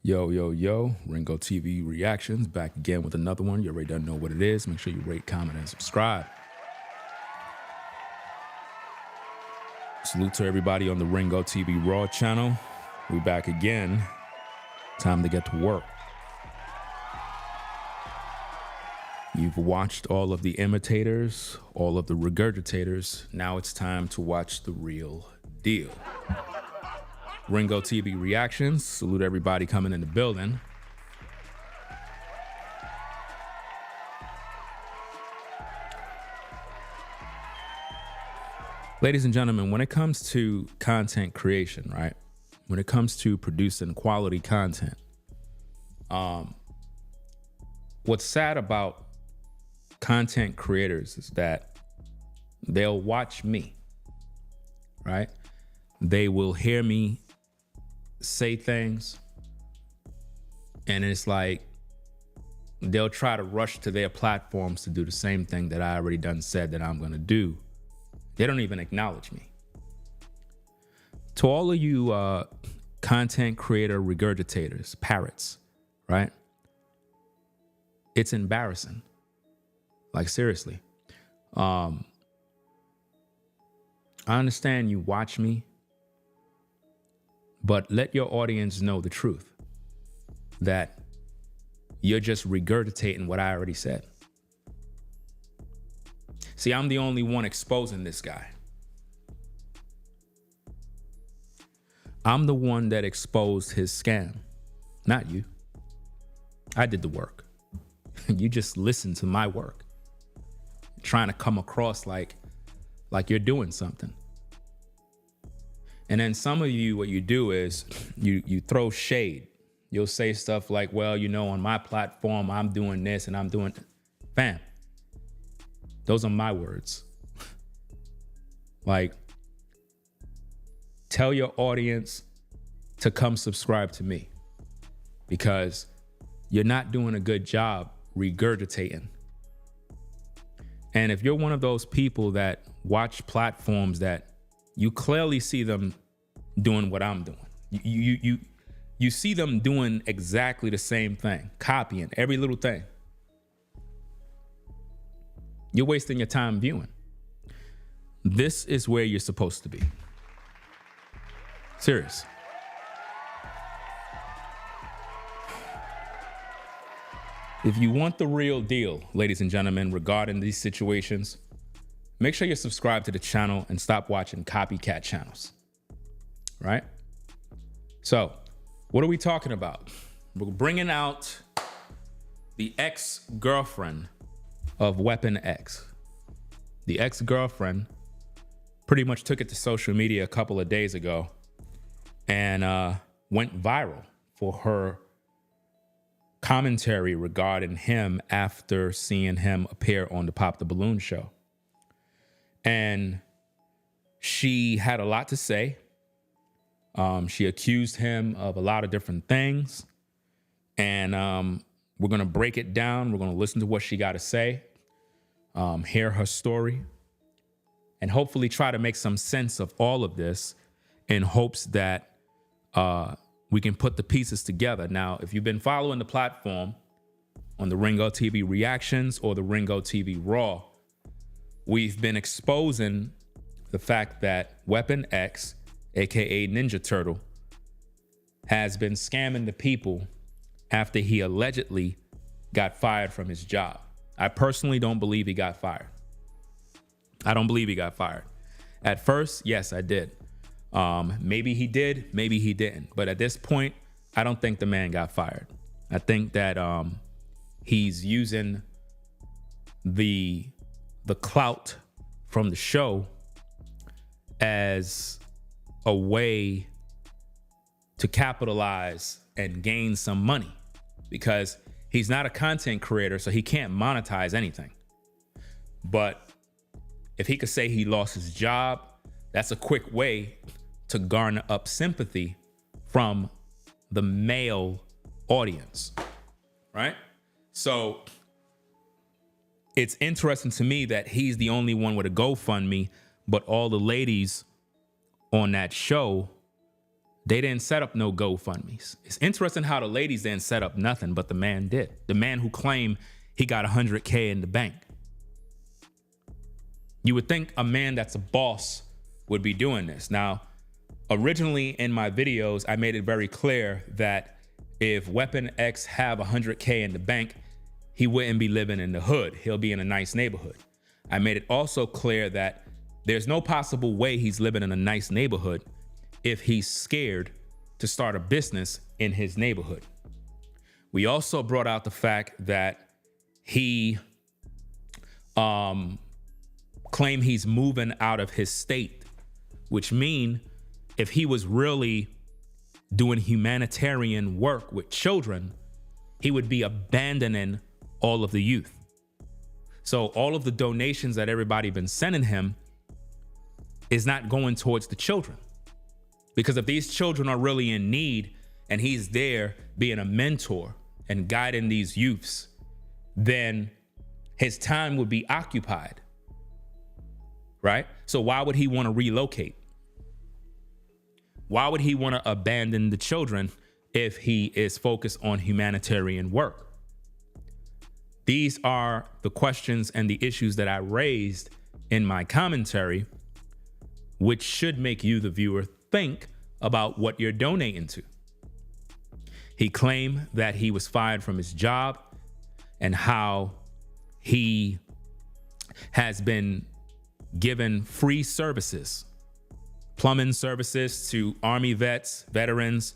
Yo, yo, yo, Ringo TV Reactions back again with another one. You already don't know what it is. Make sure you rate, comment, and subscribe. Salute to everybody on the Ringo TV Raw channel. We back again. Time to get to work. You've watched all of the imitators, all of the regurgitators. Now it's time to watch the real deal. Ringo TV Reactions. Salute everybody coming in the building. Ladies and gentlemen, when it comes to content creation, right? When it comes to producing quality content, what's sad about content creators is that they'll watch me, right? They will hear me say things, and it's like they'll try to rush to their platforms to do the same thing that I already done said that I'm gonna do. They don't even acknowledge me. To all of you content creator regurgitators, parrots, right? It's embarrassing. Like, seriously. I understand you watch me, but let your audience know the truth, that you're just regurgitating what I already said. See, I'm the only one exposing this guy. I'm the one that exposed his scam, not you. I did the work. You just listen to my work, trying to come across like you're doing something. And then some of you, what you do is you throw shade. You'll say stuff like, well, you know, on my platform, I'm doing this and I'm doing, fam, those are my words. Like, tell your audience to come subscribe to me, because you're not doing a good job regurgitating. And if you're one of those people that watch platforms that you clearly see them doing what I'm doing, you see them doing exactly the same thing, copying every little thing, you're wasting your time viewing. This is where you're supposed to be. Serious. If you want the real deal, ladies and gentlemen, regarding these situations, make sure you're subscribed to the channel and stop watching copycat channels, right? So, what are we talking about? We're bringing out the ex-girlfriend of Weapon X. The ex-girlfriend pretty much took it to social media a couple of days ago and went viral for her commentary regarding him after seeing him appear on the Pop the Balloon show. And she had a lot to say. She accused him of a lot of different things. And we're going to break it down. We're going to listen to what she got to say, hear her story, and hopefully try to make some sense of all of this in hopes that we can put the pieces together. Now, if you've been following the platform on the Ringo TV Reactions or the Ringo TV Raw, we've been exposing the fact that Weapon X, aka Ninja Turtle, has been scamming the people after he allegedly got fired from his job. I personally don't believe he got fired. I don't believe he got fired. At first, yes, I did. Maybe he did, maybe he didn't. But at this point, I don't think the man got fired. I think that he's using the clout from the show as a way to capitalize and gain some money, because he's not a content creator, so he can't monetize anything. But if he could say he lost his job, that's a quick way to garner up sympathy from the male audience, right? So it's interesting to me that he's the only one with a GoFundMe, but all the ladies on that show They didn't set up no GoFundMes. It's interesting how the ladies didn't set up nothing, but the man did. The man who claimed he got 100K in the bank. You would think a man that's a boss would be doing this. Now, originally in my videos, I made it very clear that if Weapon X have 100K in the bank, he wouldn't be living in the hood. He'll be in a nice neighborhood. I made it also clear that there's no possible way he's living in a nice neighborhood if he's scared to start a business in his neighborhood. We also brought out the fact that he claimed he's moving out of his state, which mean if he was really doing humanitarian work with children, he would be abandoning all of the youth. So all of the donations that everybody been sending him is not going towards the children. Because if these children are really in need and he's there being a mentor and guiding these youths, then his time would be occupied, right? So why would he want to relocate? Why would he want to abandon the children if he is focused on humanitarian work? These are the questions and the issues that I raised in my commentary, which should make you, the viewer, think about what you're donating to. He claimed that he was fired from his job and how he has been given free services, plumbing services to Army vets, veterans,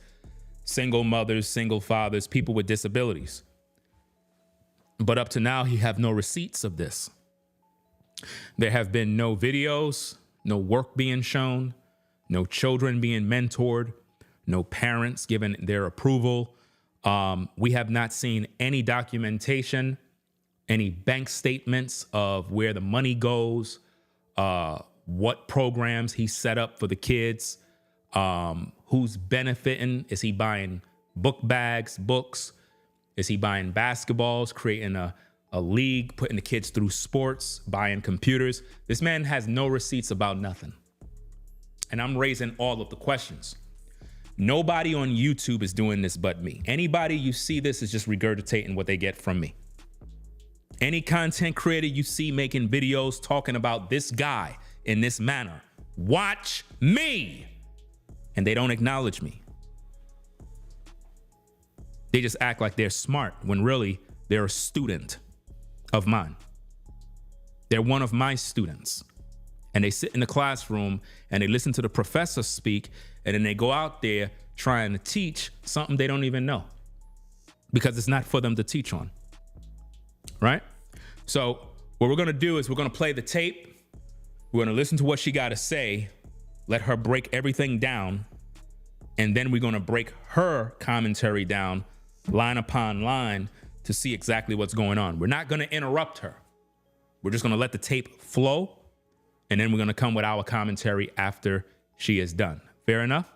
single mothers, single fathers, people with disabilities. But up to now, he have no receipts of this. There have been no videos, no work being shown, no children being mentored, no parents giving their approval. We have not seen any documentation, any bank statements of where the money goes, what programs he set up for the kids, who's benefiting. Is he buying book bags, books? Is he buying basketballs, creating a league, putting the kids through sports, buying computers? This man has no receipts about nothing. And I'm raising all of the questions. Nobody on YouTube is doing this but me. Anybody you see this is just regurgitating what they get from me. Any content creator you see making videos talking about this guy in this manner, watch me. And they don't acknowledge me. They just act like they're smart when really they're a student of mine. They're one of my students. And they sit in the classroom and they listen to the professor speak, and then they go out there trying to teach something they don't even know because it's not for them to teach on, right? So what we're gonna do is we're gonna play the tape. We're gonna listen to what she gotta say, let her break everything down, and then we're gonna break her commentary down line upon line to see exactly what's going on. We're not gonna interrupt her. We're just gonna let the tape flow, and then we're gonna come with our commentary after she is done. Fair enough?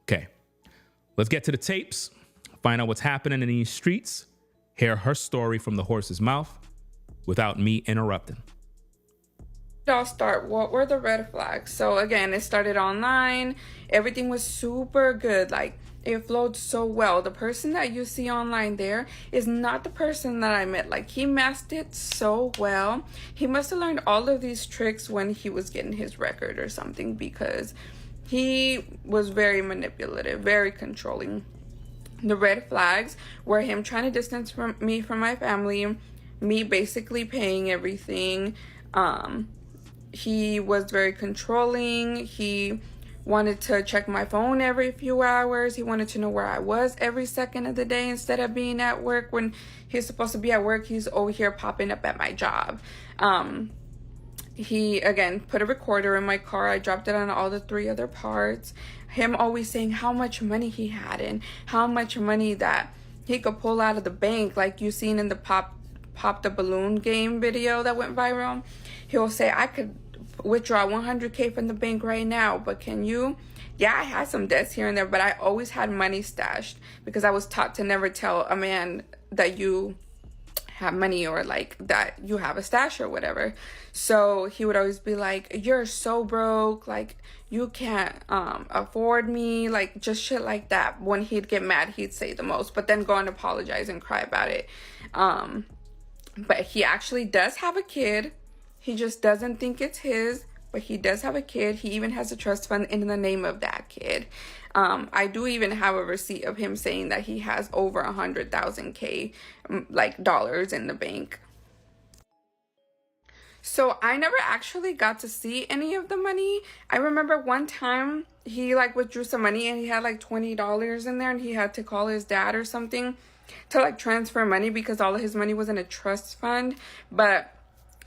Okay, let's get to the tapes, find out what's happening in these streets, hear her story from the horse's mouth without me interrupting. I'll start. What were the red flags? So again, it started online. Everything was super good. Like, it flowed so well. The person that you see online there is not the person that I met. Like, he masked it so well. He must have learned all of these tricks when he was getting his record or something, because he was very manipulative, very controlling. The red flags were him trying to distance me from my family, me basically paying everything. He was very controlling. He wanted to check my phone every few hours. He wanted to know where I was every second of the day instead of being at work. When he's supposed to be at work, he's over here popping up at my job. He, again, put a recorder in my car. I dropped it on all the 3 other parts. Him always saying how much money he had and how much money that he could pull out of the bank, like you seen in the pop the balloon game video that went viral. He'll say, I could withdraw 100K from the bank right now, but can you? Yeah, I had some debts here and there, but I always had money stashed because I was taught to never tell a man that you have money or like that you have a stash or whatever. So he would always be like, you're so broke, like you can't afford me, like just shit like that. When he'd get mad, he'd say the most, but then go and apologize and cry about it. But he actually does have a kid. He just doesn't think it's his, but he does have a kid. He even has a trust fund in the name of that kid. I do even have a receipt of him saying that he has over 100,000 like dollars in the bank. So I never actually got to see any of the money. I remember one time he like withdrew some money and he had like $20 in there, and he had to call his dad or something to like transfer money because all of his money was in a trust fund. But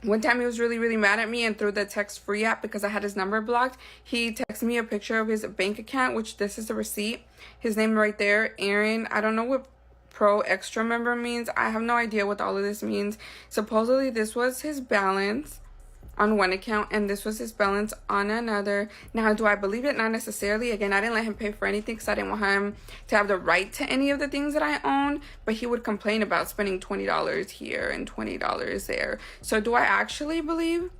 one time he was really, really mad at me, and through the text free app, because I had his number blocked, he texted me a picture of his bank account, which this is a receipt. His name right there, Aaron. I don't know what Pro Extra Member means. I have no idea what all of this means. Supposedly this was his balance on one account and this was his balance on another. Now, do I believe it? Not necessarily. Again, I didn't let him pay for anything because I didn't want him to have the right to any of the things that I own, but he would complain about spending $20 here and $20 there. So do I actually believe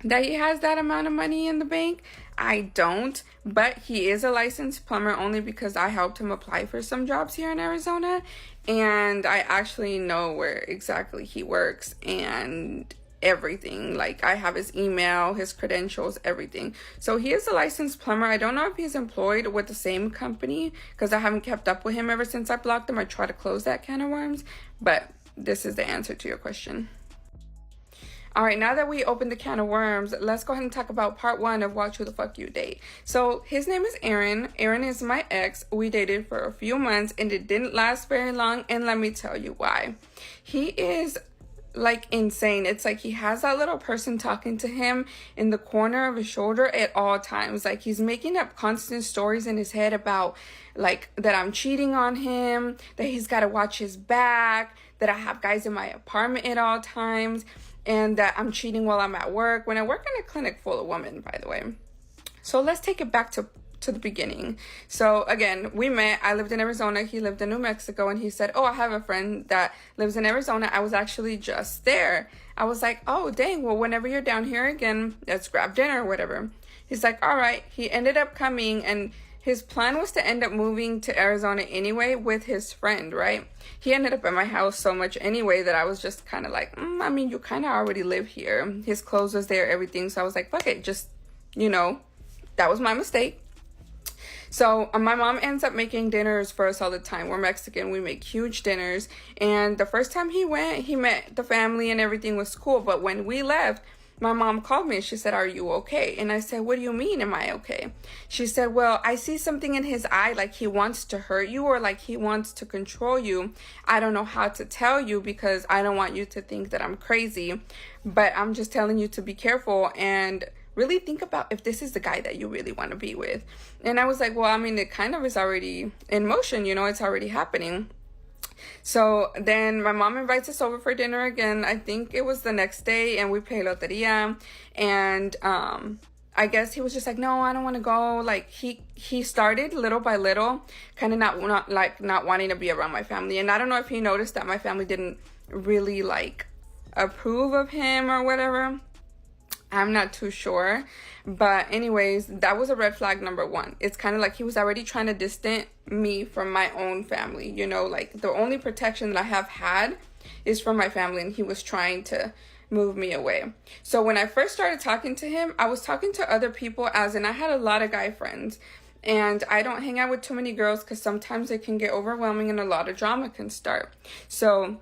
that he has that amount of money in the bank? I don't, but he is a licensed plumber only because I helped him apply for some jobs here in Arizona, and I actually know where exactly he works and everything. Like, I have his email, his credentials, everything. So he is a licensed plumber. I don't know if he's employed with the same company because I haven't kept up with him ever since I blocked him. I try to close that can of worms, but this is the answer to your question. All right, now that we opened the can of worms, let's go ahead and talk about part one of Watch Who the Fuck You Date. So his name is Aaron. Aaron is my ex. We dated for a few months and it didn't last very long, and let me tell you why. He is like insane. It's like he has that little person talking to him in the corner of his shoulder at all times. Like, he's making up constant stories in his head about like that I'm cheating on him, that he's got to watch his back, that I have guys in my apartment at all times, and that I'm cheating while I'm at work, when I work in a clinic full of women, by the way. So let's take it back to the beginning. So again, we met. I lived in Arizona. He lived in New Mexico, and he said, oh, I have a friend that lives in Arizona. I was actually just there. I was like, oh, dang, well, whenever you're down here again, let's grab dinner or whatever. He's like, all right. He ended up coming, and his plan was to end up moving to Arizona anyway with his friend, right? He ended up at my house so much anyway that I was just kind of like, I mean, you kind of already live here. His clothes was there, everything. So I was like, fuck it, just, that was my mistake. So my mom ends up making dinners for us all the time. We're Mexican. We make huge dinners. And the first time he went, he met the family and everything was cool. But when we left, my mom called me and she said, are you okay? And I said, what do you mean, am I okay? She said, well, I see something in his eye, like he wants to hurt you or like he wants to control you. I don't know how to tell you because I don't want you to think that I'm crazy, but I'm just telling you to be careful and really think about if this is the guy that you really want to be with. And I was like, well, I mean, it kind of is already in motion, it's already happening. So then my mom invites us over for dinner again. I think it was the next day, and we play loteria. And I guess he was just like, no, I don't want to go. Like, he started little by little, kind of not wanting to be around my family. And I don't know if he noticed that my family didn't really like approve of him or whatever. I'm not too sure. But anyways, that was a red flag number one. It's kind of like he was already trying to distance me from my own family. Like the only protection that I have had is from my family, and he was trying to move me away. So when I first started talking to him, I was talking to other people, as in I had a lot of guy friends. And I don't hang out with too many girls because sometimes it can get overwhelming and a lot of drama can start. So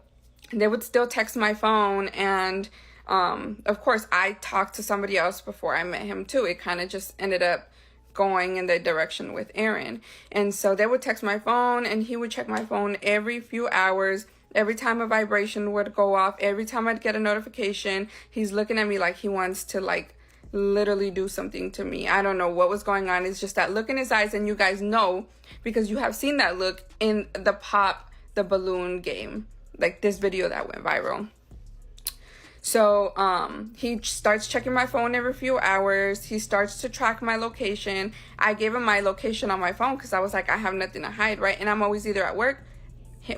they would still text my phone, and of course, I talked to somebody else before I met him too. It kind of just ended up going in the direction with Aaron. And so they would text my phone, and he would check my phone every few hours. Every time a vibration would go off, every time I'd get a notification, he's looking at me like he wants to literally do something to me. I don't know what was going on. It's just that look in his eyes, and you guys know because you have seen that look in the Pop the Balloon game, like this video that went viral. So he starts checking my phone every few hours. He starts to track my location. I gave him my location on my phone because I was like, I have nothing to hide, right? And I'm always either at work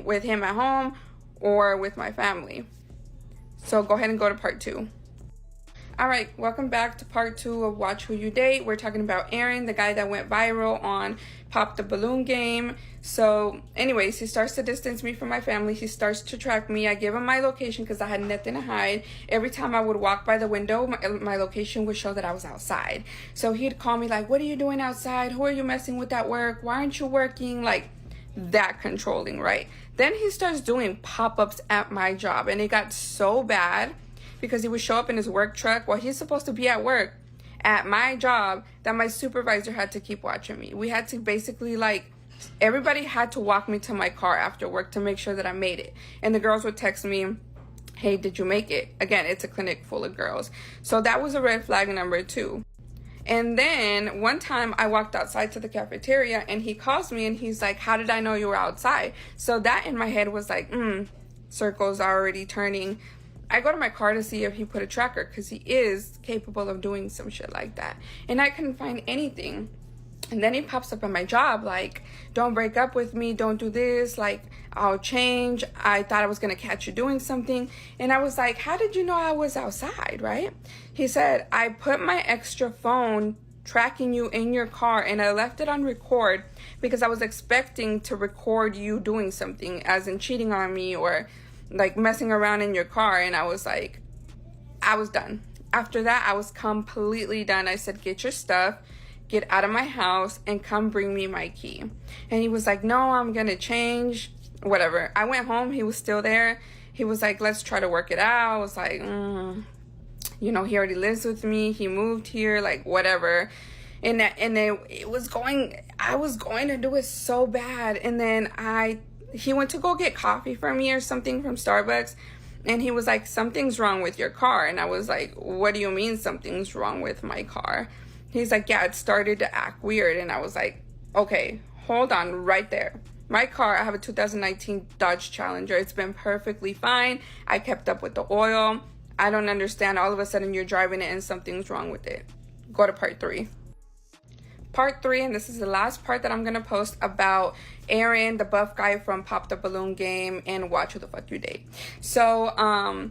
with him at home or with my family. So go ahead and go to part 2. All right, welcome back to part 2 of Watch Who You Date. We're talking about Aaron, the guy that went viral on Pop the Balloon Game. So anyways, he starts to distance me from my family. He starts to track me. I give him my location because I had nothing to hide. Every time I would walk by the window, my location would show that I was outside. So he'd call me like, what are you doing outside? Who are you messing with at work? Why aren't you working? Like, that controlling, right? Then he starts doing pop-ups at my job, and it got so bad because he would show up in his work truck while he's supposed to be at work at my job that my supervisor had to keep watching me. We had to basically, like, everybody had to walk me to my car after work to make sure that I made it. And the girls would text me, hey, did you make it? Again, it's a clinic full of girls. So that was a red flag number 2. And then one time I walked outside to the cafeteria and he calls me and he's like, how did I know you were outside? So that in my head was like, circles are already turning. I go to my car to see if he put a tracker because he is capable of doing some shit like that. And I couldn't find anything. And then he pops up at my job like, don't break up with me, don't do this, like, I'll change. I thought I was going to catch you doing something. And I was like, how did you know I was outside, right? He said, I put my extra phone tracking you in your car and I left it on record because I was expecting to record you doing something, as in cheating on me or like messing around in your car. And I was like, I was done. After that, I was completely done. I said, get your stuff, get out of my house, and come bring me my key. And he was like, no, I'm gonna change, whatever. I went home, he was still there. He was like, let's try to work it out. I was like, you know, he already lives with me, he moved here, like, whatever. And it was going, I was going to do it so bad. And then he went to go get coffee for me or something from Starbucks, and he was like, something's wrong with your car. And I was like, what do you mean something's wrong with my car? He's like, yeah, it started to act weird. And I was like, okay, hold on right there. My car, I have a 2019 Dodge Challenger. It's been perfectly fine. I kept up with the oil. I don't understand. All of a sudden you're driving it and something's wrong with it. Go to part 3. Part 3, and this is the last part that I'm going to post about Aaron, the buff guy from Pop the Balloon Game and Watch Who the Fuck You Date. So,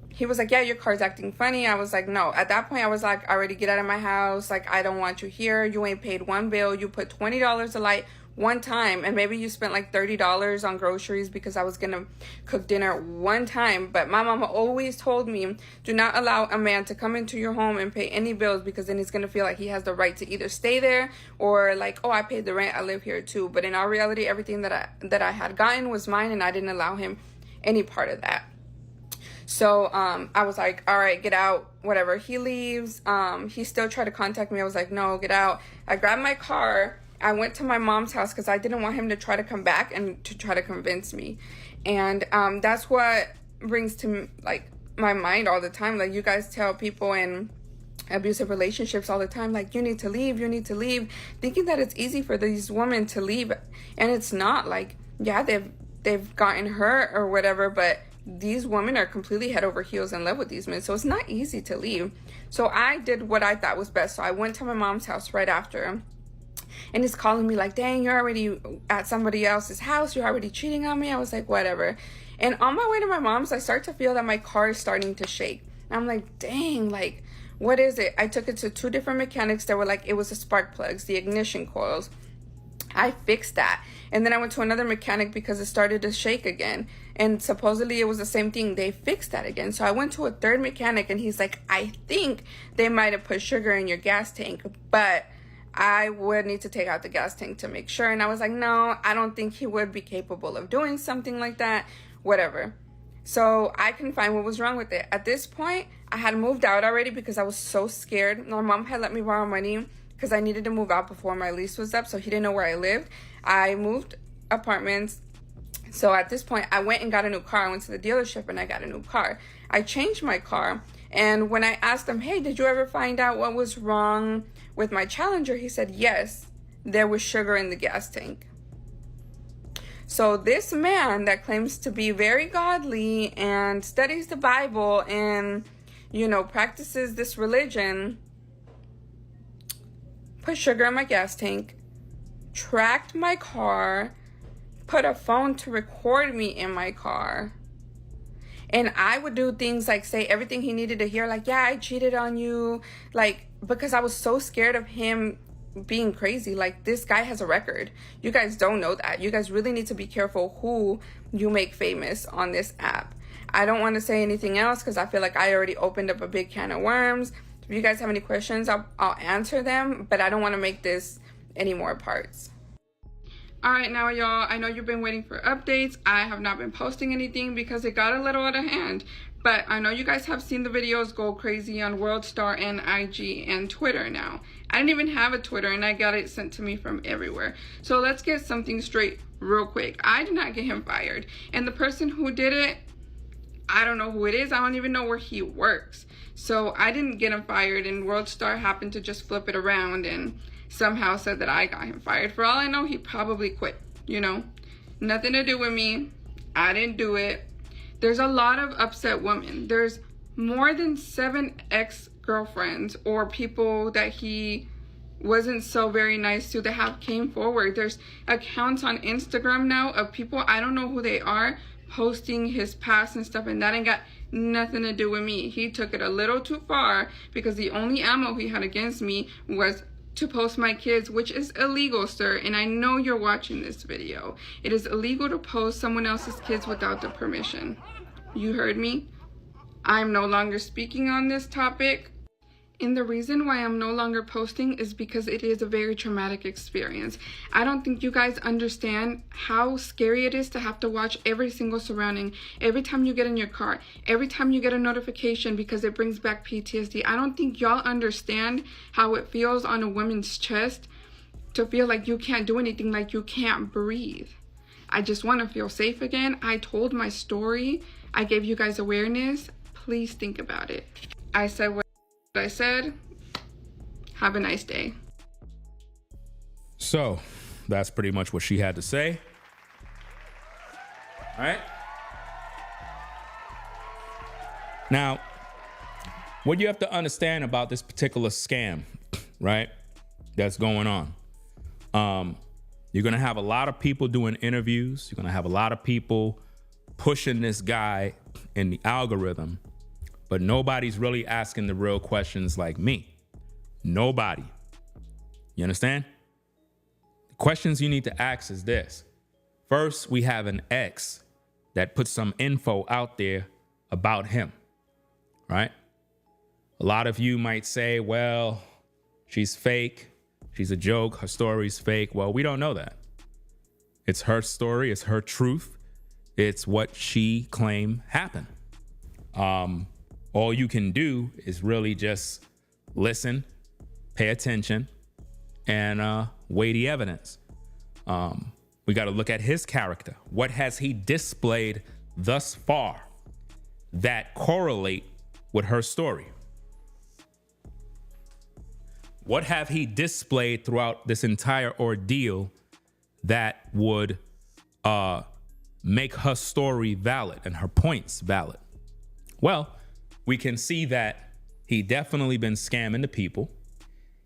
he was like, yeah, your car's acting funny. I was like, no. At that point, I was like, already get out of my house. Like, I don't want you here. You ain't paid one bill. You put $20 a light one time, and maybe you spent like $30 on groceries because I was gonna cook dinner one time. But my mama always told me, do not allow a man to come into your home and pay any bills, because then he's gonna feel like he has the right to either stay there or like, oh, I paid the rent, I live here too. But in all reality, everything that I had gotten was mine, and I didn't allow him any part of that. So I was like, all right, get out, whatever. He leaves. He still tried to contact me. I was like, no, get out. I grabbed my car. I went to my mom's house because I didn't want him to try to come back and to try to convince me. And that's what brings to like my mind all the time. Like, you guys tell people in abusive relationships all the time, like, you need to leave, thinking that it's easy for these women to leave. And it's not. Like, yeah, they've gotten hurt or whatever, but these women are completely head over heels in love with these men. So it's not easy to leave. So I did what I thought was best. So I went to my mom's house right after. And he's calling me like, dang, you're already at somebody else's house. You're already cheating on me. I was like, whatever. And on my way to my mom's, I start to feel that my car is starting to shake. And I'm like, dang, like, what is it? I took it to 2 different mechanics that were like, it was the spark plugs, the ignition coils. I fixed that. And then I went to another mechanic because it started to shake again. And supposedly it was the same thing. They fixed that again. So I went to a 3rd mechanic, and he's like, I think they might have put sugar in your gas tank, but I would need to take out the gas tank to make sure. And I was like, no, I don't think he would be capable of doing something like that, whatever. So I couldn't find what was wrong with it. At this point, I had moved out already because I was so scared. My mom had let me borrow money because I needed to move out before my lease was up, so he didn't know where I lived. I moved apartments. So at this point, I went and got a new car. I went to the dealership and I got a new car. I changed my car. And when I asked him, hey, did you ever find out what was wrong with my Challenger? He said, yes, there was sugar in the gas tank. So this man that claims to be very godly and studies the Bible and, you know, practices this religion, put sugar in my gas tank, tracked my car, put a phone to record me in my car, And I would do things like say everything he needed to hear, like, yeah, I cheated on you, like, because I was so scared of him being crazy. Like, this guy has a record. You guys don't know that. You guys really need to be careful who you make famous on this app. I don't want to say anything else because I feel like I already opened up a big can of worms. If you guys have any questions, I'll answer them, but I don't want to make this any more parts. All right, now y'all, I know you've been waiting for updates. I have not been posting anything because it got a little out of hand, but I know you guys have seen the videos go crazy on WorldStar and IG and Twitter now. I didn't even have a Twitter and I got it sent to me from everywhere. So let's get something straight real quick. I did not get him fired, and the person who did it, I don't know who it is. I don't even know where he works. So I didn't get him fired, and WorldStar happened to just flip it around and somehow said that I got him fired. For all I know, he probably quit, you know? Nothing to do with me. I didn't do it. There's a lot of upset women. There's more than 7 ex-girlfriends or people that he wasn't so very nice to that have came forward. There's accounts on Instagram now of people, I don't know who they are, posting his past and stuff, and that ain't got nothing to do with me. He took it a little too far because the only ammo he had against me was to post my kids, which is illegal, sir, and I know you're watching this video. It is illegal to post someone else's kids without their permission. You heard me? I'm no longer speaking on this topic. And the reason why I'm no longer posting is because it is a very traumatic experience. I don't think you guys understand how scary it is to have to watch every single surrounding, every time you get in your car, every time you get a notification, because it brings back PTSD. I don't think y'all understand how it feels on a woman's chest to feel like you can't do anything, like you can't breathe. I just want to feel safe again. I told my story. I gave you guys awareness. Please think about it. I said what I said. Have a nice day. So that's pretty much what she had to say. All right. Now, what you have to understand about this particular scam, right, that's going on. You're going to have a lot of people doing interviews. You're going to have a lot of people pushing this guy in the algorithm, but nobody's really asking the real questions like me. Nobody. You understand? The questions you need to ask is this. First, we have an ex that puts some info out there about him, right? A lot of you might say, well, she's fake. She's a joke. Her story's fake. Well, we don't know that. It's her story. It's her truth. It's what she claimed happened. All you can do is really just listen, pay attention, and weigh the evidence. We got to look at his character. What has he displayed thus far that correlate with her story? What have he displayed throughout this entire ordeal that would make her story valid and her points valid? Well, we can see that he definitely been scamming the people.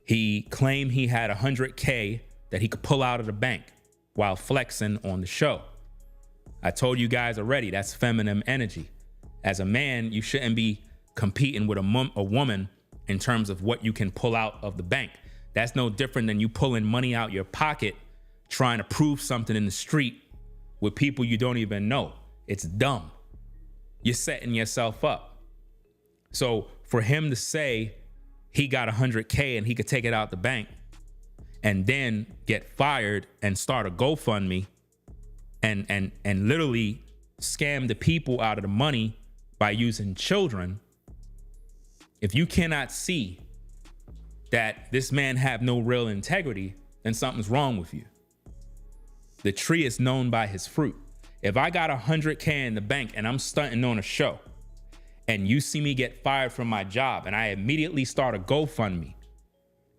He claimed he had $100K that he could pull out of the bank while flexing on the show. I told you guys already, that's feminine energy. As a man, you shouldn't be competing with a woman in terms of what you can pull out of the bank. That's no different than you pulling money out your pocket, trying to prove something in the street with people you don't even know. It's dumb. You're setting yourself up. So for him to say he got $100K and he could take it out the bank and then get fired and start a GoFundMe and literally scam the people out of the money by using children, if you cannot see that this man have no real integrity, then something's wrong with you. The tree is known by his fruit. If I got $100K in the bank and I'm stunting on a show and you see me get fired from my job and I immediately start a GoFundMe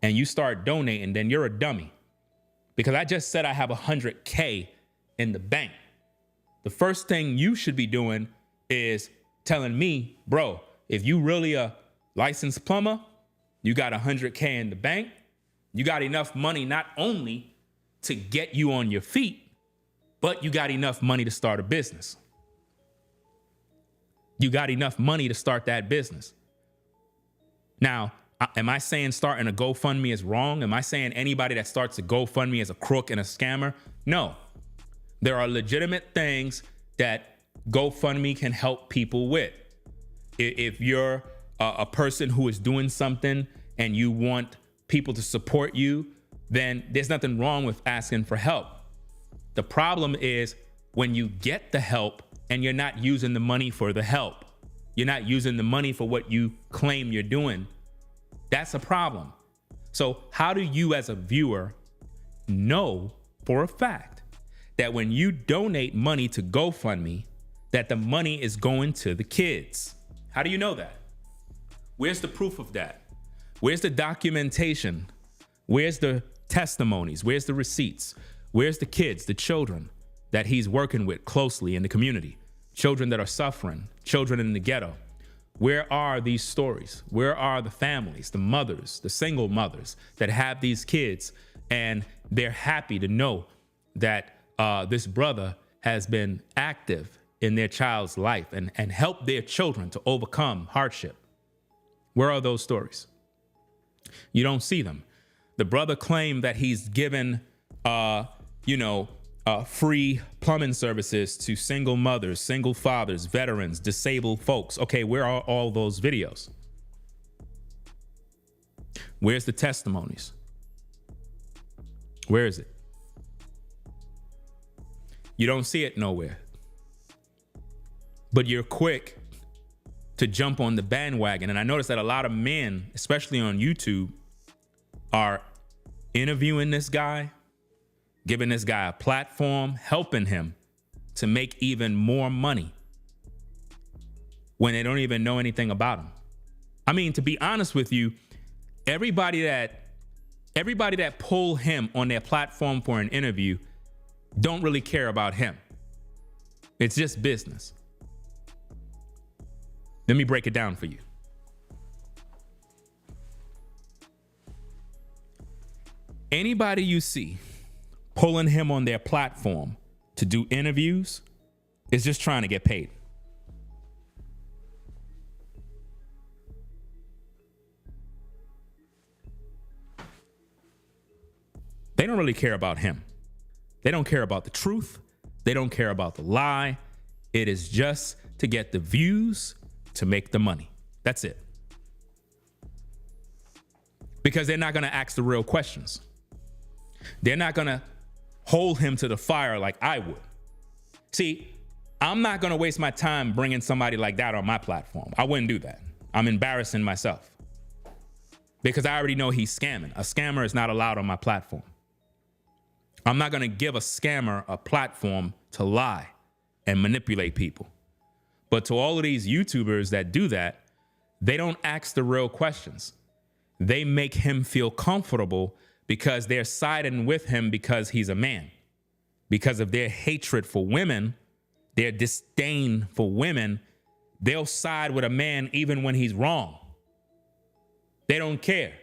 and you start donating, then you're a dummy. Because I just said I have $100K in the bank. The first thing you should be doing is telling me, bro, if you really a licensed plumber, you got $100K in the bank, you got enough money not only to get you on your feet, but you got enough money to start a business. You got enough money to start that business. Now, am I saying starting a GoFundMe is wrong? Am I saying anybody that starts a GoFundMe is a crook and a scammer? No. There are legitimate things that GoFundMe can help people with. If you're a person who is doing something and you want people to support you, then there's nothing wrong with asking for help. The problem is when you get the help and you're not using the money for the help. You're not using the money for what you claim you're doing. That's a problem. So how do you as a viewer know for a fact that when you donate money to GoFundMe, that the money is going to the kids? How do you know that? Where's the proof of that? Where's the documentation? Where's the testimonies? Where's the receipts? Where's the kids, the children that he's working with closely in the community? Children that are suffering, children in the ghetto. Where are these stories? Where are the families, the mothers, the single mothers that have these kids and they're happy to know that this brother has been active in their child's life and helped their children to overcome hardship? Where are those stories? You don't see them. The brother claimed that he's given, free plumbing services to single mothers, single fathers, veterans, disabled folks. Okay, where are all those videos? Where's the testimonies? Where is it? You don't see it nowhere. But you're quick to jump on the bandwagon. And I noticed that a lot of men, especially on YouTube, are interviewing this guy, giving this guy a platform, helping him to make even more money when they don't even know anything about him. I mean, to be honest with you, everybody that pull him on their platform for an interview don't really care about him. It's just business. Let me break it down for you. Anybody you see pulling him on their platform to do interviews is just trying to get paid. They don't really care about him. They don't care about the truth. They don't care about the lie. It is just to get the views, to make the money. That's it. Because they're not going to ask the real questions. They're not going to hold him to the fire like I would. See, I'm not going to waste my time bringing somebody like that on my platform. I wouldn't do that. I'm embarrassing myself because I already know he's scamming. A scammer is not allowed on my platform. I'm not going to give a scammer a platform to lie and manipulate people. But to all of these YouTubers that do that, they don't ask the real questions. They make him feel comfortable because they're siding with him because he's a man. Because of their hatred for women, their disdain for women, they'll side with a man even when he's wrong. They don't care.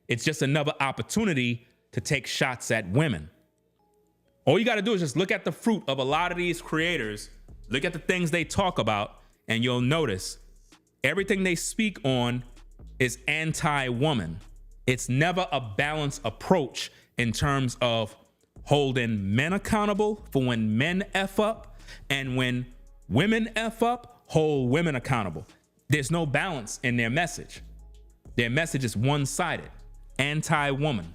It's just another opportunity to take shots at women. All you got to do is just look at the fruit of a lot of these creators, look at the things they talk about, and you'll notice everything they speak on is anti-woman. It's never a balanced approach in terms of holding men accountable for when men F up, and when women F up, hold women accountable. There's no balance in their message. Their message is one-sided, anti-woman.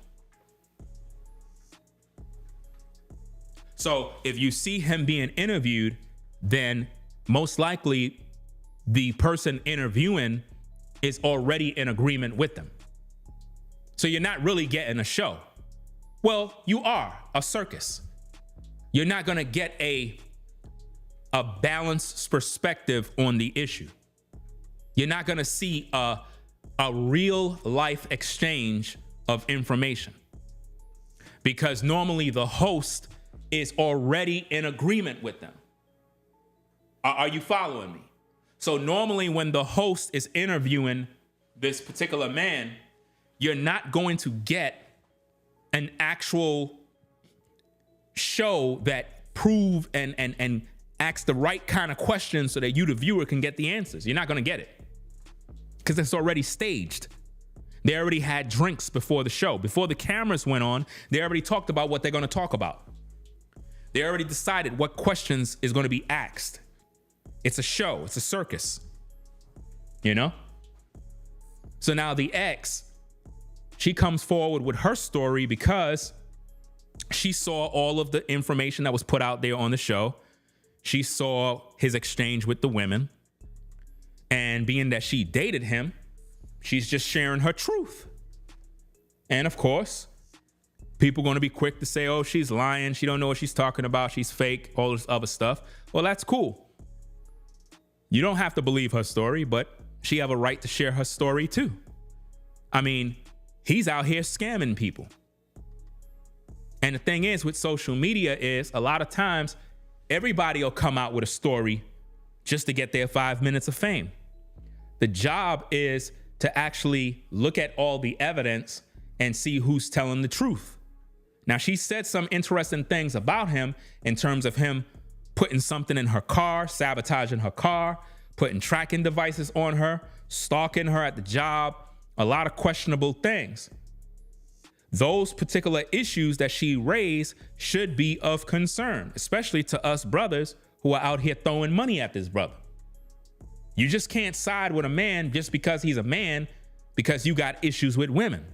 So if you see him being interviewed, then most likely the person interviewing is already in agreement with them. So you're not really getting a show. Well, you are a circus. You're not going to get a balanced perspective on the issue. You're not going to see a real life exchange of information, because normally the host is already in agreement with them. Are you following me? So normally when the host is interviewing this particular man, you're not going to get an actual show that prove and ask the right kind of questions so that you, the viewer, can get the answers. You're not going to get it because it's already staged. They already had drinks before the show. Before the cameras went on, they already talked about what they're going to talk about. They already decided what questions is going to be asked. It's a show. It's a circus. You know? So now the ex, she comes forward with her story because she saw all of the information that was put out there on the show. She saw his exchange with the women. And being that she dated him, she's just sharing her truth. And of course, people are going to be quick to say, oh, she's lying. She don't know what she's talking about. She's fake, all this other stuff. Well, that's cool. You don't have to believe her story, but she have a right to share her story too. I mean, he's out here scamming people. And the thing is with social media is a lot of times everybody will come out with a story just to get their 5 minutes of fame. The job is to actually look at all the evidence and see who's telling the truth. Now, she said some interesting things about him in terms of him putting something in her car, sabotaging her car, putting tracking devices on her, stalking her at the job, a lot of questionable things. Those particular issues that she raised should be of concern, especially to us brothers who are out here throwing money at this brother. You just can't side with a man just because he's a man because you got issues with women.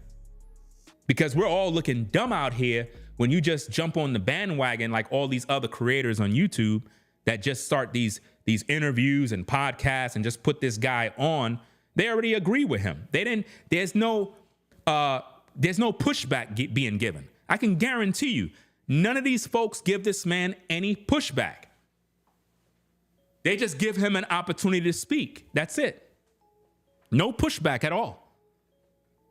Because we're all looking dumb out here when you just jump on the bandwagon like all these other creators on YouTube that just start these interviews and podcasts and just put this guy on. They already agree with him. There's no pushback being given. I can guarantee you, none of these folks give this man any pushback. They just give him an opportunity to speak. That's it. No pushback at all.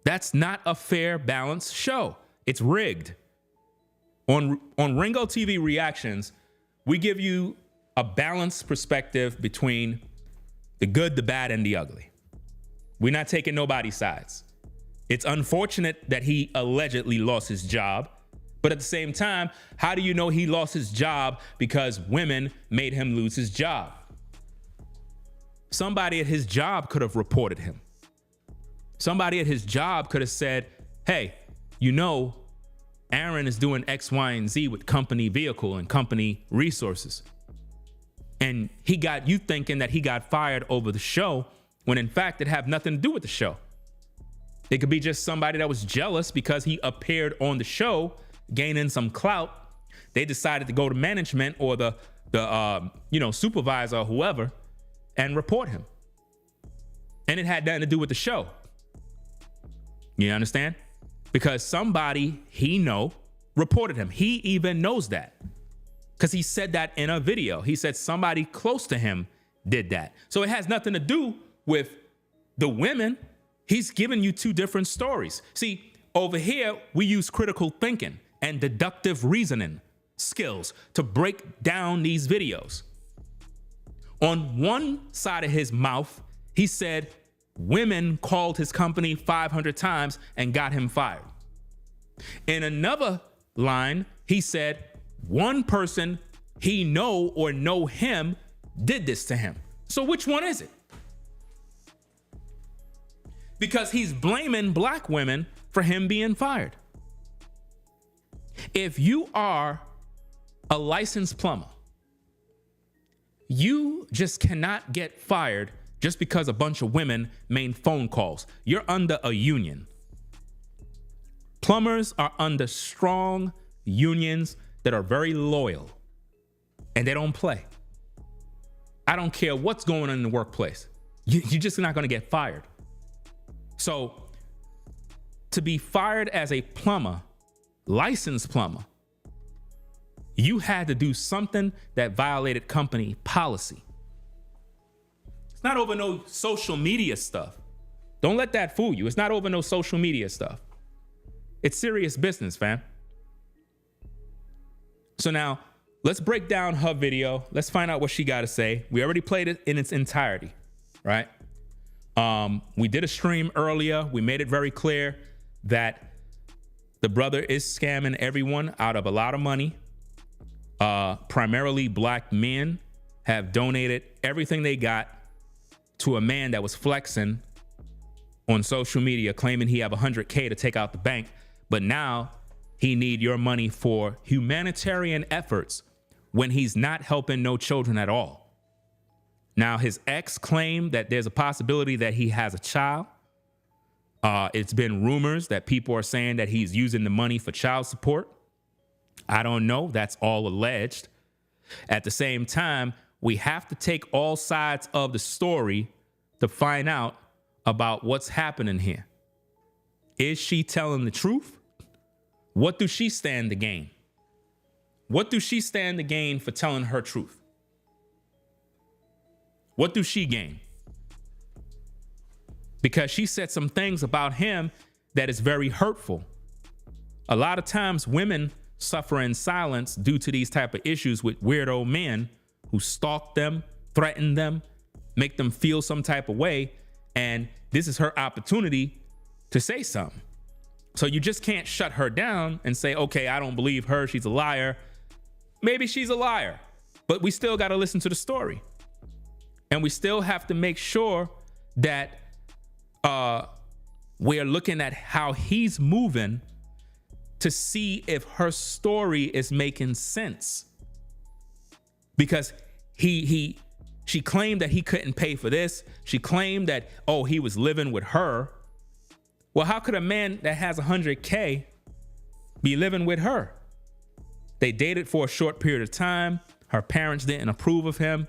That's not a fair, balanced show. It's rigged. On Ringo TV Reactions, we give you a balanced perspective between the good, the bad, and the ugly. We're not taking nobody's sides. It's unfortunate that he allegedly lost his job, but at the same time, how do you know he lost his job because women made him lose his job? Somebody at his job could have reported him. Somebody at his job could have said, hey, you know, Aaron is doing X, Y, and Z with company vehicle and company resources. And he got you thinking that he got fired over the show when in fact it had nothing to do with the show. It could be just somebody that was jealous because he appeared on the show, gaining some clout. They decided to go to management or the supervisor or whoever and report him. And it had nothing to do with the show. You understand? Because somebody he know reported him. He even knows that because he said that in a video. He said somebody close to him did that. So it has nothing to do with the women. He's giving you two different stories. See, over here, we use critical thinking and deductive reasoning skills to break down these videos. On one side of his mouth, he said women called his company 500 times and got him fired. In another line, he said one person he know or know him did this to him. So which one is it? Because he's blaming black women for him being fired. If you are a licensed plumber, you just cannot get fired just because a bunch of women made phone calls. You're under a union. Plumbers are under strong unions that are very loyal and they don't play. I don't care what's going on in the workplace. You're just not going to get fired. So to be fired as a plumber, licensed plumber, you had to do something that violated company policy. It's not over no social media stuff. Don't let that fool you. It's not over no social media stuff. It's serious business, fam. So now let's break down her video. Let's find out what she got to say. We already played it in its entirety, right? We did a stream earlier. We made it very clear that the brother is scamming everyone out of a lot of money, primarily black men. have donated everything they got to a man that was flexing on social media, claiming he have $100K to take out the bank, but now he need your money for humanitarian efforts when he's not helping no children at all. Now, his ex claimed that there's a possibility that he has a child. It's been rumors that people are saying that he's using the money for child support. I don't know. That's all alleged. At the same time, we have to take all sides of the story to find out about what's happening here. Is she telling the truth? What does she stand to gain? What does she stand to gain for telling her truth? What does she gain? Because she said some things about him that is very hurtful. A lot of times women suffer in silence due to these type of issues with weirdo men who stalk them, threaten them, make them feel some type of way. And this is her opportunity to say something. So you just can't shut her down and say, okay, I don't believe her. She's a liar. Maybe she's a liar, but we still got to listen to the story. And we still have to make sure that we are looking at how he's moving to see if her story is making sense. Because she claimed that he couldn't pay for this. She claimed that, oh, he was living with her. Well, how could a man that has $100K be living with her? They dated for a short period of time. Her parents didn't approve of him.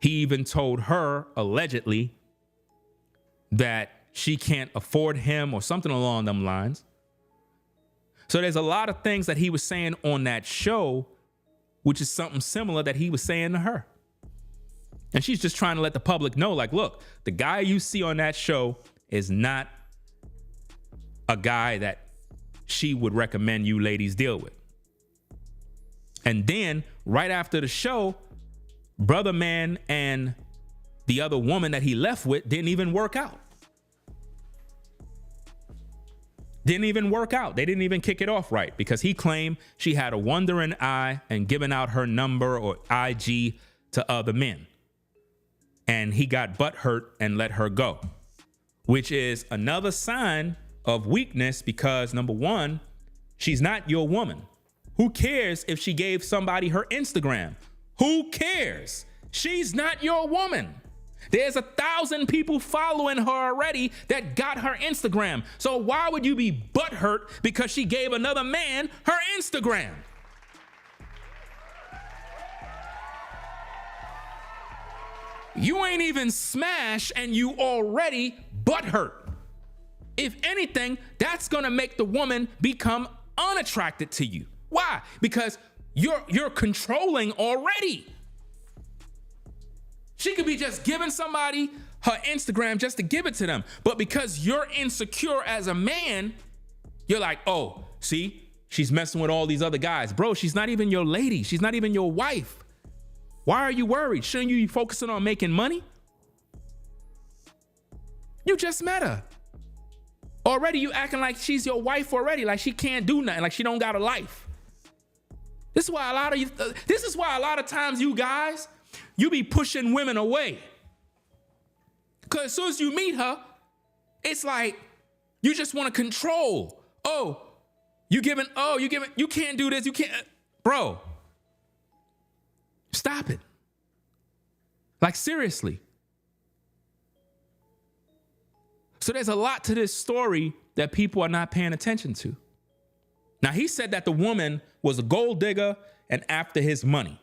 He even told her, allegedly, that she can't afford him or something along them lines. So there's a lot of things that he was saying on that show, which is something similar that he was saying to her. And she's just trying to let the public know, like, look, the guy you see on that show is not a guy that she would recommend you ladies deal with. And then right after the show, brother man and the other woman that he left with didn't even work out. Didn't even work out. They didn't even kick it off right because he claimed she had a wandering eye and given out her number or IG to other men. And he got butthurt and let her go, which is another sign of weakness because, number one, she's not your woman. Who cares if she gave somebody her Instagram? Who cares? She's not your woman. There's 1,000 people following her already that got her Instagram. So why would you be butthurt because she gave another man her Instagram? You ain't even smashed and you already butthurt. If anything, that's gonna make the woman become unattracted to you. Why? Because you're controlling already. She could be just giving somebody her Instagram just to give it to them. But because you're insecure as a man, you're like, oh, see, she's messing with all these other guys. Bro, she's not even your lady. She's not even your wife. Why are you worried? Shouldn't you be focusing on making money? You just met her. Already you acting like she's your wife already, like she can't do nothing, like she don't got a life. This is why a lot of times you guys, you be pushing women away. Because as soon as you meet her, it's like you just want to control. You can't do this, you can't. Bro, stop it. Like, seriously. So there's a lot to this story that people are not paying attention to. Now, he said that the woman was a gold digger and after his money.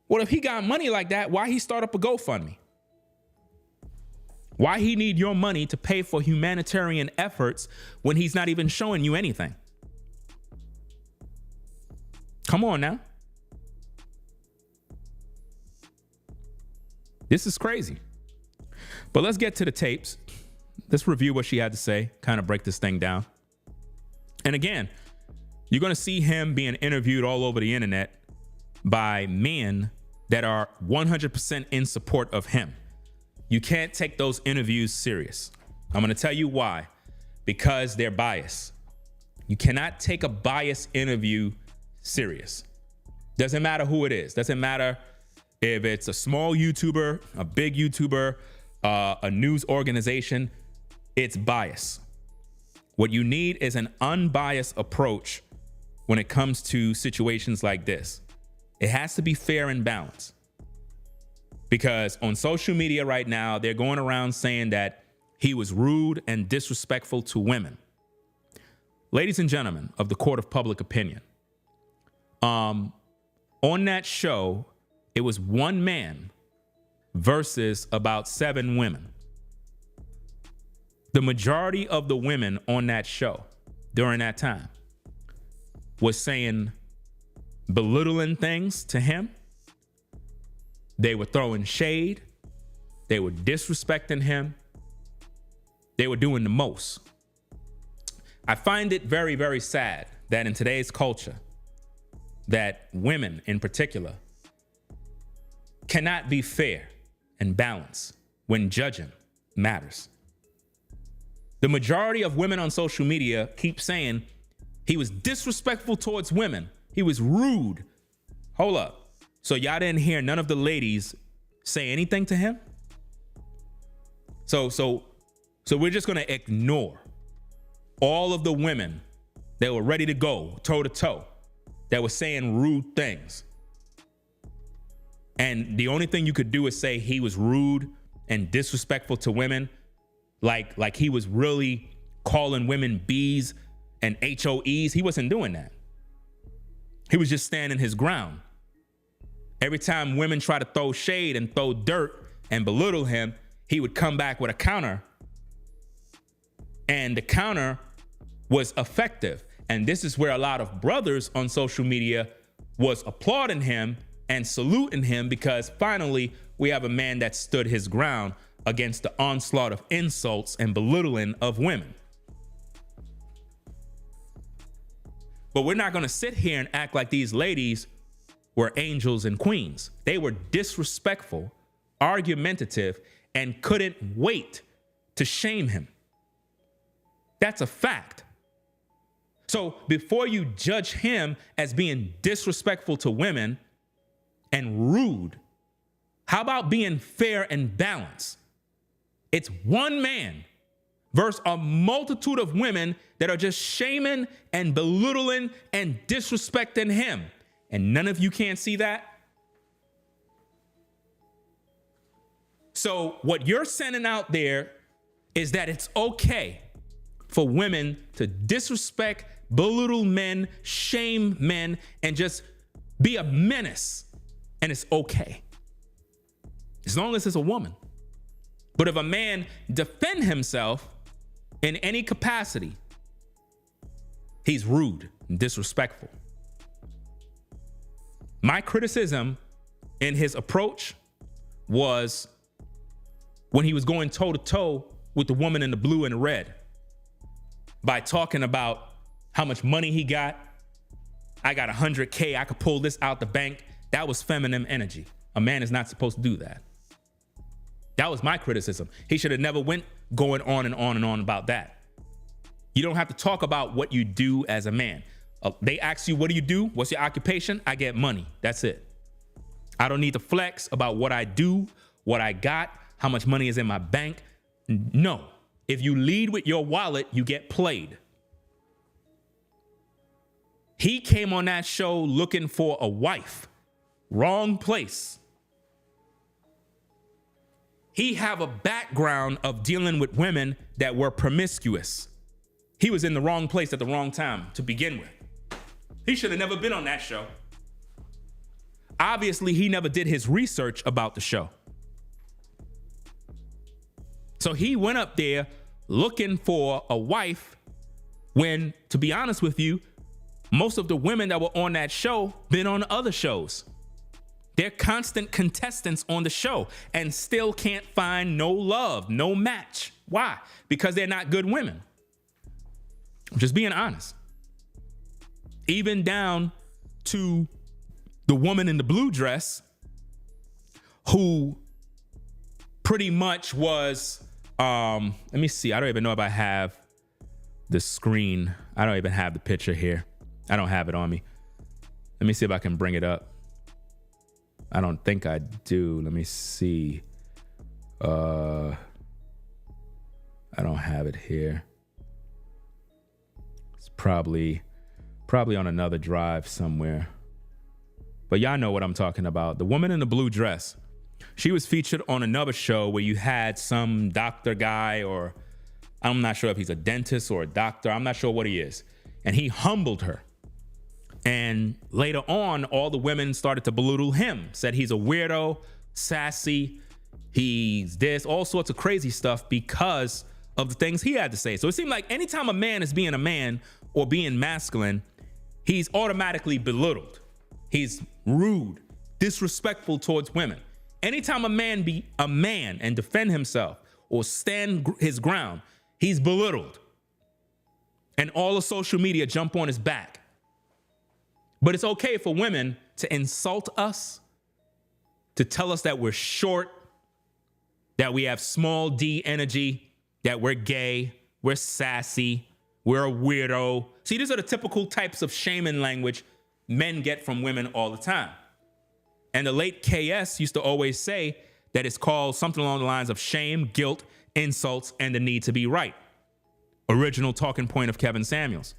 Well, if he got money like that, why he start up a GoFundMe? Why he need your money to pay for humanitarian efforts when he's not even showing you anything? Come on now. This is crazy. But let's get to the tapes. Let's review what she had to say, kind of break this thing down. And again, you're going to see him being interviewed all over the internet by men that are 100% in support of him. You can't take those interviews serious. I'm going to tell you why. Because they're biased. You cannot take a biased interview serious. Doesn't matter who it is. Doesn't matter If it's a small YouTuber, a big YouTuber, a news organization, it's bias. What you need is an unbiased approach when it comes to situations like this. It has to be fair and balanced. Because on social media right now, they're going around saying that he was rude and disrespectful to women. Ladies and gentlemen of the court of public opinion, on that show, it was one man versus about 7 women. The majority of the women on that show during that time was saying belittling things to him. They were throwing shade. They were disrespecting him. They were doing the most. I find it very, very sad that in today's culture, that women in particular cannot be fair and balanced when judging matters. The majority of women on social media keep saying he was disrespectful towards women. He was rude. Hold up. So y'all didn't hear none of the ladies say anything to him? So we're just going to ignore all of the women that were ready to go toe to toe, that were saying rude things. And the only thing you could do is say he was rude and disrespectful to women, like he was really calling women B's and HOEs. He wasn't doing that. He was just standing his ground. Every time women try to throw shade and throw dirt and belittle him, he would come back with a counter. And the counter was effective. And this is where a lot of brothers on social media was applauding him and saluting him, because finally we have a man that stood his ground against the onslaught of insults and belittling of women. But we're not going to sit here and act like these ladies were angels and queens. They were disrespectful, argumentative, and couldn't wait to shame him. That's a fact. So before you judge him as being disrespectful to women and rude, how about being fair and balanced? It's one man versus a multitude of women that are just shaming and belittling and disrespecting him. And none of you can't see that? So what you're sending out there is that it's okay for women to disrespect, belittle men, shame men, and just be a menace. And it's okay, as long as it's a woman. But if a man defend himself in any capacity, he's rude and disrespectful. My criticism in his approach was when he was going toe to toe with the woman in the blue and the red by talking about how much money he got. I got 100K. I could pull this out the bank. That was feminine energy. A man is not supposed to do that. That was my criticism. He should have never went going on and on and on about that. You don't have to talk about what you do as a man. They ask you, what do you do? What's your occupation? I get money. That's it. I don't need to flex about what I do, what I got, how much money is in my bank. No. If you lead with your wallet, you get played. He came on that show looking for a wife. Wrong place. He have a background of dealing with women that were promiscuous. He was in the wrong place at the wrong time to begin with. He should have never been on that show. Obviously, he never did his research about the show. So he went up there looking for a wife when, to be honest with you, most of the women that were on that show been on other shows. They're constant contestants on the show and still can't find no love, no match. Why? Because they're not good women. I'm just being honest. Even down to the woman in the blue dress who pretty much was, let me see. I don't even know if I have the screen. I don't even have the picture here. I don't have it on me. Let me see if I can bring it up. I don't think I do. Let me see. I don't have it here. It's probably on another drive somewhere. But y'all know what I'm talking about. The woman in the blue dress. She was featured on another show where you had some doctor guy, or I'm not sure if he's a dentist or a doctor. I'm not sure what he is. And he humbled her. And later on, all the women started to belittle him, said he's a weirdo, sassy, he's this, all sorts of crazy stuff because of the things he had to say. So it seemed like anytime a man is being a man or being masculine, he's automatically belittled. He's rude, disrespectful towards women. Anytime a man be a man and defend himself or stand his ground, he's belittled. And all of social media jump on his back. But it's okay for women to insult us, to tell us that we're short, that we have small d energy, that we're gay, we're sassy, we're a weirdo. See, these are the typical types of shaming language men get from women all the time. And the late KS used to always say that it's called something along the lines of shame, guilt, insults, and the need to be right. Original talking point of Kevin Samuels.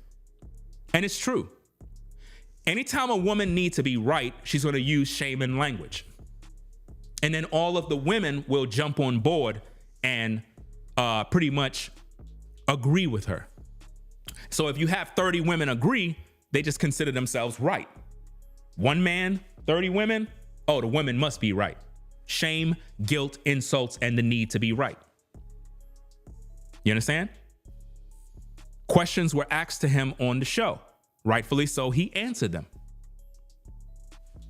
And it's true. Anytime a woman needs to be right, she's going to use shame and language. And then all of the women will jump on board and pretty much agree with her. So if you have 30 women agree, they just consider themselves right. One man, 30 women, oh, the women must be right. Shame, guilt, insults, and the need to be right. You understand? Questions were asked to him on the show. Rightfully so, he answered them.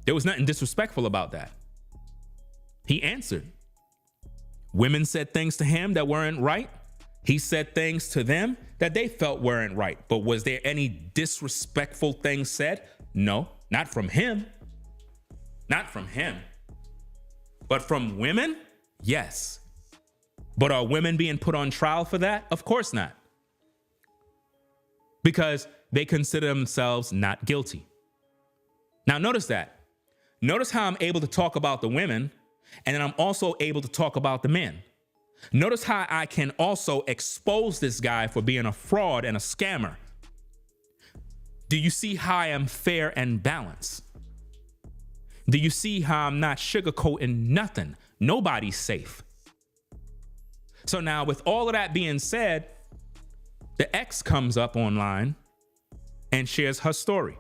There was nothing disrespectful about that. He answered. Women said things to him that weren't right. He said things to them that they felt weren't right. But was there any disrespectful things said? No, not from him. Not from him. But from women? Yes. But are women being put on trial for that? Of course not. Because they consider themselves not guilty. Now notice that. Notice how I'm able to talk about the women, and then I'm also able to talk about the men. Notice how I can also expose this guy for being a fraud and a scammer. Do you see how I am fair and balanced? Do you see how I'm not sugarcoating nothing? Nobody's safe. So now with all of that being said, the ex comes up online and shares her story.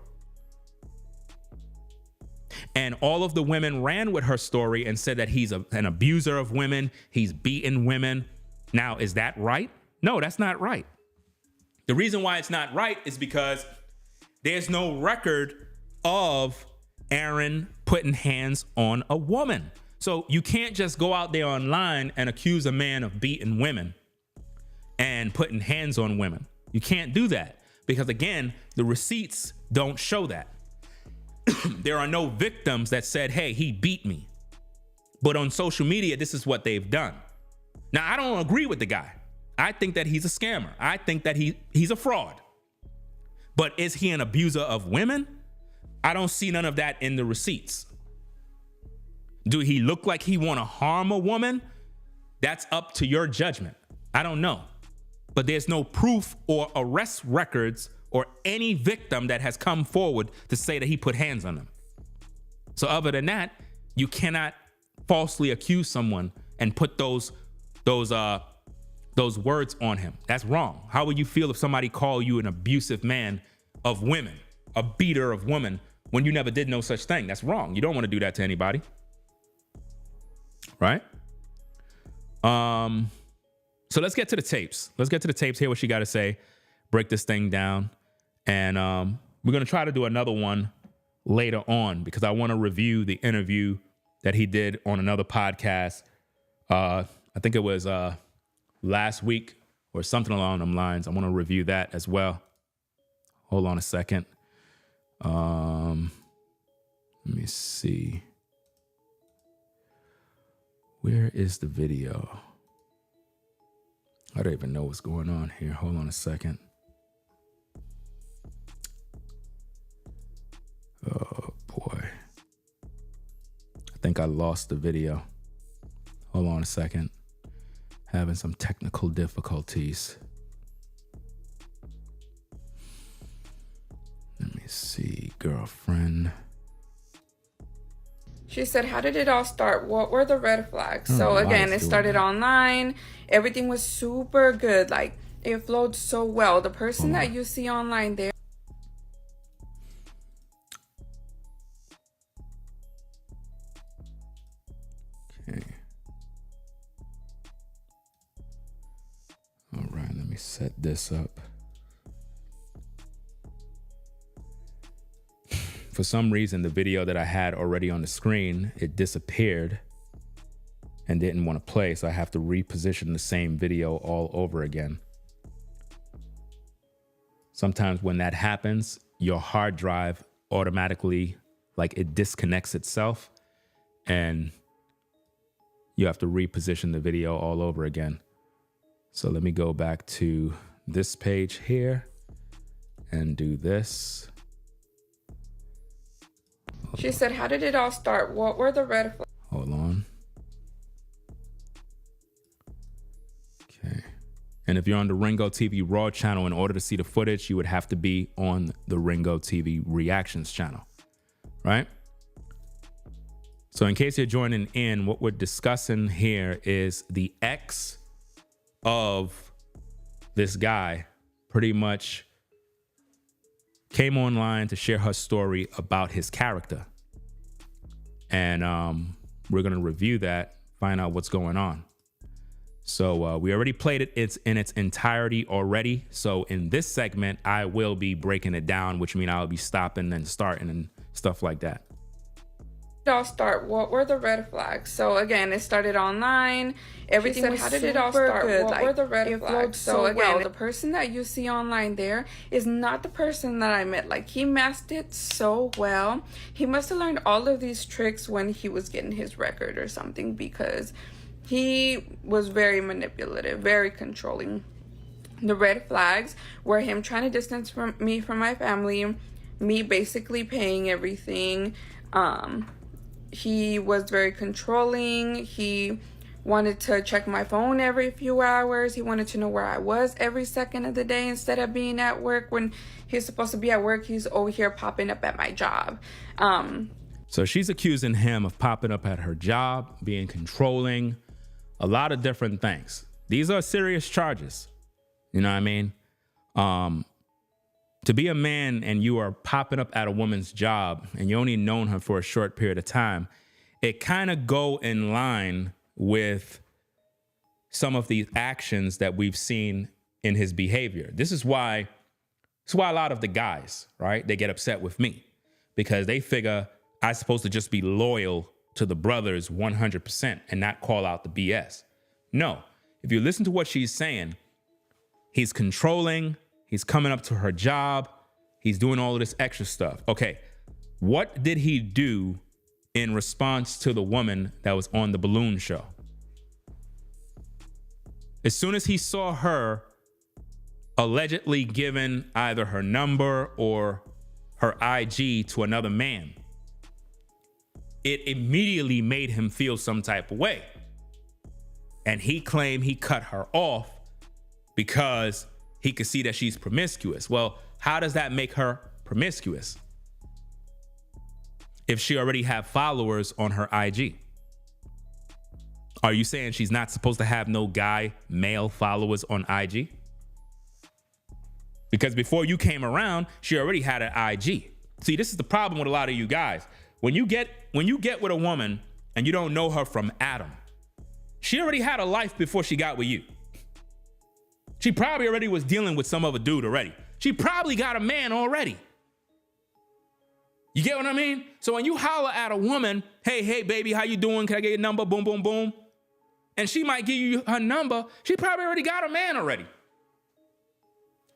And all of the women ran with her story and said that he's an abuser of women. He's beaten women. Now, is that right? No, that's not right. The reason why it's not right is because there's no record of Aaron putting hands on a woman. So you can't just go out there online and accuse a man of beating women and putting hands on women. You can't do that because, again, the receipts don't show that. There are no victims that said, hey, he beat me. But on social media, this is what they've done. Now, I don't agree with the guy. I think that he's a scammer. I think that he's a fraud. But is he an abuser of women? I don't see none of that in the receipts. Do he look like he want to harm a woman? That's up to your judgment. I don't know. But there's no proof or arrest records or any victim that has come forward to say that he put hands on them. So other than that, you cannot falsely accuse someone and put those words on him. That's wrong. How would you feel if somebody called you an abusive man of women, a beater of women, when you never did no such thing? That's wrong. You don't want to do that to anybody. Right? So let's get to the tapes. Let's get to the tapes, hear what she got to say, break this thing down. And we're going to try to do another one later on because I want to review the interview that he did on another podcast. I think it was last week or something along them lines. I want to review that as well. Hold on a second. Let me see. Where is the video? I don't even know what's going on here. Hold on a second. Oh, boy. I think I lost the video. Hold on a second. Having some technical difficulties. Let me see, girlfriend. She said, how did it all start? What were the red flags? So why again, it's it doing started that. online. Everything was super good. Like, it flowed so well. The person that you see online there. Okay. All right, let me set this up. For some reason, the video that I had already on the screen, it disappeared and didn't want to play. So I have to reposition the same video all over again. Sometimes when that happens, your hard drive automatically, like, it disconnects itself and you have to reposition the video all over again. So let me go back to this page here and do this. She said, how did it all start? What were the red flags? Hold on. Okay. And if you're on the Ringo TV Raw channel, in order to see the footage, you would have to be on the Ringo TV Reactions channel, right? So in case you're joining in, what we're discussing here is the ex of this guy pretty much came online to share her story about his character. And we're going to review that, find out what's going on. So we already played it. It's in its entirety already. So in this segment, I will be breaking it down, which means I'll be stopping and starting and stuff like that. It all start? What were the red flags? So again, it started online. Everything was how did it all start? Good. What were the red flags? So again, the person that you see online there is not the person that I met. Like, he masked it so well. He must have learned all of these tricks when he was getting his record or something, because he was very manipulative, very controlling. The red flags were him trying to distance me from my family, me basically paying everything. He was very controlling. He wanted to check my phone every few hours. He wanted to know where I was every second of the day instead of being at work. When he's supposed to be at work, he's over here popping up at my job. So she's accusing him of popping up at her job, being controlling, a lot of different things. These are serious charges. You know what I mean? To be a man and you are popping up at a woman's job and you only known her for a short period of time, it kind of go in line with some of the actions that we've seen in his behavior. This is why a lot of the guys, right, they get upset with me, because they figure I'm supposed to just be loyal to the brothers 100% and not call out the BS. No, if you listen to what she's saying, he's controlling. He's coming up to her job. He's doing all of this extra stuff. Okay, what did he do in response to the woman that was on the balloon show? As soon as he saw her allegedly giving either her number or her IG to another man, it immediately made him feel some type of way. And he claimed he cut her off because he could see that she's promiscuous. Well, how does that make her promiscuous if she already have followers on her IG? Are you saying she's not supposed to have no male followers on IG? Because before you came around, she already had an IG. See, this is the problem with a lot of you guys. When you get with a woman and you don't know her from Adam, she already had a life before she got with you. She probably already was dealing with some other dude already. She probably got a man already. You get what I mean? So when you holler at a woman, hey, baby, how you doing? Can I get your number? Boom, boom, boom. And she might give you her number. She probably already got a man already.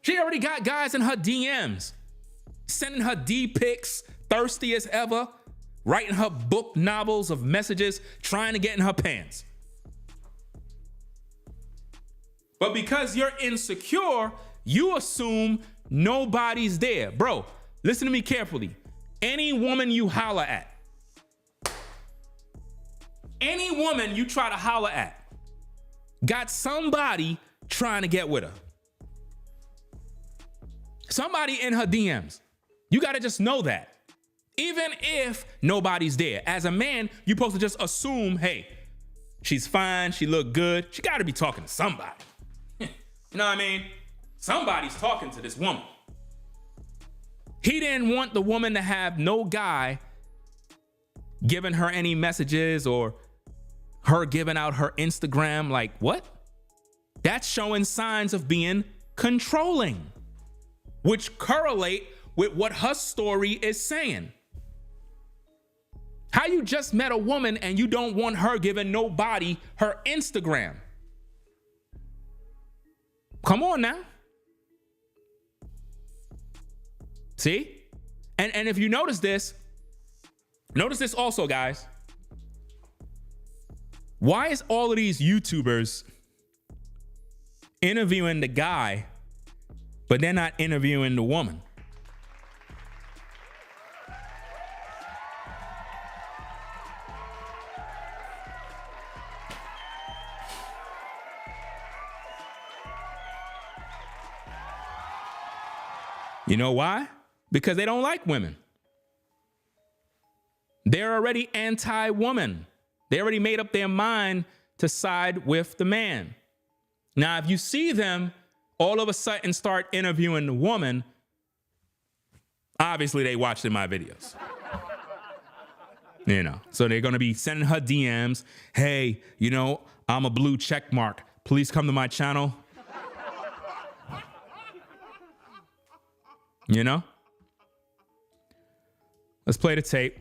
She already got guys in her DMs, sending her D-pics, thirsty as ever, writing her book novels of messages, trying to get in her pants. But because you're insecure, you assume nobody's there. Bro, listen to me carefully. Any woman you holler at, Any woman you try to holler at got somebody trying to get with her. Somebody in her DMs. You got to just know that. Even if nobody's there. As a man, you're supposed to just assume, hey, she's fine, she look good. She got to be talking to somebody. You know what I mean? Somebody's talking to this woman. He didn't want the woman to have no guy giving her any messages or her giving out her Instagram. Like, what? That's showing signs of being controlling, which correlate with what her story is saying. How you just met a woman and you don't want her giving nobody her Instagram? Come on now. See? And if you notice this also, guys. Why is all of these YouTubers interviewing the guy, but they're not interviewing the woman? You know why? Because they don't like women. They're already anti-woman. They already made up their mind to side with the man. Now, if you see them all of a sudden start interviewing the woman, obviously they watched my videos. You know, so they're going to be sending her DMs. Hey, you know, I'm a blue check mark. Please come to my channel. You know? Let's play the tape.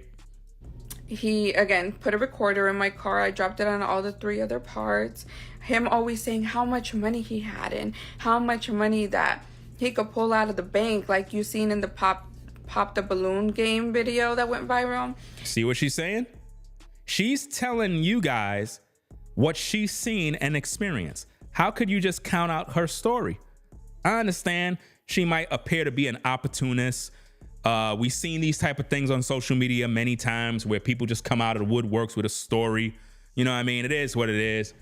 He, again, put a recorder in my car. I dropped it on all the 3 other parts. Him always saying how much money he had and how much money that he could pull out of the bank, like you seen in the pop the balloon game video that went viral. See what she's saying? She's telling you guys what she's seen and experienced. How could you just count out her story? I understand she might appear to be an opportunist. We've seen these type of things on social media many times where people just come out of the woodworks with a story. You know what I mean? It is what it is.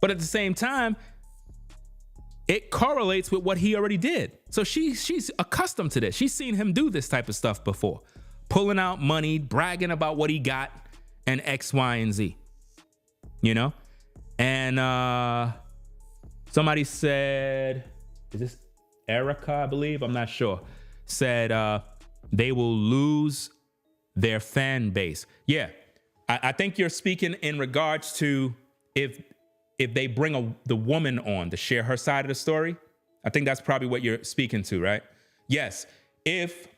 But at the same time, it correlates with what he already did. So she's accustomed to this. She's seen him do this type of stuff before. Pulling out money, bragging about what he got, and X, Y, and Z. You know? And somebody said, is this Erica, I believe? I'm not sure. Said they will lose their fan base. Yeah, I think you're speaking in regards to if they bring the woman on to share her side of the story. I think that's probably what you're speaking to, right? Yes. If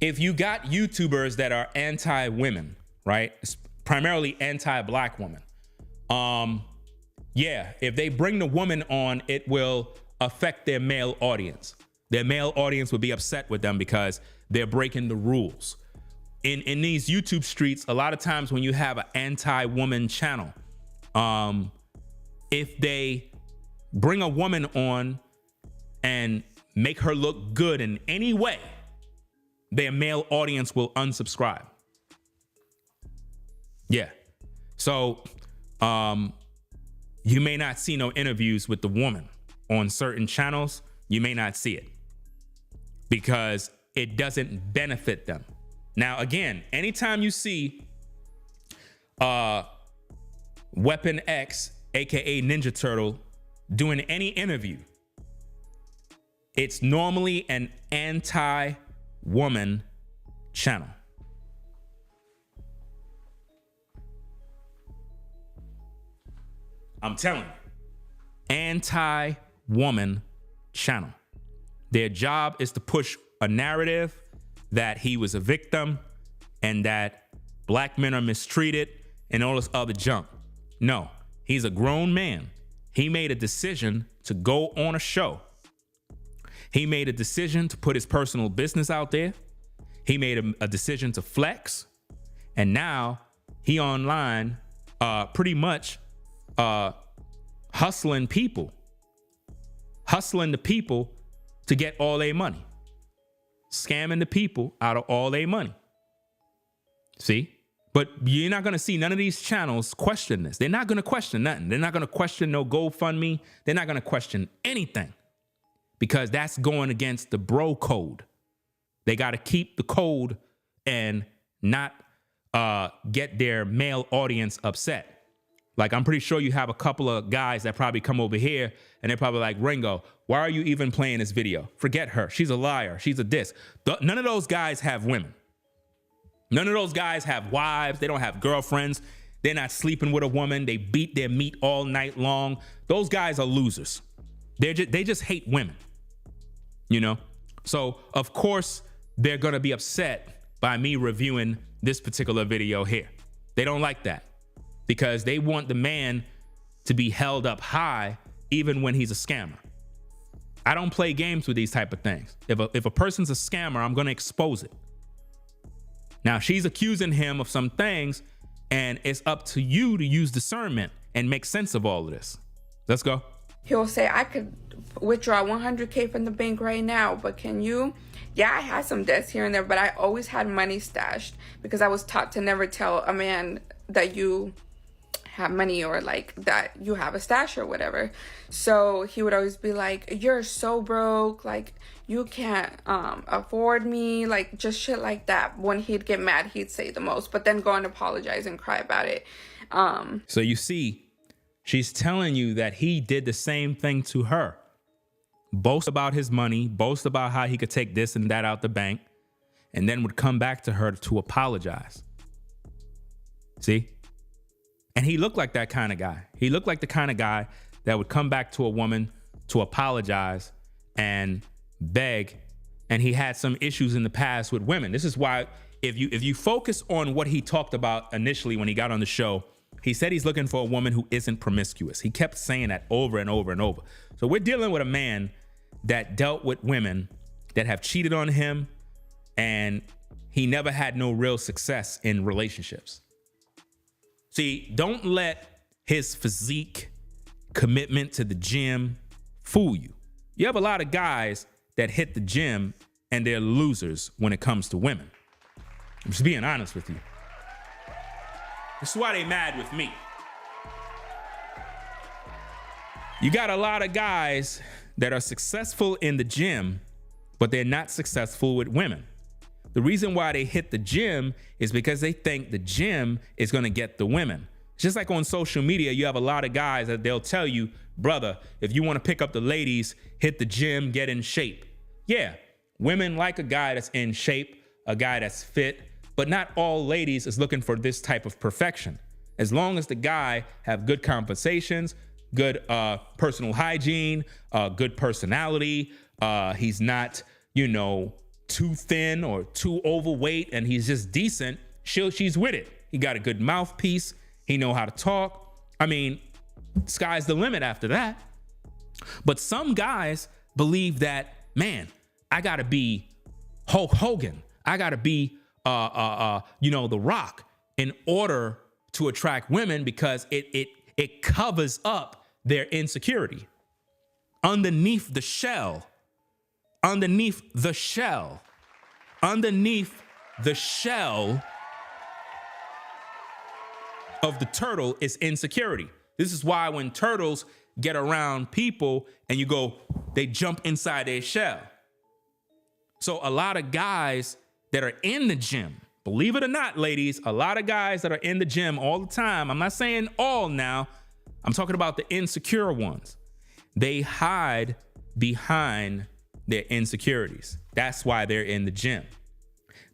you got YouTubers that are anti-women, right? Primarily anti-black women. Yeah, if they bring the woman on, it will affect their male audience. Their male audience would be upset with them because they're breaking the rules. In these YouTube streets, a lot of times when you have an anti-woman channel, if they bring a woman on and make her look good in any way, their male audience will unsubscribe. Yeah. So you may not see no interviews with the woman on certain channels. You may not see it because it doesn't benefit them. Now, again, anytime you see Weapon X, aka Ninja Turtle, doing any interview, it's normally an anti-woman channel. I'm telling you, anti-woman channel. Their job is to push a narrative that he was a victim and that black men are mistreated and all this other junk. No, he's a grown man. He made a decision to go on a show. He made a decision to put his personal business out there. He made a decision to flex. And now he online pretty much hustling the people to get all their money, scamming the people out of all their money. See, But you're not going to see none of these channels question this. They're not going to question nothing. They're not going to question no GoFundMe. They're not going to question anything because that's going against the bro code. They got to keep the code and not get their male audience upset. Like, I'm pretty sure you have a couple of guys that probably come over here and they're probably like, Ringo, why are you even playing this video? Forget her. She's a liar. She's a diss. None of those guys have women. None of those guys have wives. They don't have girlfriends. They're not sleeping with a woman. They beat their meat all night long. Those guys are losers. They just hate women, you know? So, of course, they're going to be upset by me reviewing this particular video here. They don't like that because they want the man to be held up high even when he's a scammer. I don't play games with these type of things. If a person's a scammer, I'm going to expose it. Now, she's accusing him of some things, and it's up to you to use discernment and make sense of all of this. Let's go. He'll say, I could withdraw 100K from the bank right now, but can you? Yeah, I had some debts here and there, but I always had money stashed because I was taught to never tell a man that you have money or like that you have a stash or whatever. So he would always be like, you're so broke, like you can't afford me, like just shit like that. When he'd get mad, he'd say the most, but then go and apologize and cry about it. So you see, she's telling you that he did the same thing to her. Boast about his money, boast about how he could take this and that out the bank, and then would come back to her to apologize. See? And he looked like that kind of guy. He looked like the kind of guy that would come back to a woman to apologize and beg. And he had some issues in the past with women. This is why if you focus on what he talked about initially when he got on the show, he said he's looking for a woman who isn't promiscuous. He kept saying that over and over and over. So we're dealing with a man that dealt with women that have cheated on him, and he never had no real success in relationships. See, don't let his physique, commitment to the gym fool you. You have a lot of guys that hit the gym and they're losers when it comes to women. I'm just being honest with you. This is why they mad with me. You got a lot of guys that are successful in the gym, but they're not successful with women. The reason why they hit the gym is because they think the gym is going to get the women. Just like on social media, you have a lot of guys that they'll tell you, brother, if you want to pick up the ladies, hit the gym, get in shape. Yeah, women like a guy that's in shape, a guy that's fit, but not all ladies is looking for this type of perfection. As long as the guy have good compensations, good personal hygiene, good personality, he's not, too thin or too overweight, and he's just decent, she's with it. He got a good mouthpiece. He know how to talk. I mean, sky's the limit after that. But some guys believe that, man, I gotta be Hulk Hogan. I gotta be, The Rock in order to attract women because it covers up their insecurity. Underneath the shell of the turtle is insecurity. This is why when turtles get around people and they jump inside their shell. So a lot of guys that are in the gym, believe it or not, ladies, a lot of guys that are in the gym all the time, I'm not saying all now, I'm talking about the insecure ones. They hide behind their insecurities. That's why they're in the gym.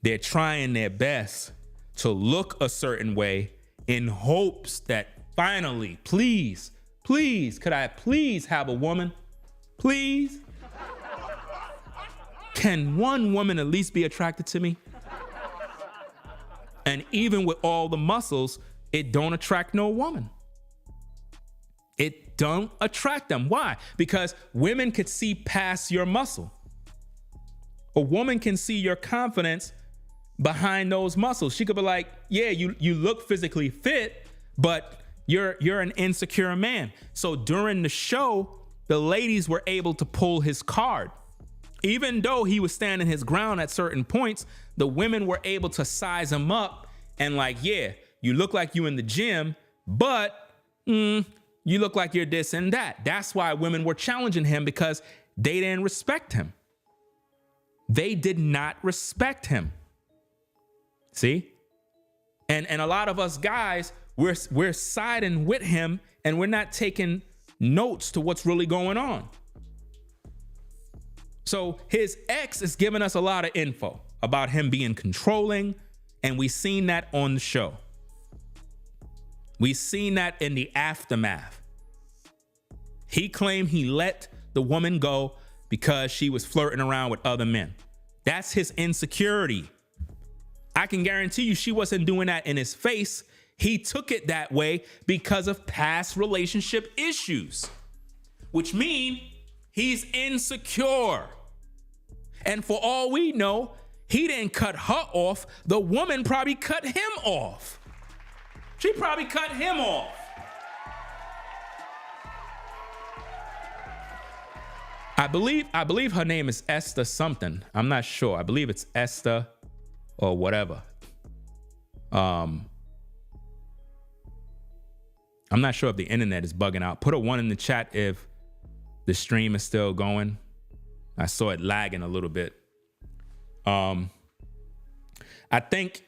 They're trying their best to look a certain way in hopes that finally, please, could I please have a woman? Please? Can one woman at least be attracted to me? And even with all the muscles, it don't attract no woman. It don't attract them. Why? Because women could see past your muscle. A woman can see your confidence behind those muscles. She could be like, yeah, you look physically fit, but you're an insecure man. So during the show, the ladies were able to pull his card. Even though he was standing his ground at certain points, the women were able to size him up and like, yeah, you look like you in the gym, but you look like you're this and that. That's why women were challenging him, because they didn't respect him. They did not respect him. See? And a lot of us guys, we're siding with him, and we're not taking notes to what's really going on. So his ex is giving us a lot of info about him being controlling, and we seen that on the show. We seen that in the aftermath. He claimed he let the woman go because she was flirting around with other men. That's his insecurity. I can guarantee you she wasn't doing that in his face. He took it that way because of past relationship issues, which mean he's insecure. And for all we know, he didn't cut her off. The woman probably cut him off. She probably cut him off. I believe her name is Esther something. I'm not sure. I believe it's Esther or whatever. I'm not sure if the internet is bugging out. Put a 1 in the chat if the stream is still going. I saw it lagging a little bit. I think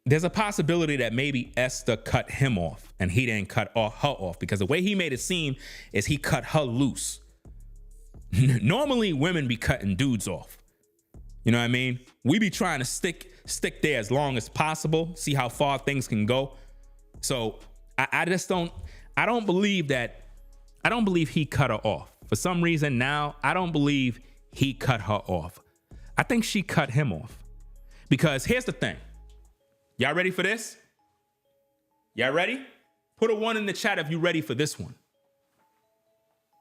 there's a possibility that maybe Esther cut him off and he didn't cut her off, because the way he made it seem is he cut her loose. Normally women be cutting dudes off. You know what I mean? We be trying to stick there as long as possible, see how far things can go. So I don't believe he cut her off. For some reason now, I don't believe he cut her off. I think she cut him off. Because here's the thing. Y'all ready for this? Y'all ready? Put a 1 in the chat if you're ready for this one.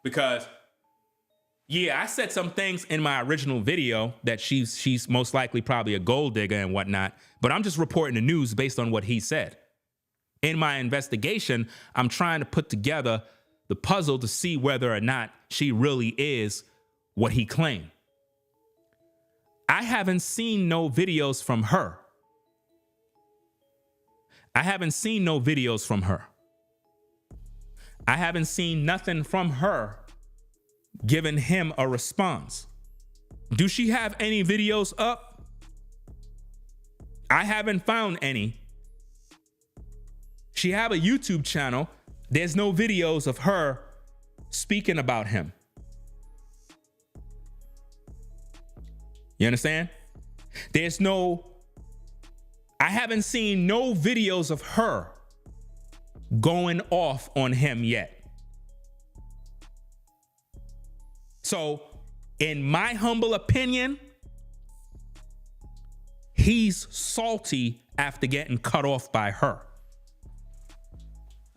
Because yeah, I said some things in my original video that she's most likely probably a gold digger and whatnot, but I'm just reporting the news based on what he said. In my investigation, I'm trying to put together the puzzle to see whether or not she really is what he claimed. I haven't seen no videos from her. I haven't seen no videos from her. I haven't seen nothing from her giving him a response. Do she have any videos up? I haven't found any. She have a YouTube channel. There's no videos of her speaking about him. You understand? I haven't seen no videos of her going off on him yet. So, in my humble opinion, he's salty after getting cut off by her.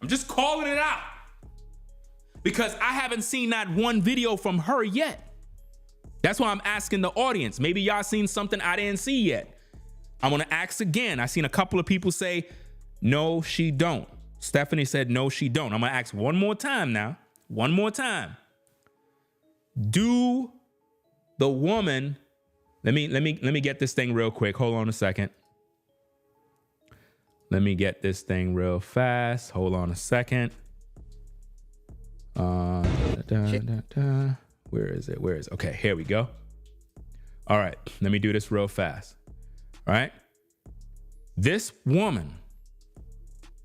I'm just calling it out because I haven't seen not one video from her yet. That's why I'm asking the audience. Maybe y'all seen something I didn't see yet. I'm gonna ask again. I seen a couple of people say, no, she don't. Stephanie said, no, she don't. I'm gonna ask one more time now. One more time. Do the woman, let me get this thing real quick. Hold on a second. Let me get this thing real fast. Hold on a second. Where is it? Okay, here we go. All right, let me do this real fast. All right. This woman,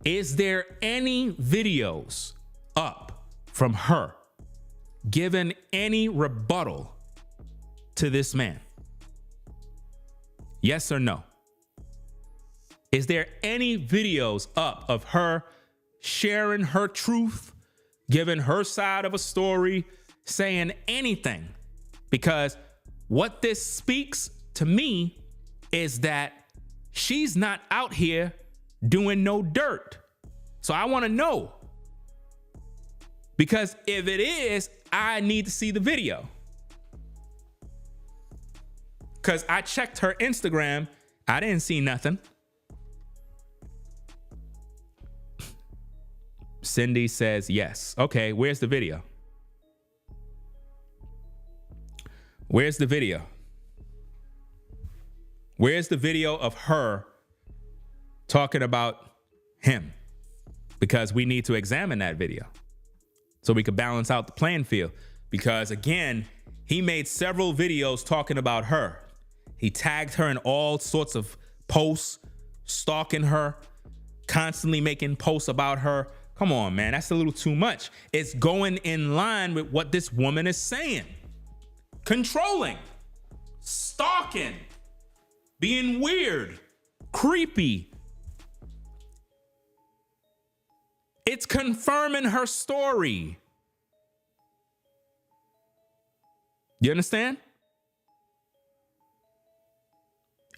is there any videos up from her given any rebuttal to this man? Yes or no? Is there any videos up of her sharing her truth, giving her side of a story, saying anything? Because what this speaks to me is that she's not out here doing no dirt. So I want to know. Because if it is, I need to see the video. Because I checked her Instagram. I didn't see nothing. Cindy says yes. Okay, where's the video? Where's the video? Where's the video of her talking about him, because we need to examine that video so we could balance out the playing field. Because again, he made several videos talking about her. He tagged her in all sorts of posts, stalking her, constantly making posts about her. Come on, man, that's a little too much. It's going in line with what this woman is saying. Controlling, stalking, being weird, creepy. It's confirming her story. You understand?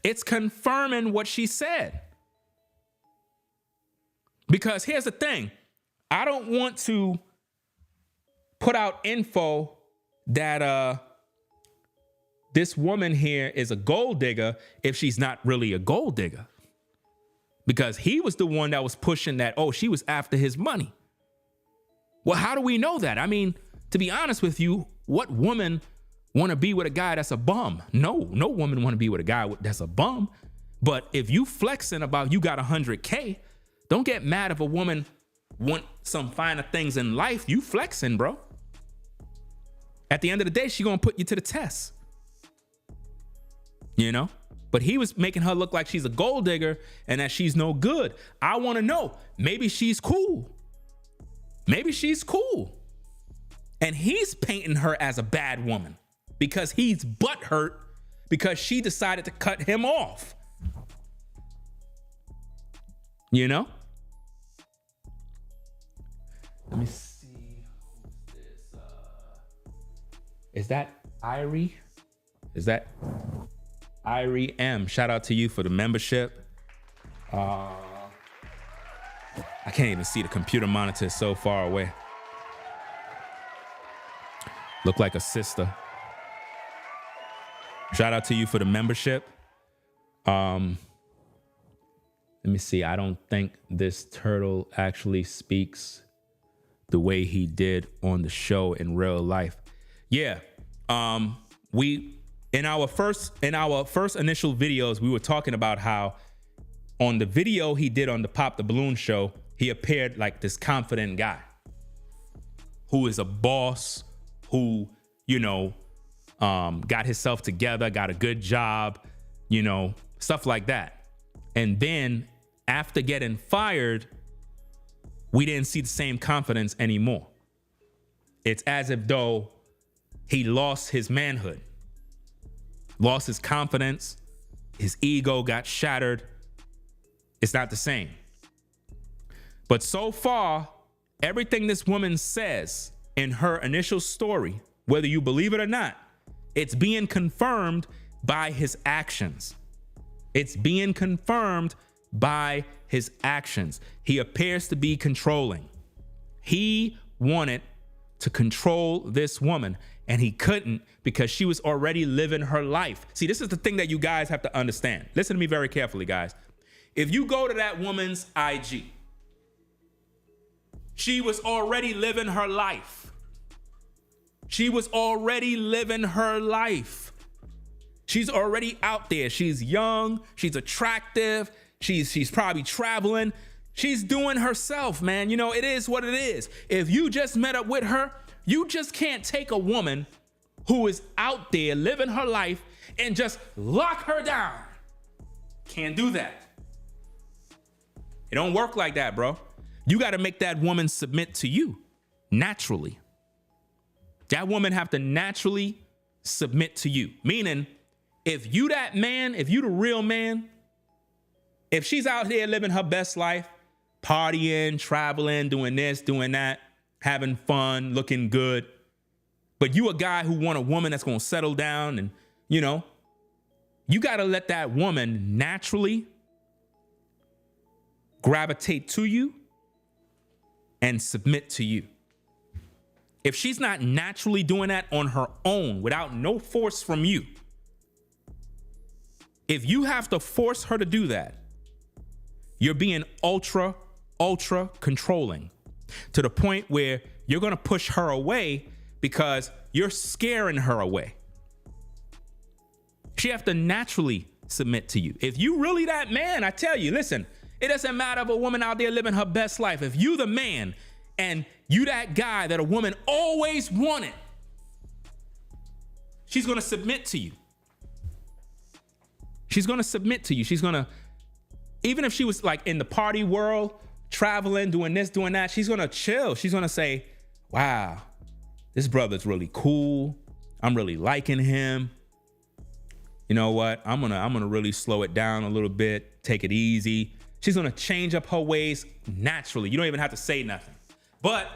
It's confirming what she said. Because here's the thing. I don't want to put out info that this woman here is a gold digger if she's not really a gold digger. Because he was the one that was pushing that, oh, she was after his money. Well, how do we know that? I mean, to be honest with you, what woman want to be with a guy that's a bum? No woman want to be with a guy that's a bum. But if you flexing about you got 100K, don't get mad if a woman want some finer things in life. You flexing, bro. At the end of the day, she gonna put you to the test. You know? But he was making her look like she's a gold digger and that she's no good. I want to know, maybe she's cool. Maybe she's cool. And he's painting her as a bad woman because he's butthurt because she decided to cut him off. You know? Let me see. Who's this? Is that Irie? Is that Irie M? Shout out to you for the membership. I can't even see the computer monitor, it's so far away. Look like a sister. Shout out to you for the membership. Let me see. I don't think this turtle actually speaks the way he did on the show in real life. Yeah. We in our first initial videos, we were talking about how on the video he did on the Pop the Balloon show, he appeared like this confident guy who is a boss, who, you know, got himself together, got a good job, you know, stuff like that. And then after getting fired, we didn't see the same confidence anymore. It's as if though he lost his manhood, lost his confidence, his ego got shattered. It's not the same. But so far, everything this woman says in her initial story, whether you believe it or not, it's being confirmed by his actions. It's being confirmed by his actions. He appears to be controlling. He wanted to control this woman and he couldn't because she was already living her life. See, this is the thing that you guys have to understand. Listen to me very carefully, guys. If you go to that woman's IG, she was already living her life. She was already living her life. She's already out there. She's young. She's attractive. She's probably traveling. She's doing herself, man. You know, it is what it is. If you just met up with her, you just can't take a woman who is out there living her life and just lock her down. Can't do that. It don't work like that, bro. You got to make that woman submit to you naturally. That woman have to naturally submit to you. Meaning, if you that man, if you the real man, if she's out here living her best life, partying, traveling, doing this, doing that, having fun, looking good, but you a guy who want a woman that's going to settle down and, you know, you got to let that woman naturally gravitate to you and submit to you. If she's not naturally doing that on her own without no force from you, if you have to force her to do that, you're being ultra controlling to the point where you're going to push her away because you're scaring her away. She have to naturally submit to you. If you really that man, I tell you, listen, It doesn't matter if a woman out there living her best life. If you the man and you that guy that a woman always wanted, she's going to submit to you. She's going to submit to you. She's going to, even if she was like in the party world, traveling, doing this, doing that, she's going to chill. She's going to say, wow, this brother's really cool. I'm really liking him. You know what? I'm gonna really slow it down a little bit, take it easy. She's gonna change up her ways naturally. You don't even have to say nothing. But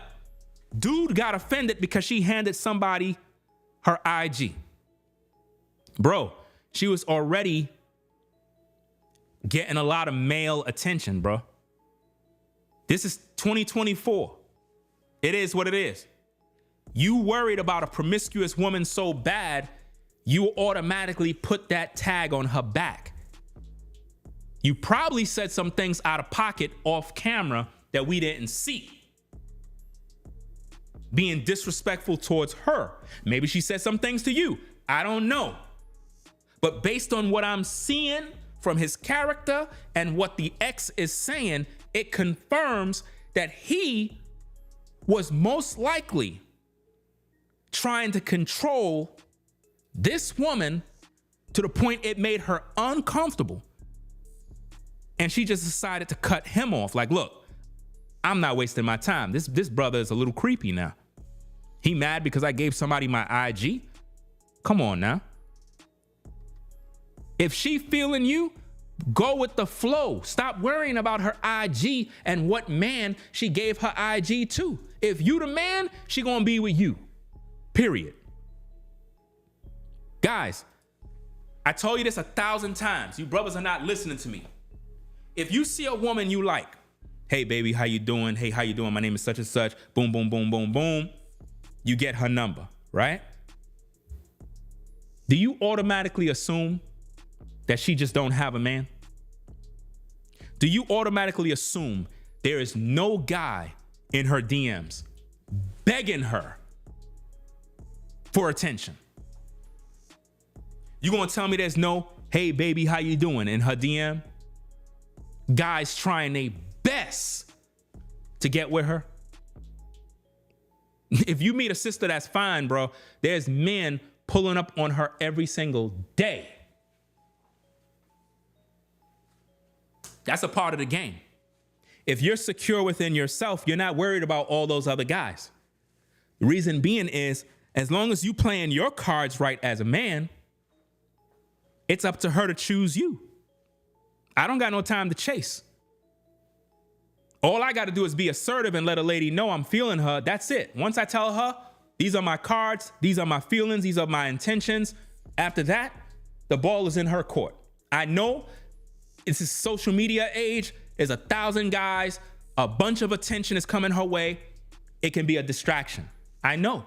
dude got offended because she handed somebody her IG. Bro, she was already getting a lot of male attention, bro. This is 2024. It is what it is. You worried about a promiscuous woman so bad, you automatically put that tag on her back. You probably said some things out of pocket off camera that we didn't see. Being disrespectful towards her. Maybe she said some things to you. I don't know. But based on what I'm seeing from his character and what the ex is saying, it confirms that he was most likely trying to control this woman to the point it made her uncomfortable. And she just decided to cut him off. Like, look, I'm not wasting my time. This brother is a little creepy now. He mad because I gave somebody my IG? Come on now. If she feeling you, go with the flow. Stop worrying about her IG and what man she gave her IG to. If you the man, she gonna be with you. Period. Guys, I told you this 1,000 times. You brothers are not listening to me. If you see a woman you like, hey baby, how you doing? Hey, how you doing? My name is such and such. Boom, boom, boom, boom, boom. You get her number, right? Do you automatically assume that she just don't have a man? Do you automatically assume there is no guy in her DMs begging her for attention? You gonna tell me there's no, hey baby, how you doing in her DM? Guys trying their best to get with her. If you meet a sister that's fine, bro, there's men pulling up on her every single day. That's a part of the game. If you're secure within yourself, you're not worried about all those other guys. The reason being is, as long as you playing your cards right as a man, it's up to her to choose you. I don't got no time to chase. All I got to do is be assertive and let a lady know I'm feeling her. That's it. Once I tell her, these are my cards, these are my feelings, these are my intentions. After that, the ball is in her court. I know it's a social media age. There's 1,000 guys. A bunch of attention is coming her way. It can be a distraction. I know.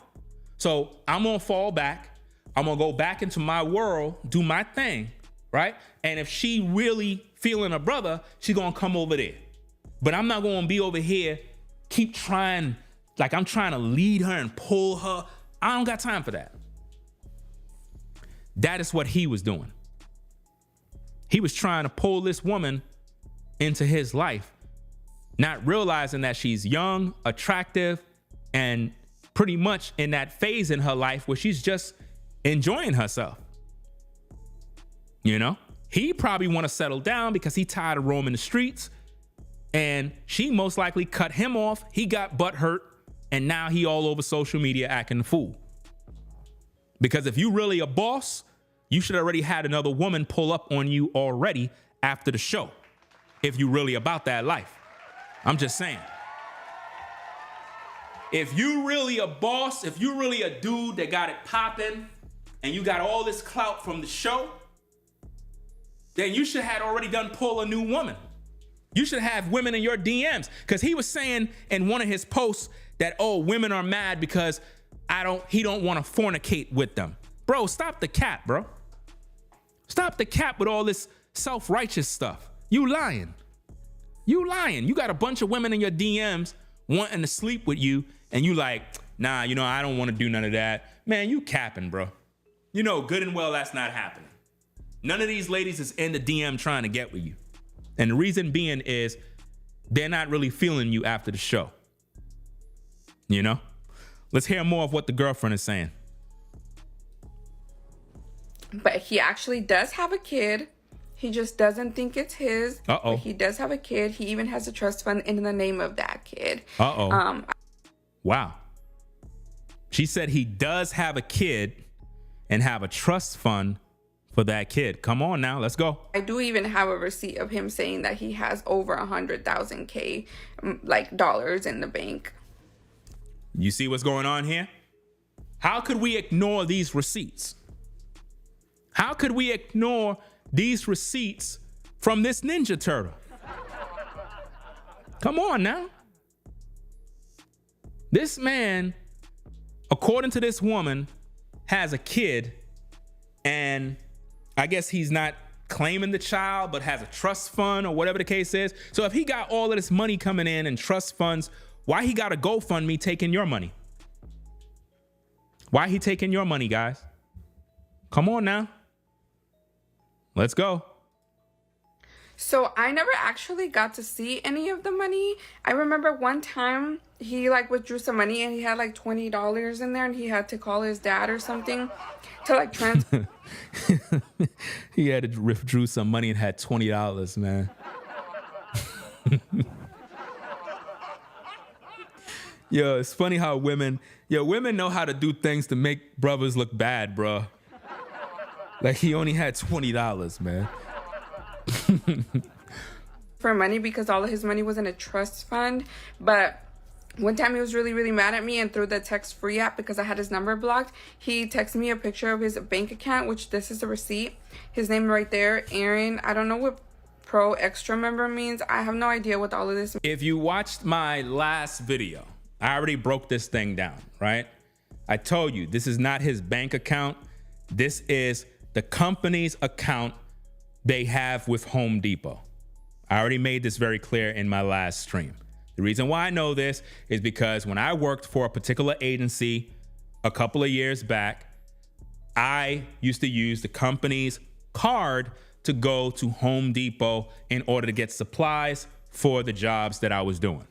So I'm going to fall back. I'm going to go back into my world, do my thing, right? And if she really feeling a brother, she going to come over there. But I'm not going to be over here, keep trying, like I'm trying to lead her and pull her. I don't got time for that. That is what he was doing. He was trying to pull this woman into his life, not realizing that she's young, attractive, and pretty much in that phase in her life where she's just enjoying herself. You know, he probably want to settle down because he tired of roaming the streets, and she most likely cut him off. He got butt hurt, and now he all over social media acting a fool. Because if you really a boss, you should already had another woman pull up on you already after the show. If you really about that life. I'm just saying. If you really a boss, if you really a dude that got it popping and you got all this clout from the show, then you should have already done pull a new woman. You should have women in your DMs. Because he was saying in one of his posts that, oh, women are mad because he don't want to fornicate with them. Bro, stop the cap, bro. Stop the cap with all this self-righteous stuff. You lying. You lying. You got a bunch of women in your DMs wanting to sleep with you, and you like, nah, you know, I don't want to do none of that. Man, you capping, bro. You know good and well that's not happening. None of these ladies is in the DM trying to get with you. And the reason being is they're not really feeling you after the show. You know? Let's hear more of what the girlfriend is saying. But he actually does have a kid. He just doesn't think it's his. Uh-oh. But he does have a kid. He even has a trust fund in the name of that kid. Uh-oh. Wow. She said he does have a kid and have a trust fund for that kid. Come on now, let's go. I do even have a receipt of him saying that he has over 100,000 like dollars in the bank. You see what's going on here? How could we ignore these receipts? How could we ignore these receipts from this Ninja Turtle? Come on now. This man, according to this woman, has a kid, and I guess he's not claiming the child, but has a trust fund or whatever the case is. So if he got all of this money coming in and trust funds, why he got a GoFundMe taking your money? Why he taking your money, guys? Come on now. Let's go. So I never actually got to see any of the money. I remember one time he like withdrew some money and he had like $20 in there and he had to call his dad or something to like transfer. He had to withdrew some money and had $20, man. Yo, it's funny how women know how to do things to make brothers look bad, bro. Like he only had $20, man. For money because all of his money was in a trust fund. But one time he was really, really mad at me, and through the text free app, because I had his number blocked, he texted me a picture of his bank account, which this is a receipt. His name right there, Aaron. I don't know what pro extra member means. I have no idea what all of this means. If you watched my last video, I already broke this thing down, right? I told you this is not his bank account. This is the company's account they have with Home Depot. I already made this very clear in my last stream. The reason why I know this is because when I worked for a particular agency a couple of years back, I used to use the company's card to go to Home Depot in order to get supplies for the jobs that I was doing.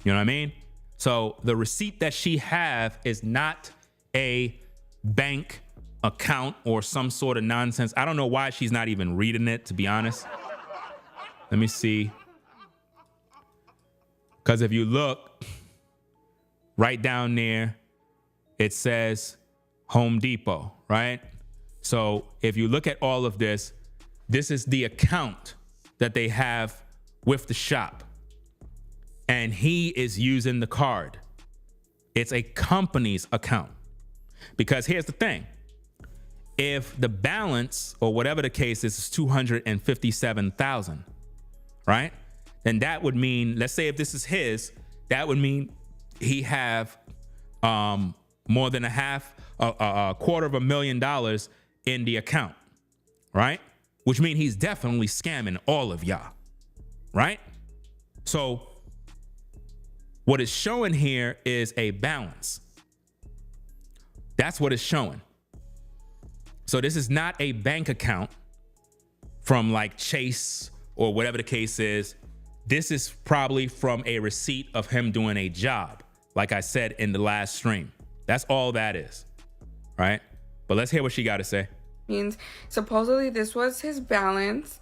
You know what I mean? So the receipt that she have is not a bank account or some sort of nonsense. I don't know why she's not even reading it, to be honest. Let me see. Because if you look right down there, it says Home Depot, right? So if you look at all of this, this is the account that they have with the shop. And he is using the card. It's a company's account. Because here's the thing. If the balance or whatever the case is 257,000, right? Then that would mean, let's say if this is his, that would mean he have more than a $250,000 in the account, right? Which means he's definitely scamming all of y'all, right? So what it's showing here is a balance. That's what it's showing. So this is not a bank account from like Chase or whatever the case is. This is probably from a receipt of him doing a job, like I said in the last stream. That's all that is, right? But let's hear what she got to say. Means supposedly this was his balance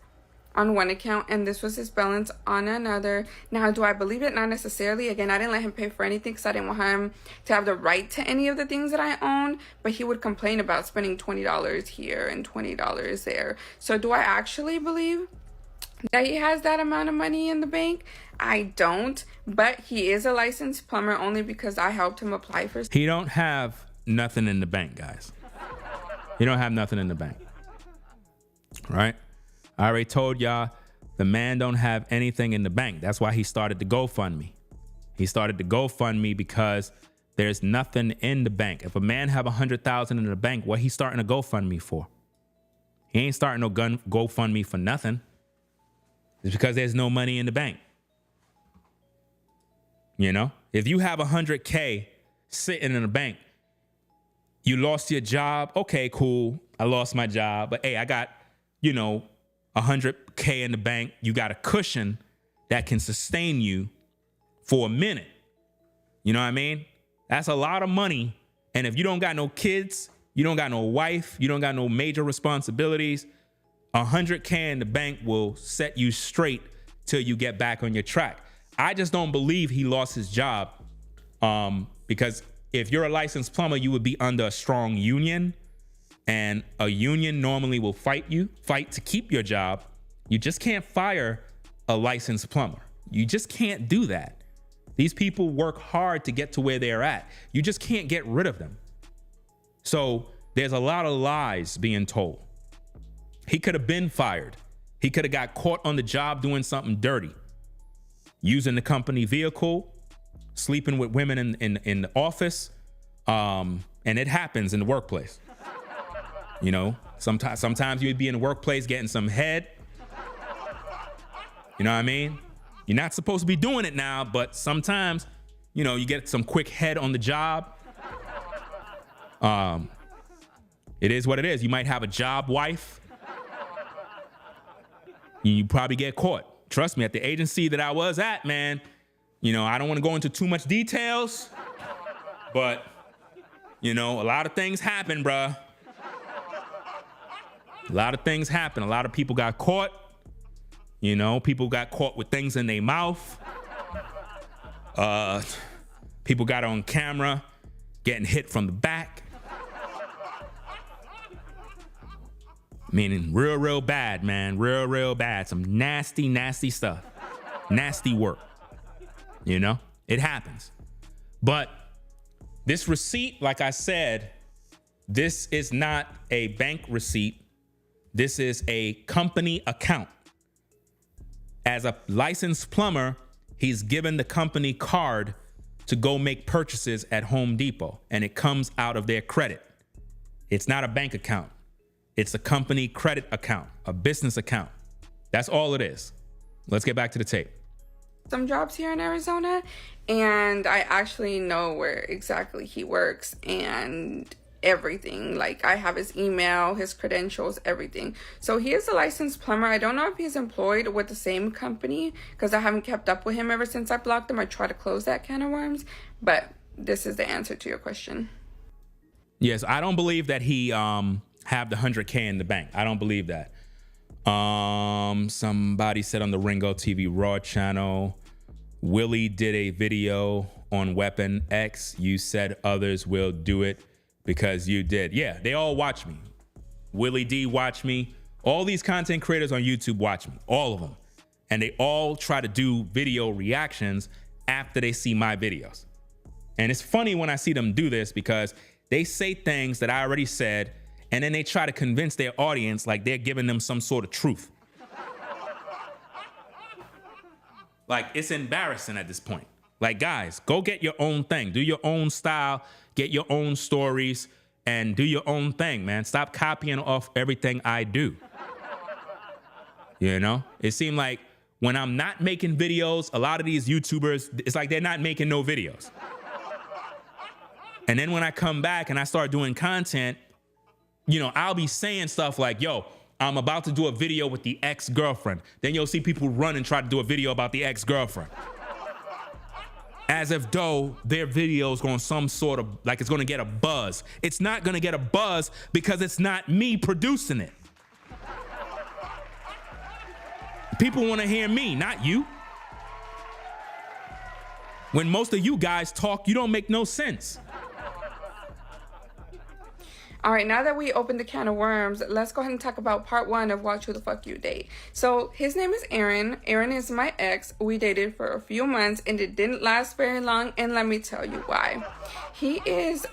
on one account and this was his balance on another. Now, do I believe it? Not necessarily. Again, I didn't let him pay for anything because I didn't want him to have the right to any of the things that I own, but he would complain about spending $20 here and $20 there. So do I actually believe that he has that amount of money in the bank? I don't, but he is a licensed plumber only because I helped him apply for. He don't have nothing in the bank, guys. He don't have nothing in the bank, right? I already told y'all the man don't have anything in the bank. That's why he started the GoFundMe. He started the GoFundMe because there's nothing in the bank. If a man have 100,000 in the bank, what he starting a GoFundMe for? He ain't starting no GoFundMe for nothing. It's because there's no money in the bank. You know, if you have 100K sitting in the bank, you lost your job. Okay, cool. I lost my job, but hey, I got, you know, 100K in the bank. You got a cushion that can sustain you for a minute. You know what I mean? That's a lot of money. And if you don't got no kids, you don't got no wife, you don't got no major responsibilities, 100K in the bank will set you straight till you get back on your track. I just don't believe he lost his job, because if you're a licensed plumber, you would be under a strong union, and a union normally will fight to keep your job. You just can't fire a licensed plumber. You just can't do that. These people work hard to get to where they're at. You just can't get rid of them. So there's a lot of lies being told. He could have been fired. He could have got caught on the job doing something dirty, using the company vehicle, sleeping with women in the office. And it happens in the workplace. You know, sometimes you'd be in the workplace getting some head. You know what I mean? You're not supposed to be doing it now, but sometimes, you know, you get some quick head on the job. It is what it is. You might have a job wife. You probably get caught. Trust me, at the agency that I was at, man, you know, I don't want to go into too much details, but, you know, a lot of things happen, bruh. A lot of things happen. A lot of people got caught. You know, people got caught with things in their mouth. People got on camera getting hit from the back. Meaning real bad, man. Real bad. Some nasty stuff. Nasty work. You know, it happens. But this receipt, like I said, this is not a bank receipt. This is a company account. As a licensed plumber, he's given the company card to go make purchases at Home Depot, and it comes out of their credit. It's not a bank account. It's a company credit account, a business account. That's all it is. Let's get back to the tape. Some jobs here in Arizona, and I actually know where exactly he works and everything. Like, I have his email, his credentials, everything. So he is a licensed plumber. I don't know if he's employed with the same company, because I haven't kept up with him ever since I blocked him. I try to close that can of worms, but this is the answer to your question. Yes, I don't believe that he have the 100K in the bank. I don't believe that. Somebody said on the Ringo TV Raw channel, Willie did a video on Weapon X. You said others will do it because you did. Yeah, they all watch me. Willie D watch me. All these content creators on YouTube watch me. All of them. And they all try to do video reactions after they see my videos. And it's funny when I see them do this, because they say things that I already said, and then they try to convince their audience like they're giving them some sort of truth. Like, it's embarrassing at this point. Like, guys, go get your own thing. Do your own style, get your own stories, and do your own thing, man. Stop copying off everything I do. You know? It seemed like when I'm not making videos, a lot of these YouTubers, it's like they're not making no videos. And then when I come back and I start doing content, you know, I'll be saying stuff like, yo, I'm about to do a video with the ex-girlfriend. Then you'll see people run and try to do a video about the ex-girlfriend. As if though their video is going some sort of, like, it's going to get a buzz. It's not going to get a buzz because it's not me producing it. People want to hear me, not you. When most of you guys talk, you don't make no sense. All right, now that we opened the can of worms, let's go ahead and talk about part one of Watch Who the Fuck You Date. So his name is Aaron. Aaron is my ex. We dated for a few months and it didn't last very long. And let me tell you why. He is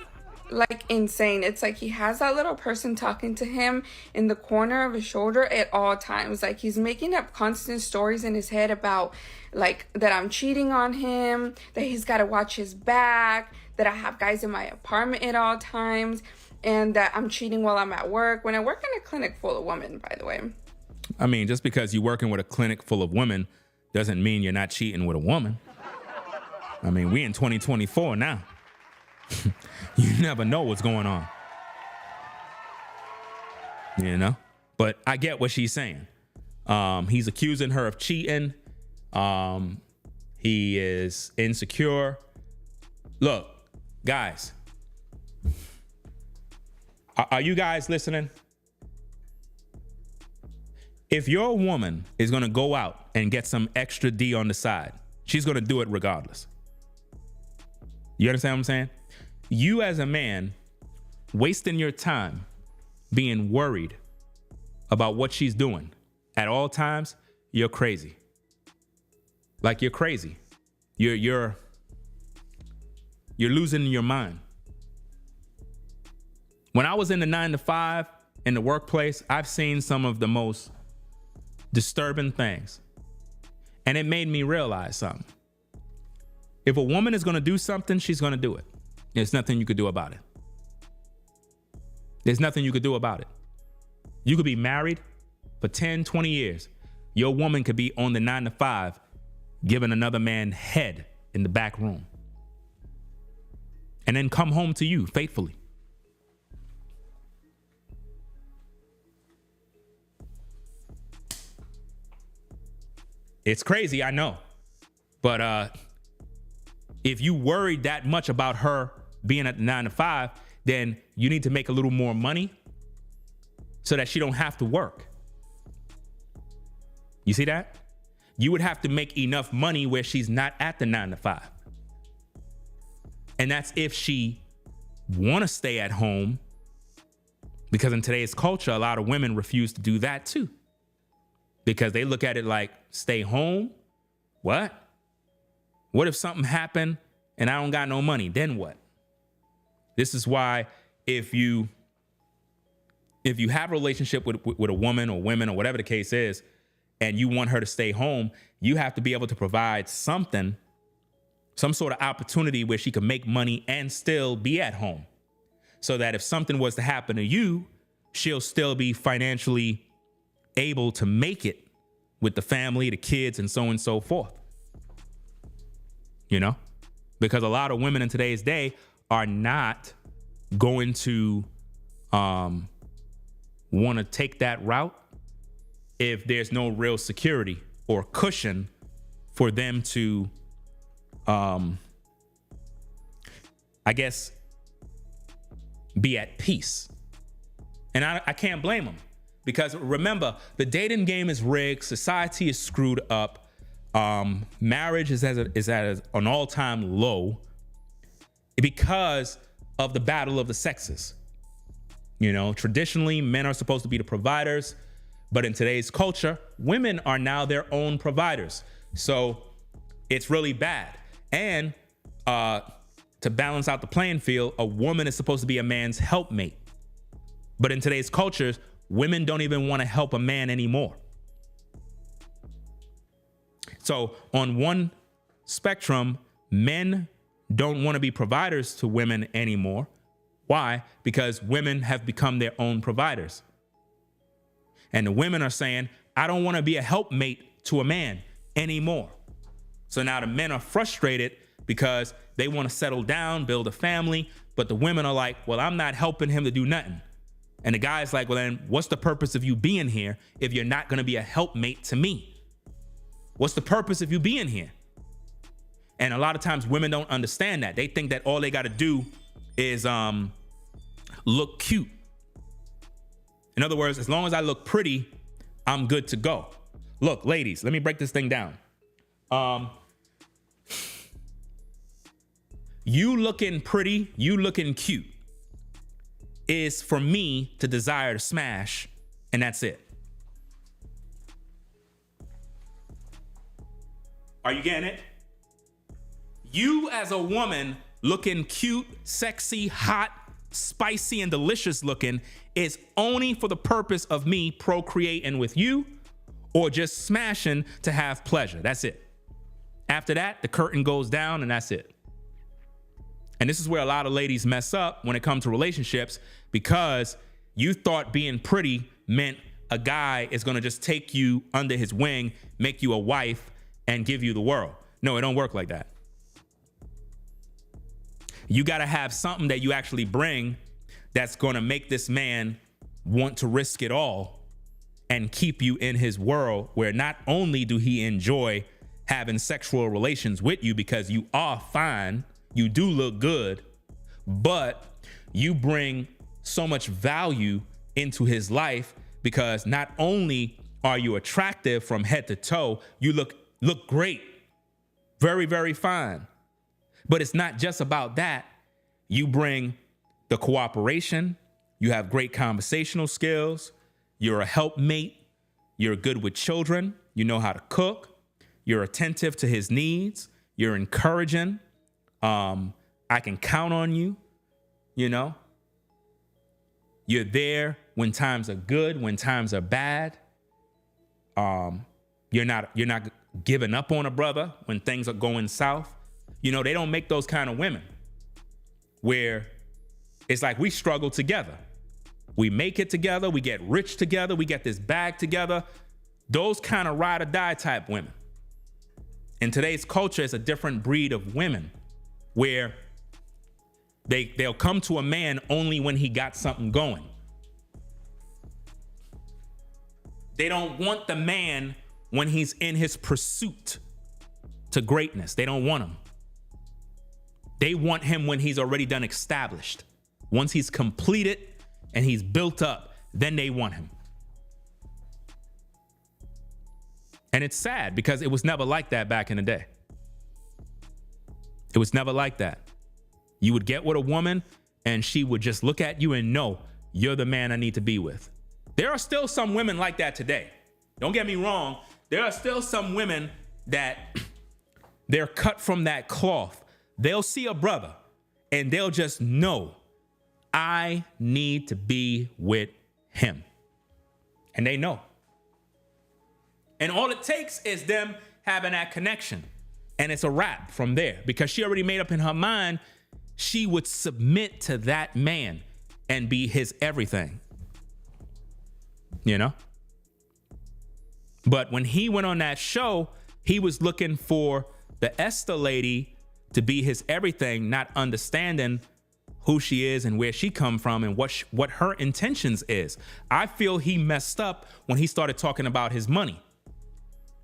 like insane. It's like he has that little person talking to him in the corner of his shoulder at all times. Like, he's making up constant stories in his head about like that I'm cheating on him, that he's got to watch his back, that I have guys in my apartment at all times, and that I'm cheating while I'm at work, when I work in a clinic full of women, by the way. I mean, just because you're working with a clinic full of women doesn't mean you're not cheating with a woman. I mean, we in 2024 now. You never know what's going on. You know? But I get what she's saying. He's accusing her of cheating. He is insecure. Look, guys, are you guys listening? If your woman is going to go out and get some extra D on the side, she's going to do it regardless. You understand what I'm saying? You as a man wasting your time being worried about what she's doing at all times, you're crazy. Like, you're crazy. You're losing your mind. When I was in the 9-to-5 in the workplace, I've seen some of the most disturbing things. And it made me realize something. If a woman is going to do something, she's going to do it. There's nothing you could do about it. There's nothing you could do about it. You could be married for 10, 20 years. Your woman could be on the 9-to-5 giving another man head in the back room. And then come home to you faithfully. It's crazy, I know. But if you worried that much about her being at the 9-to-5, then you need to make a little more money so that she don't have to work. You see that? You would have to make enough money where she's not at the 9-to-5. And that's if she want to stay at home, because in today's culture, a lot of women refuse to do that too. Because they look at it like, stay home? What? What if something happened and I don't got no money? Then what? This is why if you have a relationship with a woman or women or whatever the case is, and you want her to stay home, you have to be able to provide something, some sort of opportunity where she can make money and still be at home. So that if something was to happen to you, she'll still be financially able to make it with the family, the kids, and so on and so forth. You know? Because a lot of women in today's day are not going to want to take that route if there's no real security or cushion for them to, I guess, be at peace. And I can't blame them, because remember, the dating game is rigged. Society is screwed up. Marriage is at an all-time low because of the battle of the sexes. You know, traditionally, men are supposed to be the providers, but in today's culture, women are now their own providers. So it's really bad. And to balance out the playing field, a woman is supposed to be a man's helpmate. But in today's cultures, women don't even want to help a man anymore. So on one spectrum, men don't want to be providers to women anymore. Why? Because women have become their own providers. And the women are saying, I don't want to be a helpmate to a man anymore. So now the men are frustrated because they want to settle down, build a family, but the women are like, well, I'm not helping him to do nothing. And the guy's like, well, then what's the purpose of you being here if you're not going to be a helpmate to me? What's the purpose of you being here? And a lot of times women don't understand that. They think that all they got to do is look cute. In other words, as long as I look pretty, I'm good to go. Look, ladies, let me break this thing down. You looking pretty, you looking cute is for me to desire to smash, and that's it. Are you getting it? You as a woman looking cute, sexy, hot, spicy, and delicious looking is only for the purpose of me procreating with you or just smashing to have pleasure. That's it. After that, the curtain goes down and that's it. And this is where a lot of ladies mess up when it comes to relationships, because you thought being pretty meant a guy is going to just take you under his wing, make you a wife, and give you the world. No, it don't work like that. You got to have something that you actually bring that's going to make this man want to risk it all and keep you in his world where not only do he enjoy having sexual relations with you because you are fine, you do look good, but you bring so much value into his life because not only are you attractive from head to toe, you look great, very, very fine. But it's not just about that. You bring the cooperation, you have great conversational skills, you're a helpmate, you're good with children, you know how to cook, you're attentive to his needs, you're encouraging, I can count on you, you know? You're there when times are good, when times are bad. You're not giving up on a brother when things are going south. You know, they don't make those kind of women where it's like we struggle together. We make it together, we get rich together, we get this bag together. Those kind of ride or die type women. In today's culture, it's a different breed of women where they'll come to a man only when he got something going. They don't want the man when he's in his pursuit to greatness. They don't want him. They want him when he's already done established. Once he's completed and he's built up, then they want him. And it's sad because it was never like that back in the day. It was never like that. You would get with a woman and she would just look at you and know you're the man I need to be with. There are still some women like that today. Don't get me wrong. There are still some women that they're cut from that cloth. They'll see a brother and they'll just know I need to be with him. And they know. And all it takes is them having that connection. And it's a wrap from there because she already made up in her mind she would submit to that man and be his everything. You know? But when he went on that show, he was looking for the Esther lady to be his everything, not understanding who she is and where she come from and what her intentions is. I feel he messed up when he started talking about his money.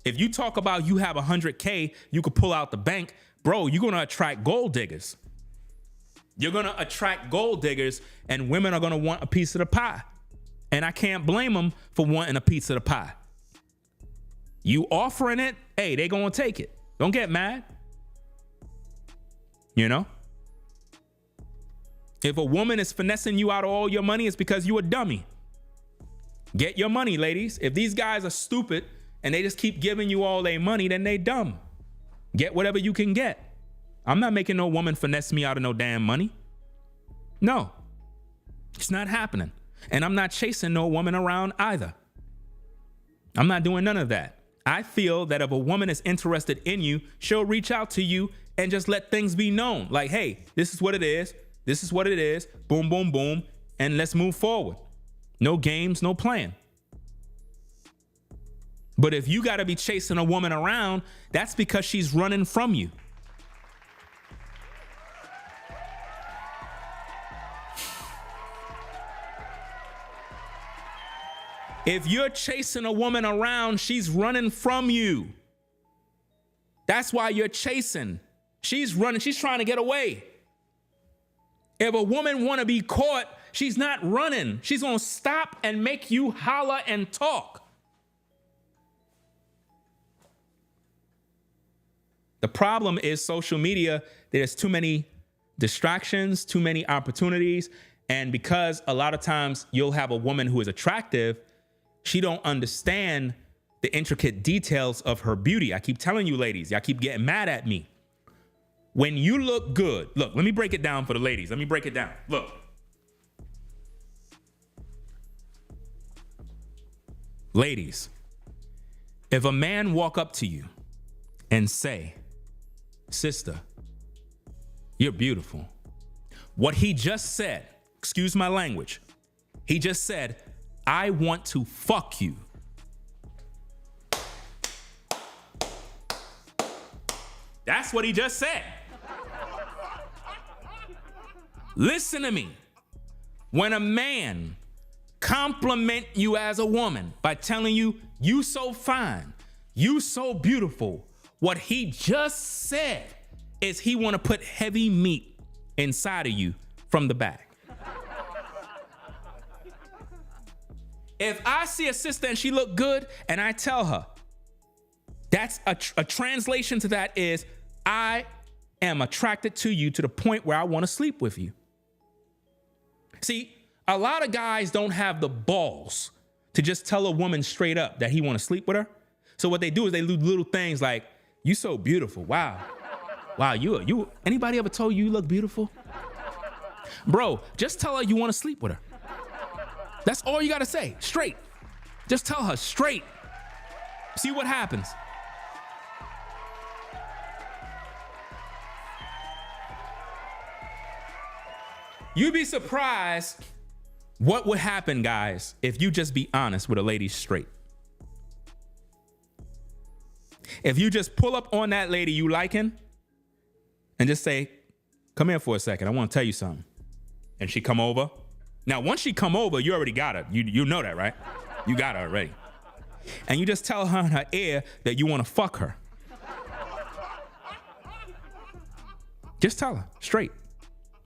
If you talk about you have 100K, you could pull out the bank, bro, you're going to attract gold diggers. You're going to attract gold diggers and women are going to want a piece of the pie. And I can't blame them for wanting a piece of the pie. You offering it, hey, they going to take it. Don't get mad. You know? If a woman is finessing you out of all your money, it's because you a dummy. Get your money, ladies. If these guys are stupid and they just keep giving you all their money, then they dumb. Get whatever you can get. I'm not making no woman finesse me out of no damn money. No, it's not happening. And I'm not chasing no woman around either. I'm not doing none of that. I feel that if a woman is interested in you, she'll reach out to you and just let things be known. Like, hey, this is what it is. This is what it is. Boom, boom, boom. And let's move forward. No games, no playing. But if you got to be chasing a woman around, that's because she's running from you. If you're chasing a woman around, she's running from you. That's why you're chasing. She's running. She's trying to get away. If a woman want to be caught, she's not running. She's going to stop and make you holler and talk. The problem is social media. There's too many distractions, too many opportunities. And because a lot of times you'll have a woman who is attractive, she don't understand the intricate details of her beauty. I keep telling you, ladies, y'all keep getting mad at me. When you look good, look, let me break it down for the ladies. Let me break it down. Look. Ladies, if a man walk up to you and say, sister, you're beautiful. What he just said, excuse my language, he just said, I want to fuck you. That's what he just said. Listen to me. When a man compliment you as a woman by telling you, you so fine, you so beautiful. What he just said is he want to put heavy meat inside of you from the back. If I see a sister and she look good and I tell her, that's a translation to that is, I am attracted to you to the point where I want to sleep with you. See, a lot of guys don't have the balls to just tell a woman straight up that he want to sleep with her. So what they do is they do little things like, you so beautiful. Wow. Wow, you anybody ever told you look beautiful? Bro, just tell her you want to sleep with her. That's all you got to say, straight. Just tell her straight. See what happens. You'd be surprised what would happen, guys, if you just be honest with a lady straight. If you just pull up on that lady you liking and just say, come here for a second, I want to tell you something. And she come over. Now, once she come over, you already got her. You know that, right? You got her already. And you just tell her in her ear that you want to fuck her. Just tell her straight.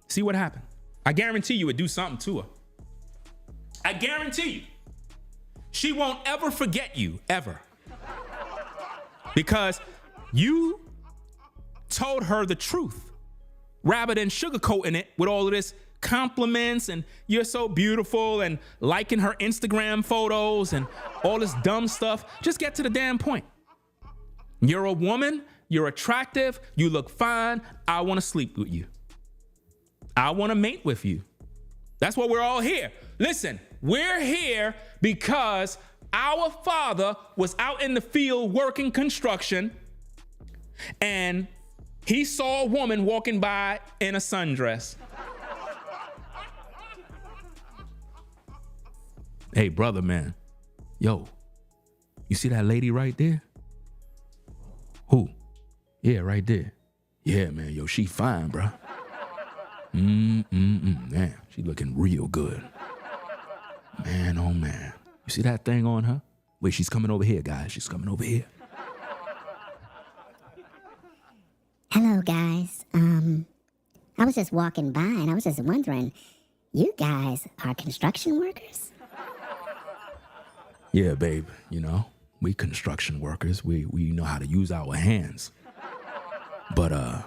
See what happens. I guarantee you would do something to her. I guarantee you. She won't ever forget you, ever. Because you told her the truth rather than sugarcoating it with all of this compliments and you're so beautiful and liking her Instagram photos and all this dumb stuff. Just get to the damn point. You're a woman, you're attractive, you look fine, I want to sleep with you. I want to mate with you. That's why we're all here. Listen, we're here because our father was out in the field working construction and he saw a woman walking by in a sundress. Hey, brother, man. Yo, you see that lady right there? Who? Yeah, right there. Yeah, man. Yo, she fine, bro. Man, she looking real good. Man, oh man. You see that thing on her? Wait, she's coming over here, guys. She's coming over here. Hello, guys. I was just walking by and I was just wondering, you guys are construction workers? Yeah, babe. You know, we construction workers. We know how to use our hands. But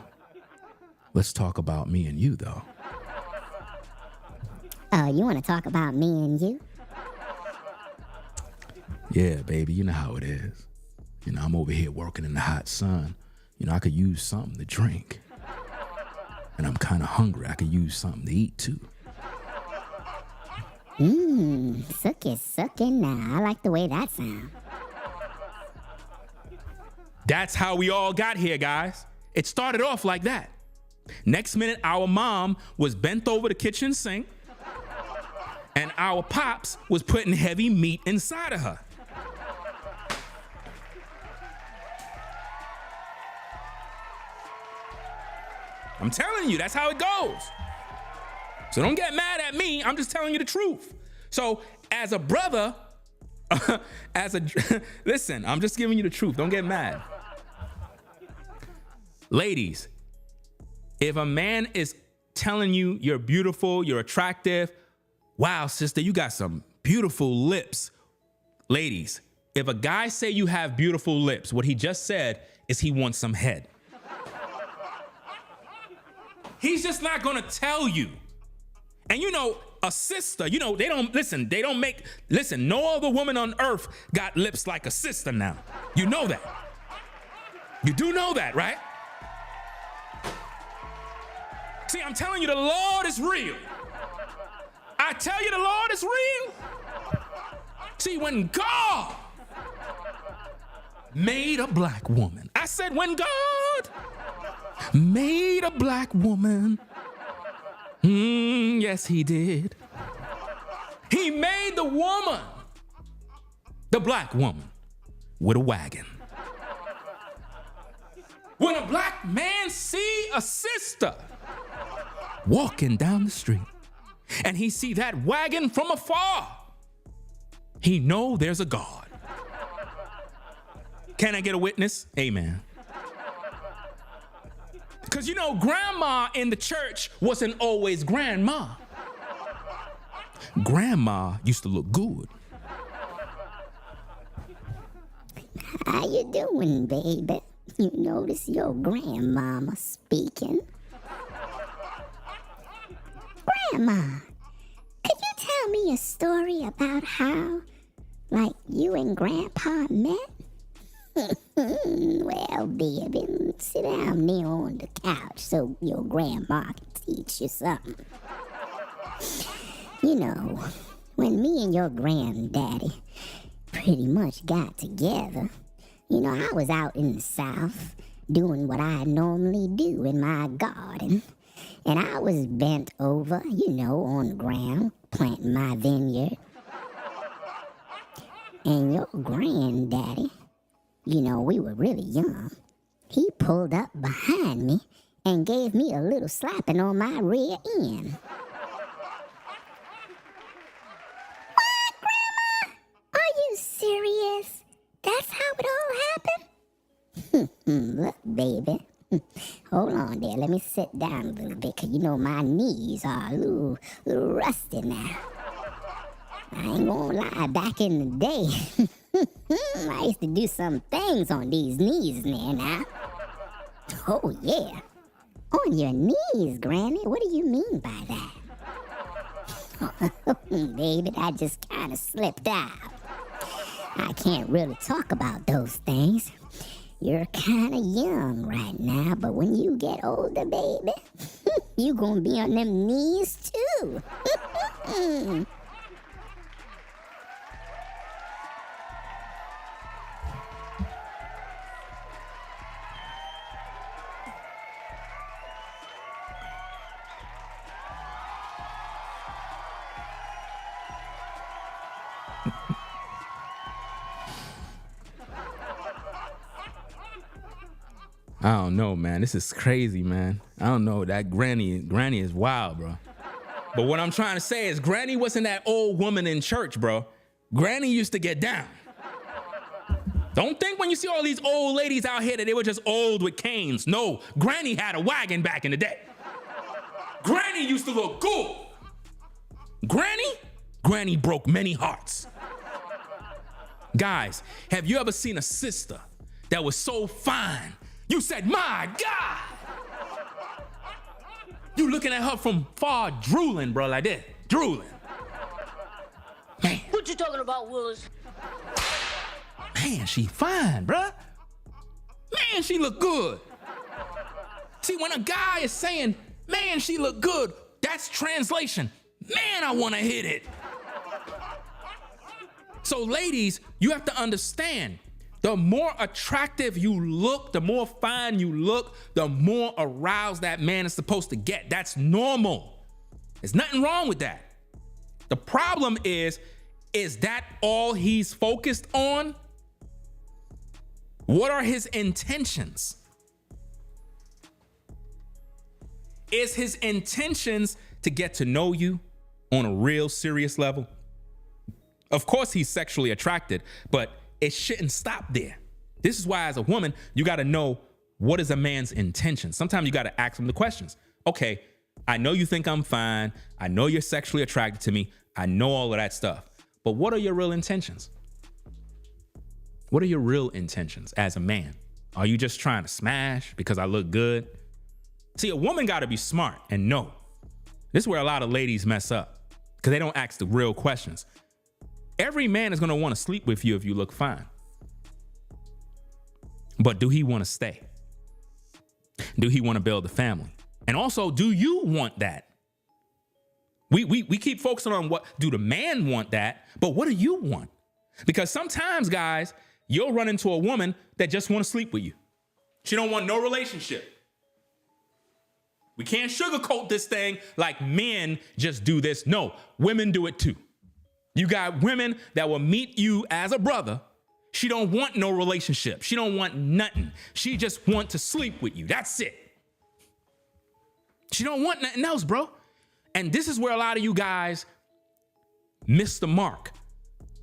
let's talk about me and you, though. Oh, you want to talk about me and you? Yeah, baby, you know how it is. You know, I'm over here working in the hot sun. You know, I could use something to drink. And I'm kind of hungry. I could use something to eat, too. Sucking now. I like the way that sounds. That's how we all got here, guys. It started off like that. Next minute, our mom was bent over the kitchen sink, and our pops was putting heavy meat inside of her. I'm telling you, that's how it goes. So don't get mad at me. I'm just telling you the truth. So as a brother, listen, I'm just giving you the truth. Don't get mad. Ladies, if a man is telling you you're beautiful, you're attractive, wow, sister, you got some beautiful lips. Ladies, if a guy say you have beautiful lips, what he just said is he wants some head. He's just not gonna tell you. And you know, a sister, you know, listen, no other woman on earth got lips like a sister now. You know that. You do know that, right? See, I'm telling you, the Lord is real. I tell you, the Lord is real. See, when God made a black woman, I said, when God made a black woman, yes, he did. He made the woman, the black woman, with a wagon. When a black man see a sister walking down the street and he see that wagon from afar, He know there's a God. Can I get a witness? Amen. Because you know, grandma in the church wasn't always grandma. Grandma used to look good. How you doing, baby? You notice your grandmama speaking. Grandma, could you tell me a story about how, like, you and Grandpa met? Well, baby, sit down there on the couch so your grandma can teach you something. You know, when me and your granddaddy pretty much got together, you know, I was out in the South doing what I normally do in my garden. And I was bent over, you know, on the ground, planting my vineyard. And your granddaddy, you know, we were really young. He pulled up behind me and gave me a little slapping on my rear end. What, Grandma? Are you serious? That's how it all happened? Look, baby. Hold on there. Let me sit down a little bit, because you know my knees are a little rusty now. I ain't gonna lie, back in the day, I used to do some things on these knees there now. Oh, yeah. On your knees, Granny? What do you mean by that? Baby, that just kind of slipped out. I can't really talk about those things. You're kind of young right now, but when you get older, baby, you gonna be on them knees too. I don't know, man. This is crazy, man. I don't know. That granny is wild, bro. But what I'm trying to say is Granny wasn't that old woman in church, bro. Granny used to get down. Don't think when you see all these old ladies out here that they were just old with canes. No, Granny had a wagon back in the day. Granny used to look good. Granny broke many hearts. Guys, have you ever seen a sister that was so fine? You said, my God. You looking at her from far, drooling, bro, like this. Drooling. Man. What you talking about, Willis? Man, she fine, bro. Man, she look good. See, when a guy is saying, man, she look good, that's translation. Man, I want to hit it. So ladies, you have to understand, the more attractive you look, the more fine you look, the more aroused that man is supposed to get. That's normal. There's nothing wrong with that. The problem is that all he's focused on? What are his intentions? Is his intentions to get to know you on a real serious level? Of course he's sexually attracted, but it shouldn't stop there. This is why as a woman, you got to know what is a man's intention. Sometimes you got to ask him the questions. Okay, I know you think I'm fine. I know you're sexually attracted to me. I know all of that stuff. But what are your real intentions? What are your real intentions as a man? Are you just trying to smash because I look good? See, a woman got to be smart and know. This is where a lot of ladies mess up because they don't ask the real questions. Every man is going to want to sleep with you if you look fine. But do he want to stay? Do he want to build a family? And also, do you want that? We keep focusing on what do the man want that, but what do you want? Because sometimes, guys, you'll run into a woman that just want to sleep with you. She don't want no relationship. We can't sugarcoat this thing like men just do this. No, women do it too. You got women that will meet you as a brother. She don't want no relationship. She don't want nothing. She just want to sleep with you. That's it. She don't want nothing else, bro. And this is where a lot of you guys miss the mark.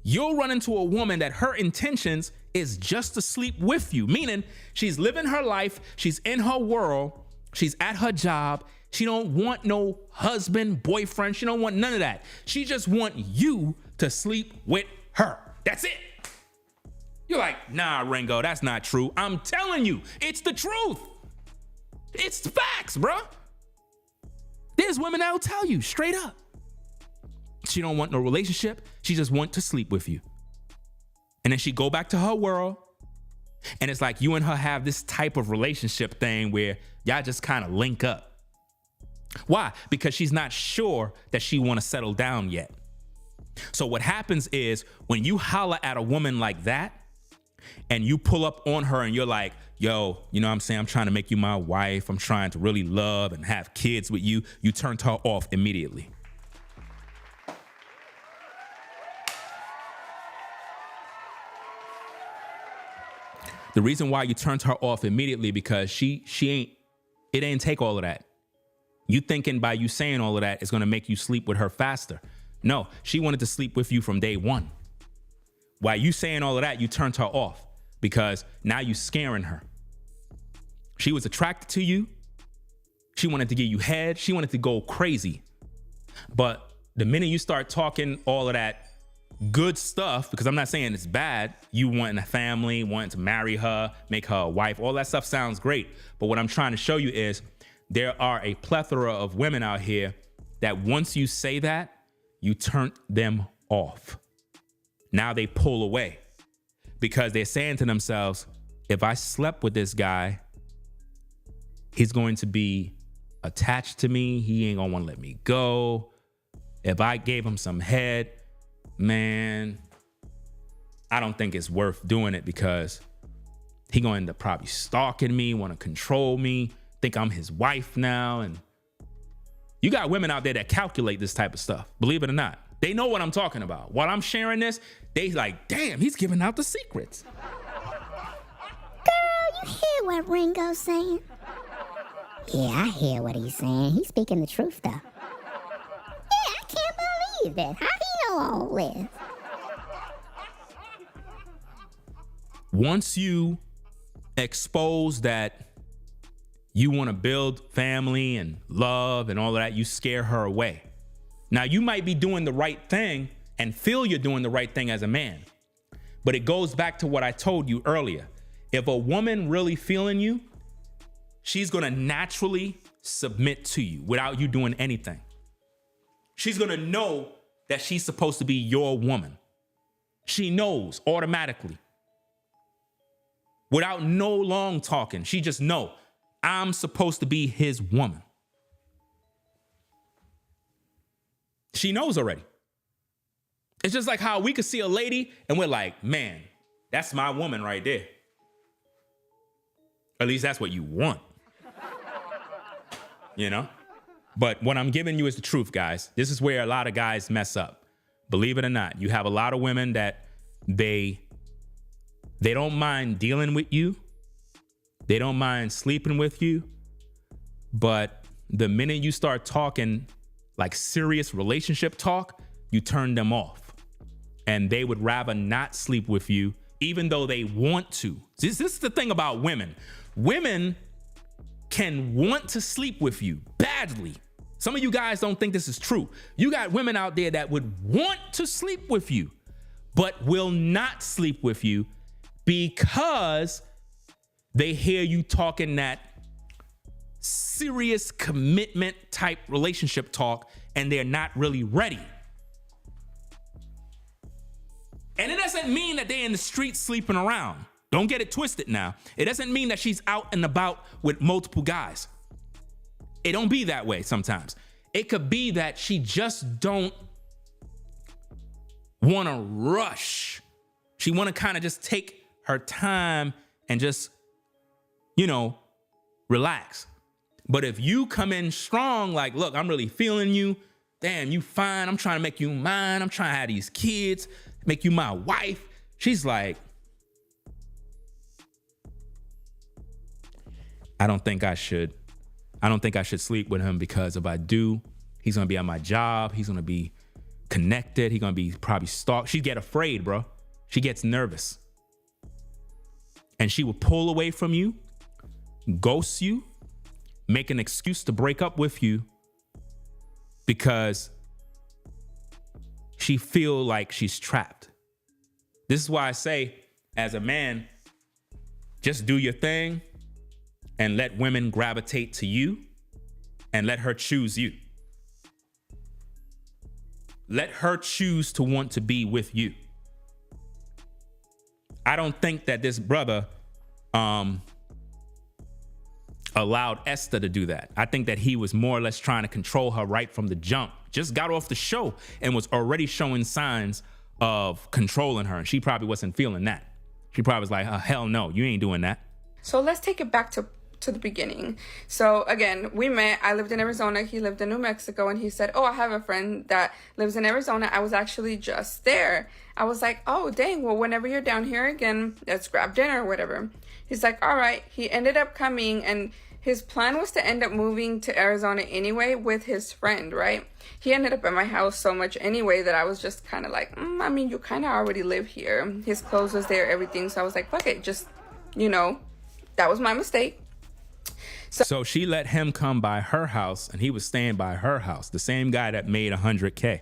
you'll run into a woman that her intentions is just to sleep with you, meaning she's living her life, she's in her world, she's at her job, she don't want no husband, boyfriend, she don't want none of that. She just want you to sleep with her. That's it. You're like, nah, Ringo, that's not true. I'm telling you, it's the truth. It's facts, bro. There's women that'll tell you straight up. She don't want no relationship. She just want to sleep with you. And then she go back to her world. And it's like you and her have this type of relationship thing where y'all just kind of link up. Why? Because she's not sure that she want to settle down yet. So what happens is when you holler at a woman like that and you pull up on her and you're like, yo, you know what I'm saying? I'm trying to make you my wife. I'm trying to really love and have kids with you. You turned her off immediately. The reason why you turned her off immediately because it ain't take all of that. You thinking by you saying all of that is going to make you sleep with her faster. No, she wanted to sleep with you from day one. While you saying all of that, you turned her off because now you scaring her. She was attracted to you. She wanted to give you head. She wanted to go crazy. But the minute you start talking all of that good stuff, because I'm not saying it's bad, you wanting a family, wanting to marry her, make her a wife, all that stuff sounds great. But what I'm trying to show you is there are a plethora of women out here that once you say that, you turn them off. Now they pull away because they're saying to themselves, if I slept with this guy, he's going to be attached to me. He ain't gonna want to let me go. If I gave him some head, man, I don't think it's worth doing it because he gonna end up probably stalking me, want to control me, think I'm his wife now. And you got women out there that calculate this type of stuff, believe it or not. They know what I'm talking about. While I'm sharing this, they like, damn, he's giving out the secrets. Girl, you hear what Ringo's saying? Yeah, I hear what he's saying. He's speaking the truth, though. Yeah, I can't believe this. How he know all this? Once you expose that you want to build family and love and all of that, you scare her away. Now, you might be doing the right thing and feel you're doing the right thing as a man, but it goes back to what I told you earlier. If a woman really feeling you, she's going to naturally submit to you without you doing anything. She's going to know that she's supposed to be your woman. She knows automatically. Without no long talking, she just know I'm supposed to be his woman. She knows already. It's just like how we could see a lady and we're like, man, that's my woman right there. At least that's what you want. You know? But what I'm giving you is the truth, guys. This is where a lot of guys mess up. Believe it or not, you have a lot of women that they don't mind dealing with you. They don't mind sleeping with you. But the minute you start talking like serious relationship talk, you turn them off. And they would rather not sleep with you, even though they want to. This is the thing about women. Women can want to sleep with you badly. Some of you guys don't think this is true. You got women out there that would want to sleep with you, but will not sleep with you because they hear you talking that serious commitment type relationship talk and they're not really ready. And it doesn't mean that they're in the streets sleeping around. Don't get it twisted now. It doesn't mean that she's out and about with multiple guys. It don't be that way sometimes. It could be that she just don't want to rush. She want to kind of just take her time and just, relax. But if you come in strong, like, look, I'm really feeling you. Damn, you fine. I'm trying to make you mine. I'm trying to have these kids, make you my wife. She's like, I don't think I should sleep with him because if I do, he's going to be at my job. He's going to be connected. He's gonna be probably stalked. She'd get afraid, bro. She gets nervous. And she will pull away from you, ghost you, make an excuse to break up with you because she feel like she's trapped. This is why I say, as a man, just do your thing and let women gravitate to you and let her choose you. Let her choose to want to be with you. I don't think that this brother allowed Esther to do that. I think that he was more or less trying to control her right from the jump. Just got off the show and was already showing signs of controlling her. And she probably wasn't feeling that. She probably was like, oh, hell no, you ain't doing that. So let's take it back to the beginning. So again, we met. I lived in Arizona. He lived in New Mexico. And he said, oh, I have a friend that lives in Arizona. I was actually just there. I was like, oh, dang. Well, whenever you're down here again, let's grab dinner or whatever. He's like, all right. He ended up coming, and his plan was to end up moving to Arizona anyway with his friend, right? He ended up at my house so much anyway that I was just kind of like, I mean, you kind of already live here. His clothes was there, everything. So I was like, fuck it. Just, that was my mistake. So she let him come by her house, and he was staying by her house. The same guy that made $100K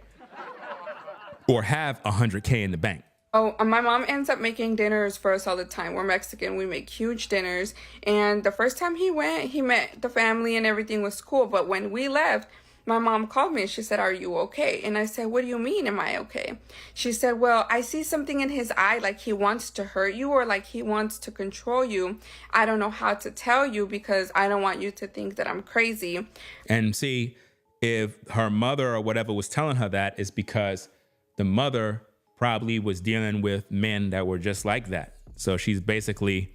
or have $100K in the bank. Oh, my mom ends up making dinners for us all the time. We're Mexican. We make huge dinners. And the first time he went, he met the family and everything was cool. But when we left, my mom called me and she said, are you okay? And I said, what do you mean, am I okay? She said, well, I see something in his eye, like he wants to hurt you or like he wants to control you. I don't know how to tell you because I don't want you to think that I'm crazy. And see, if her mother or whatever was telling her that, is because the mother probably was dealing with men that were just like that. So she's basically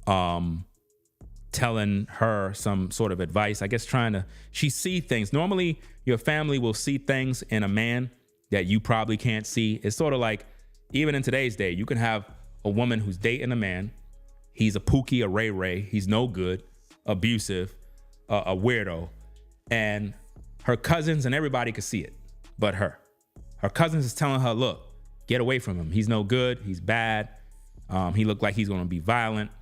telling her some sort of advice, I guess, she see things. Normally your family will see things in a man that you probably can't see. It's sort of like, even in today's day, you can have a woman who's dating a man. He's a pookie, a ray-ray. He's no good, abusive, a weirdo. And her cousins and everybody could see it, but her cousins is telling her, look, get away from him. He's no good. He's bad. He looked like he's going to be violent.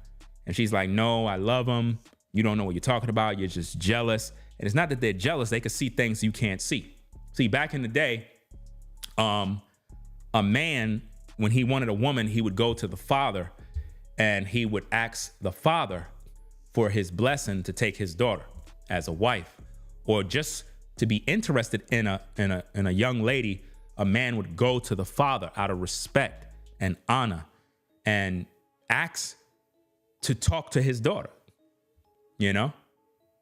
And she's like, no, I love him. You don't know what you're talking about. You're just jealous. And it's not that they're jealous. They could see things you can't see. See, back in the day, a man, when he wanted a woman, he would go to the father and he would ask the father for his blessing to take his daughter as a wife, or just to be interested in a young lady. A man would go to the father out of respect and honor and ask to talk to his daughter.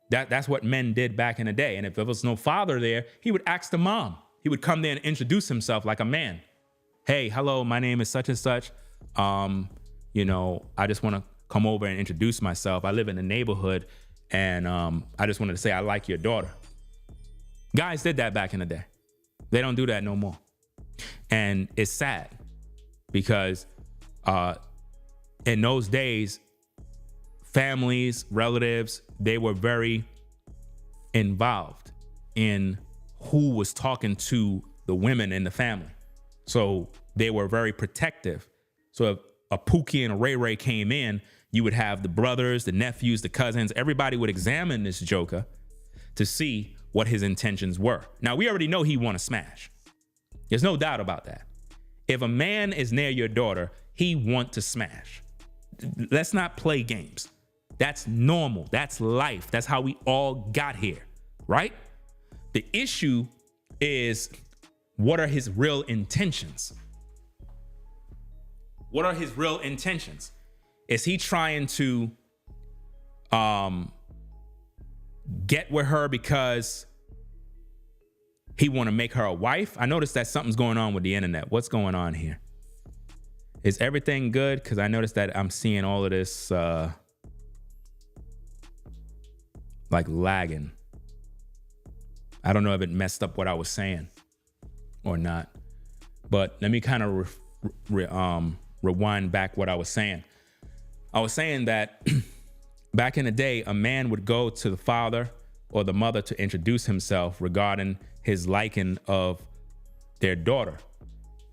That's what men did back in the day. And if there was no father there, he would ask the mom. He would come there and introduce himself like a man. Hey, hello, my name is such and such. I just want to come over and introduce myself. I live in the neighborhood, and I just wanted to say I like your daughter. Guys did that back in the day. They don't do that no more. And it's sad because in those days, families, relatives, they were very involved in who was talking to the women in the family. So they were very protective. So if a Pookie and a Ray Ray came in, you would have the brothers, the nephews, the cousins, everybody would examine this joker to see what his intentions were. Now, we already know he want to smash. There's no doubt about that. If a man is near your daughter, he want to smash. Let's not play games. That's normal. That's life. That's how we all got here, right? The issue is, what are his real intentions? What are his real intentions? Is he trying to get with her because he want to make her a wife? I noticed that something's going on with the internet. What's going on here? Is everything good? Because I noticed that I'm seeing all of this like lagging. I don't know if it messed up what I was saying or not, but let me kind of rewind back what I was saying. I was saying that back in the day, a man would go to the father or the mother to introduce himself regarding his liking of their daughter.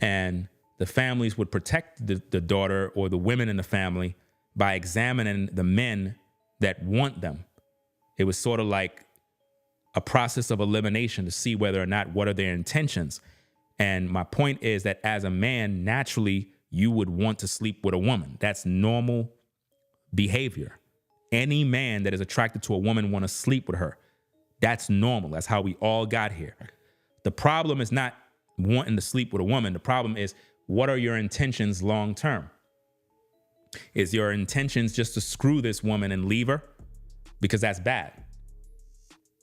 And the families would protect the daughter or the women in the family by examining the men that want them. It was sort of like a process of elimination to see whether or not what are their intentions. And my point is that as a man, naturally, you would want to sleep with a woman. That's normal behavior. Any man that is attracted to a woman want to sleep with her. That's normal. That's how we all got here. The problem is not wanting to sleep with a woman. The problem is, what are your intentions long term? Is your intentions just to screw this woman and leave her? Because that's bad.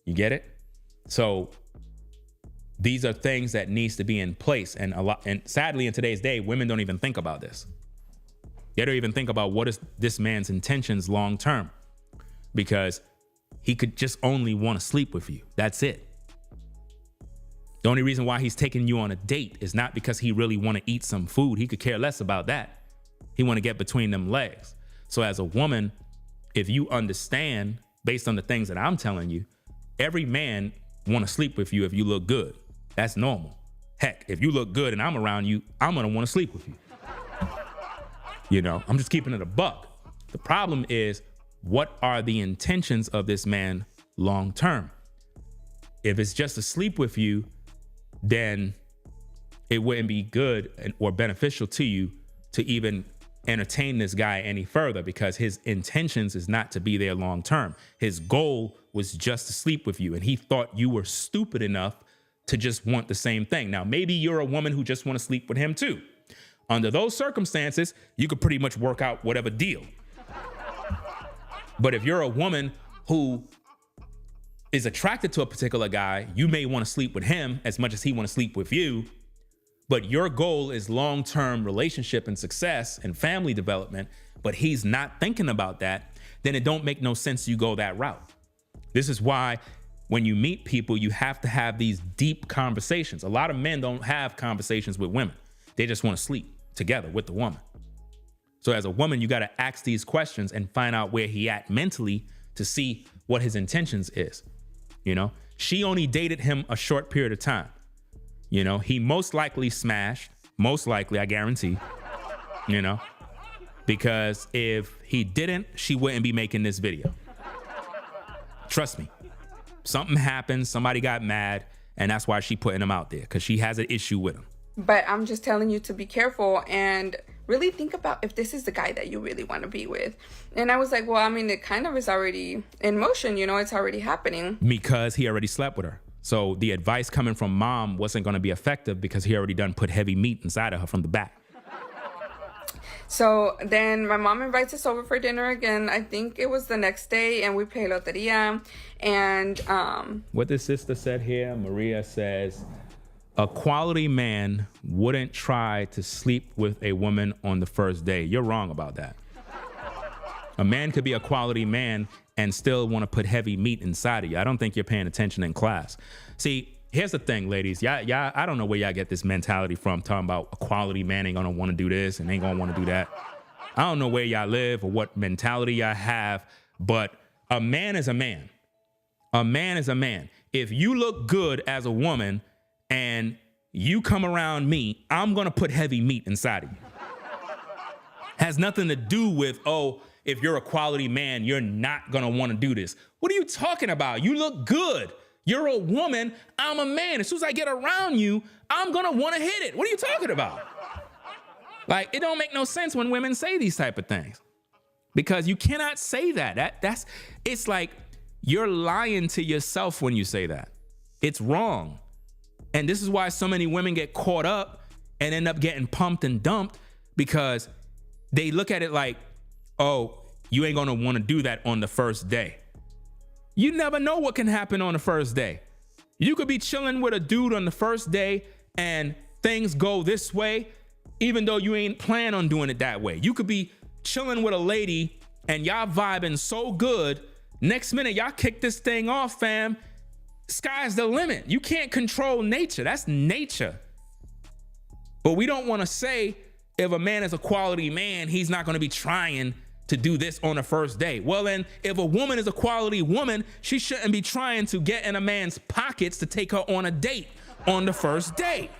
You get it? So these are things that needs to be in place. And sadly, in today's day, women don't even think about this. They don't even think about what is this man's intentions long term, because he could just only want to sleep with you. That's it. The only reason why he's taking you on a date is not because he really want to eat some food. He could care less about that. He want to get between them legs. So as a woman, if you understand, based on the things that I'm telling you, every man want to sleep with you if you look good. That's normal. Heck, if you look good and I'm around you, I'm going to want to sleep with you. You know, I'm just keeping it a buck. The problem is, what are the intentions of this man long term? If it's just to sleep with you, then it wouldn't be good or beneficial to you to even entertain this guy any further, because his intentions is not to be there long term. His goal was just to sleep with you, and he thought you were stupid enough to just want the same thing. Now, maybe you're a woman who just want to sleep with him too. Under those circumstances, you could pretty much work out whatever deal. But if you're a woman who is attracted to a particular guy, you may want to sleep with him as much as he want to sleep with you. But your goal is long-term relationship and success and family development, but he's not thinking about that, then it don't make no sense you go that route. This is why when you meet people, you have to have these deep conversations. A lot of men don't have conversations with women. They just want to sleep together with the woman. So as a woman, you got to ask these questions and find out where he at mentally to see what his intentions is. You know, she only dated him a short period of time. You know, he most likely smashed, most likely, I guarantee, you know, because if he didn't, she wouldn't be making this video. Trust me, something happened, somebody got mad, and that's why she putting him out there, because she has an issue with him. But I'm just telling you to be careful and really think about if this is the guy that you really want to be with. And I was like, well, I mean, it kind of is already in motion, you know, it's already happening. Because he already slept with her. So the advice coming from mom wasn't going to be effective because he already done put heavy meat inside of her from the back. So then my mom invites us over for dinner again. I think it was the next day, and we play loteria. And what this sister said here, Maria says, a quality man wouldn't try to sleep with a woman on the first day. You're wrong about that. A man could be a quality man and still want to put heavy meat inside of you. I don't think you're paying attention in class. See, here's the thing, ladies. Y'all, I don't know where y'all get this mentality from, talking about a quality man ain't gonna want to do this and ain't gonna want to do that. I don't know where y'all live or what mentality y'all have, but a man is a man. A man is a man. If you look good as a woman and you come around me, I'm gonna put heavy meat inside of you. Has nothing to do with, oh, if you're a quality man, you're not gonna wanna do this. What are you talking about? You look good. You're a woman, I'm a man. As soon as I get around you, I'm gonna wanna hit it. What are you talking about? Like, it don't make no sense when women say these type of things, because you cannot say that. It's like you're lying to yourself when you say that. It's wrong. And this is why so many women get caught up and end up getting pumped and dumped, because they look at it like, oh, you ain't gonna wanna do that on the first day. You never know what can happen on the first day. You could be chilling with a dude on the first day and things go this way, even though you ain't plan on doing it that way. You could be chilling with a lady and y'all vibing so good, next minute y'all kick this thing off, fam. Sky's the limit. You can't control nature. That's nature. But we don't want to say if a man is a quality man, he's not going to be trying to do this on the first day. Well, then if a woman is a quality woman, she shouldn't be trying to get in a man's pockets to take her on a date on the first day.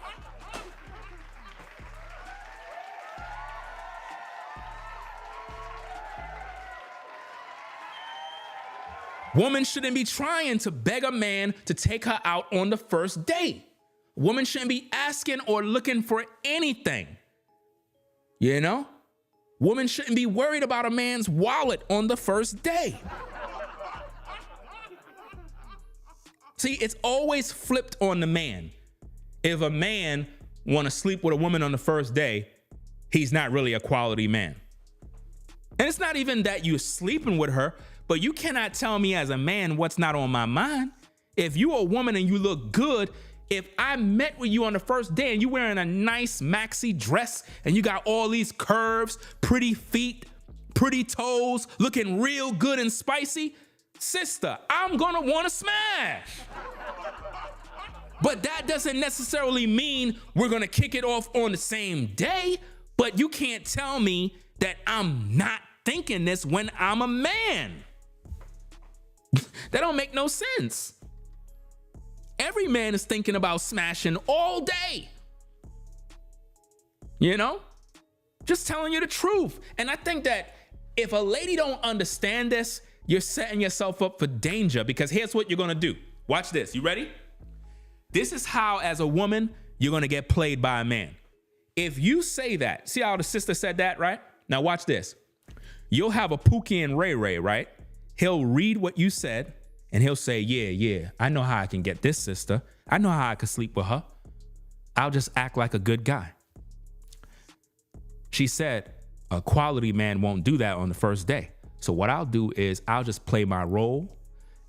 Woman shouldn't be trying to beg a man to take her out on the first date. Woman shouldn't be asking or looking for anything. You know? Woman shouldn't be worried about a man's wallet on the first day. See, it's always flipped on the man. If a man want to sleep with a woman on the first day, he's not really a quality man. And it's not even that you're sleeping with her, but you cannot tell me as a man what's not on my mind. If you're a woman and you look good, if I met with you on the first day and you wearing a nice maxi dress and you got all these curves, pretty feet, pretty toes, looking real good and spicy, sister, I'm gonna wanna smash. But that doesn't necessarily mean we're gonna kick it off on the same day, but you can't tell me that I'm not thinking this when I'm a man. That don't make no sense. Every man is thinking about smashing all day. You know? Just telling you the truth. And I think that if a lady don't understand this, you're setting yourself up for danger, because here's what you're gonna do. Watch this. You ready? This is how, as a woman, you're gonna get played by a man. If you say that, see how the sister said that, right? Now watch this. You'll have a Pookie and Ray Ray, right? He'll read what you said and he'll say, yeah, I know how I can get this sister. I know how I can sleep with her. I'll just act like a good guy. She said, a quality man won't do that on the first day. So what I'll do is I'll just play my role,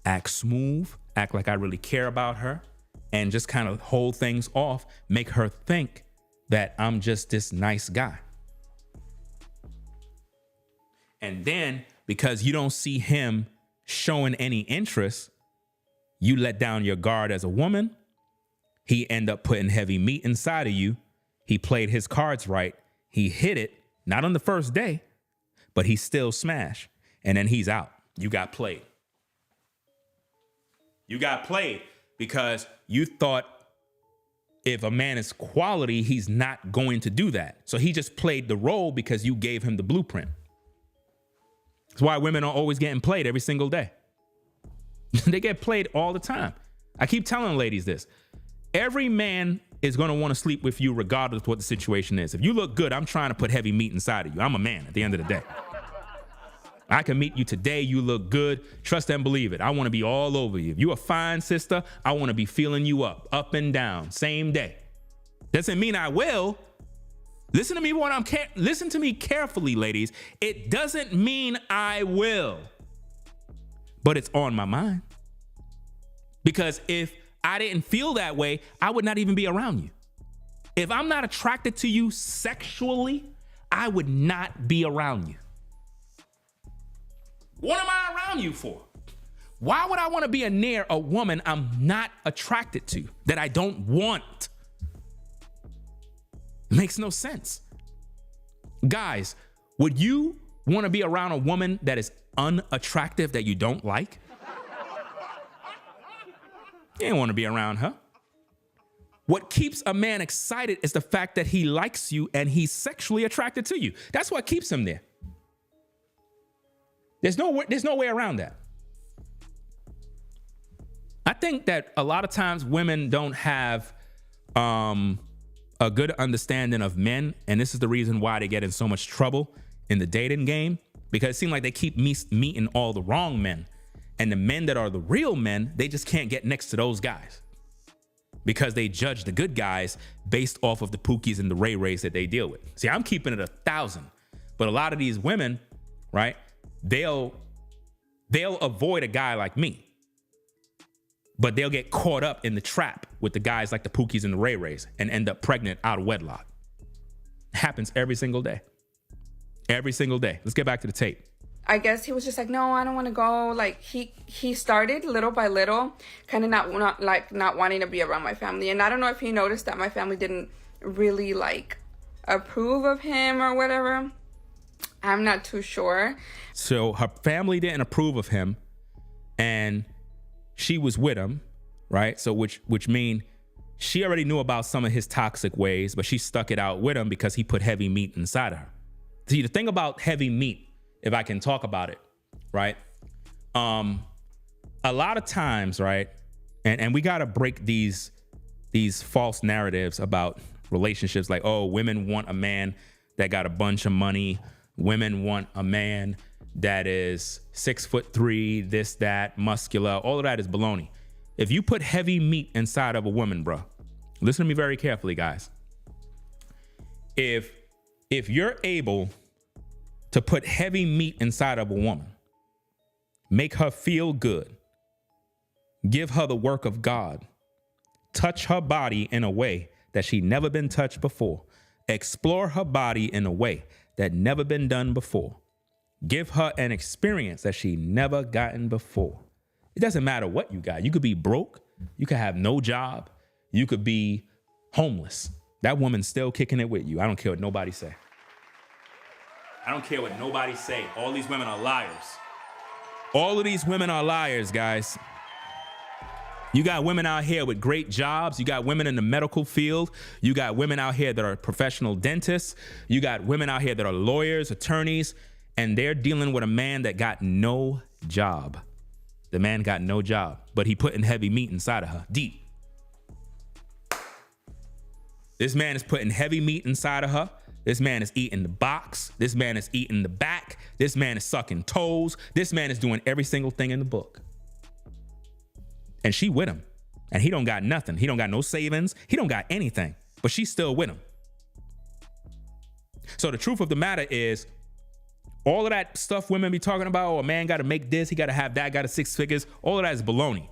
act smooth, act like I really care about her, and just kind of hold things off, make her think that I'm just this nice guy. And then, because you don't see him showing any interest, you let down your guard as a woman. He end up putting heavy meat inside of you. He played his cards right. He hit it, not on the first day, but he still smashed. And then he's out. You got played. You got played because you thought if a man is quality, he's not going to do that. So he just played the role because you gave him the blueprint. That's why women are always getting played every single day. They get played all the time. I keep telling ladies this. Every man is going to want to sleep with you regardless of what the situation is. If you look good, I'm trying to put heavy meat inside of you. I'm a man at the end of the day. I can meet you today. You look good. Trust and believe it. I want to be all over you. If you're a fine sister, I want to be feeling you up and down, same day. Doesn't mean I will. Listen to me listen to me carefully, ladies. It doesn't mean I will, but it's on my mind. Because if I didn't feel that way, I would not even be around you. If I'm not attracted to you sexually, I would not be around you. What am I around you for? Why would I want to be near a woman I'm not attracted to, that I don't want? It makes no sense. Guys, would you want to be around a woman that is unattractive, that you don't like? You ain't want to be around her. What keeps a man excited is the fact that he likes you and he's sexually attracted to you. That's what keeps him there. There's no way around that. I think that a lot of times women don't have a good understanding of men, and this is the reason why they get in so much trouble in the dating game, because it seems like they keep meeting all the wrong men, and the men that are the real men, they just can't get next to those guys because they judge the good guys based off of the Pookies and the Ray Rays that they deal with. See, I'm keeping it 1,000, but a lot of these women, right, they'll avoid a guy like me, but they'll get caught up in the trap with the guys like the Pookies and the Ray Rays and end up pregnant out of wedlock. It happens every single day. Every single day. Let's get back to the tape. I guess he was just like, no, I don't want to go. Like he started little by little, kind of not wanting to be around my family. And I don't know if he noticed that my family didn't really like approve of him or whatever. I'm not too sure. So her family didn't approve of him, and she was with him, right? So which mean she already knew about some of his toxic ways, but she stuck it out with him because he put heavy meat inside of her. See, the thing about heavy meat, if I can talk about it, right? a lot of times, right? And we got to break these false narratives about relationships, like, oh, women want a man that got a bunch of money. Women want a man that is 6'3", this, that, muscular. All of that is baloney. If you put heavy meat inside of a woman, bro, listen to me very carefully, guys. If you're able to put heavy meat inside of a woman, make her feel good, give her the work of God, touch her body in a way that she never been touched before, explore her body in a way that never been done before, give her an experience that she never gotten before. It doesn't matter what you got. You could be broke. You could have no job. You could be homeless. That woman's still kicking it with you. I don't care what nobody say. I don't care what nobody say. All these women are liars. All of these women are liars, guys. You got women out here with great jobs. You got women in the medical field. You got women out here that are professional dentists. You got women out here that are lawyers, attorneys, and they're dealing with a man that got no job. The man got no job, but he putting heavy meat inside of her, deep. This man is putting heavy meat inside of her. This man is eating the box. This man is eating the back. This man is sucking toes. This man is doing every single thing in the book. And she with him. And he don't got nothing. He don't got no savings. He don't got anything. But she's still with him. So the truth of the matter is, all of that stuff women be talking about, oh, a man got to make this, he got to have that, got to 6 figures, all of that is baloney.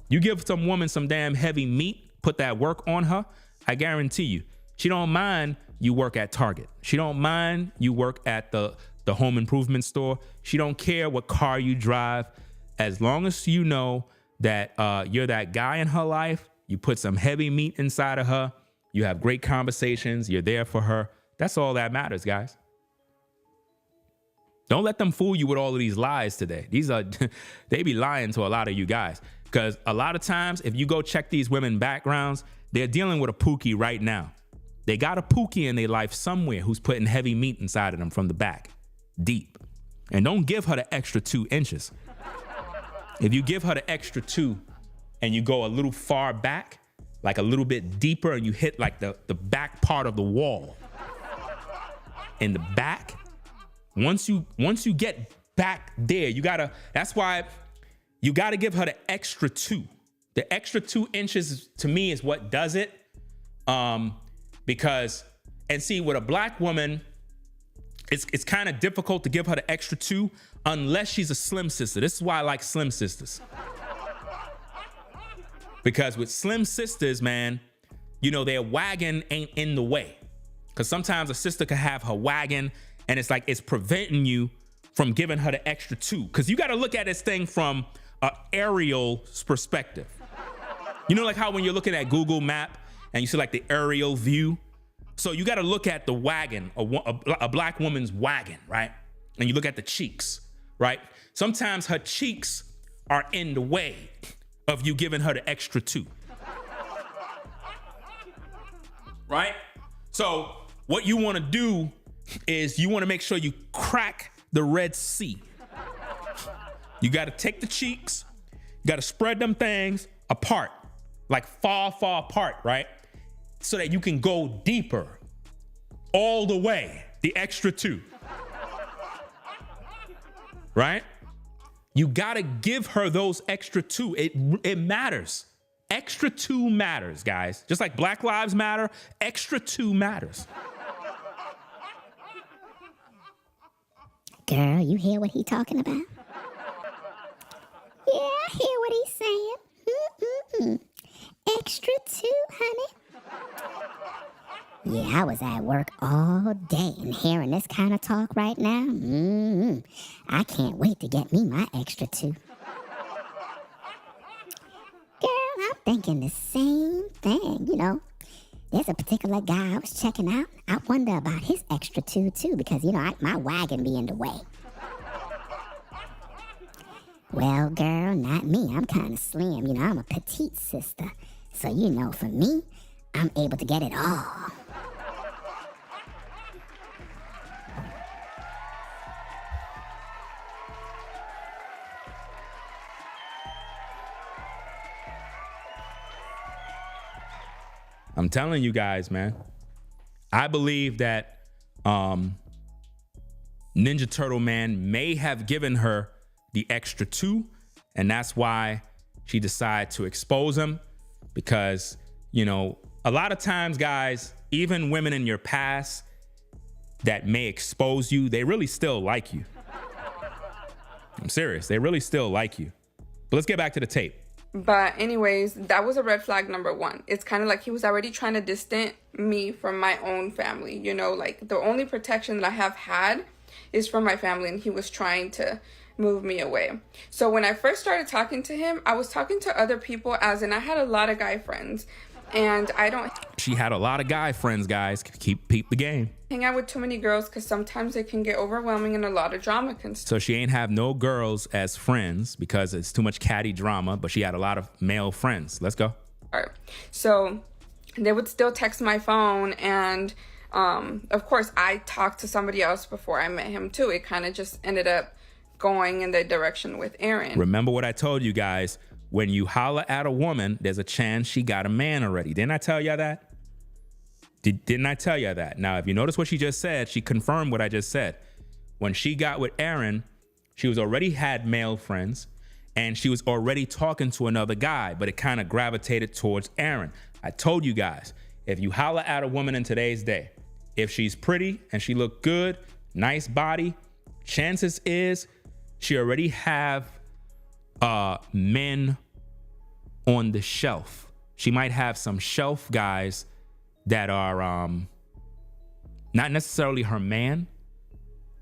You give some woman some damn heavy meat, put that work on her, I guarantee you, she don't mind you work at Target. She don't mind you work at the home improvement store. She don't care what car you drive. As long as you know that you're that guy in her life, you put some heavy meat inside of her, you have great conversations, you're there for her. That's all that matters, guys. Don't let them fool you with all of these lies today. They be lying to a lot of you guys. Because a lot of times, if you go check these women backgrounds, they're dealing with a pookie right now. They got a pookie in their life somewhere who's putting heavy meat inside of them from the back, deep. And don't give her the extra 2 inches. If you give her the extra 2 and you go a little far back, like a little bit deeper, and you hit like the back part of the wall in the back, once you get back there, that's why you gotta give her the extra 2. The extra 2 inches to me is what does it. Because, and see, with a black woman, it's kind of difficult to give her the extra 2 unless she's a slim sister. This is why I like slim sisters. Because with slim sisters, man, you know, their wagon ain't in the way. Because sometimes a sister could have her wagon and it's like it's preventing you from giving her the extra 2. Because you got to look at this thing from an aerial perspective. You know, like how when you're looking at Google Map and you see like the aerial view. So you got to look at the wagon, a black woman's wagon, right? And you look at the cheeks, right? Sometimes her cheeks are in the way of you giving her the extra 2. Right? So what you want to do is you want to make sure you crack the Red Sea. You got to take the cheeks, you got to spread them things apart, like far, far apart, right? So that you can go deeper, all the way, the extra 2. Right? You got to give her those extra 2. It matters. Extra 2 matters, guys. Just like Black Lives Matter, extra 2 matters. Girl, you hear what he talking about? Yeah, I hear what he's saying. Extra 2, honey. Yeah, I was at work all day and hearing this kind of talk right now. I can't wait to get me my extra 2. Girl, I'm thinking the same thing, you know. There's a particular guy I was checking out. I wonder about his extra 2 too, because, you know, my wagon be in the way. Well, girl, not me. I'm kind of slim. You know, I'm a petite sister. So, you know, for me, I'm able to get it all. I'm telling you guys, man. I believe that Ninja Turtle Man may have given her the extra 2, and that's why she decided to expose him. Because, you know, a lot of times, guys, even women in your past that may expose you, they really still like you. I'm serious. They really still like you. But let's get back to the tape. But anyways, that was a red flag number 1. It's kind of like he was already trying to distance me from my own family. You know, like the only protection that I have had is from my family, and he was trying to move me away. So when I first started talking to him, I was talking to other people, as in I had a lot of guy friends, and I don't... She had a lot of guy friends, guys. Keep the game. Hang out with too many girls because sometimes it can get overwhelming and a lot of drama can start. So she ain't have no girls as friends because it's too much catty drama, but she had a lot of male friends. Let's go. So they would still text my phone, and of course I talked to somebody else before I met him too. It kind of just ended up going in the direction with Aaron. Remember what I told you guys. When you holler at a woman, there's a chance she got a man already. Didn't I tell y'all that? Didn't I tell you that? Now, if you notice what she just said, she confirmed what I just said. When she got with Aaron, she was already had male friends, and she was already talking to another guy, but it kind of gravitated towards Aaron. I told you guys, if you holler at a woman in today's day, if she's pretty and she look good, nice body, chances is she already have men on the shelf. She might have some shelf guys that are not necessarily her man,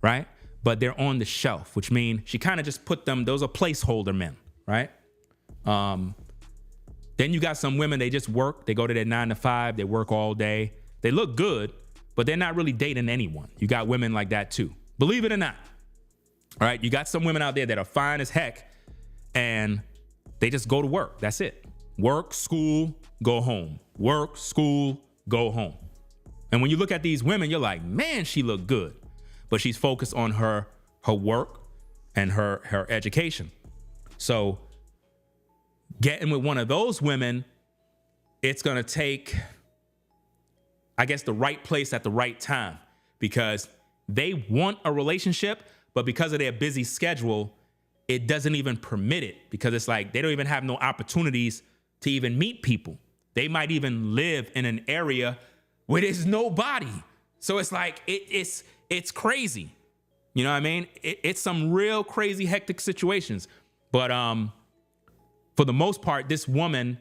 right? But they're on the shelf, which means she kind of just put them, those are placeholder men, right? Then you got some women, they just work, they go to their 9 to 5, they work all day. They look good, but they're not really dating anyone. You got women like that too, believe it or not. All right, you got some women out there that are fine as heck, and they just go to work, that's it. Work, school, go home. Work, school, go home. And when you look at these women, you're like, man, she look good. But she's focused on her work and her education. So getting with one of those women, it's gonna take, I guess, the right place at the right time, because they want a relationship, but because of their busy schedule, it doesn't even permit it, because it's like they don't even have no opportunities to even meet people. They might even live in an area where there's nobody. So it's like, it's crazy. You know what I mean? It's some real crazy, hectic situations. But for the most part, this woman,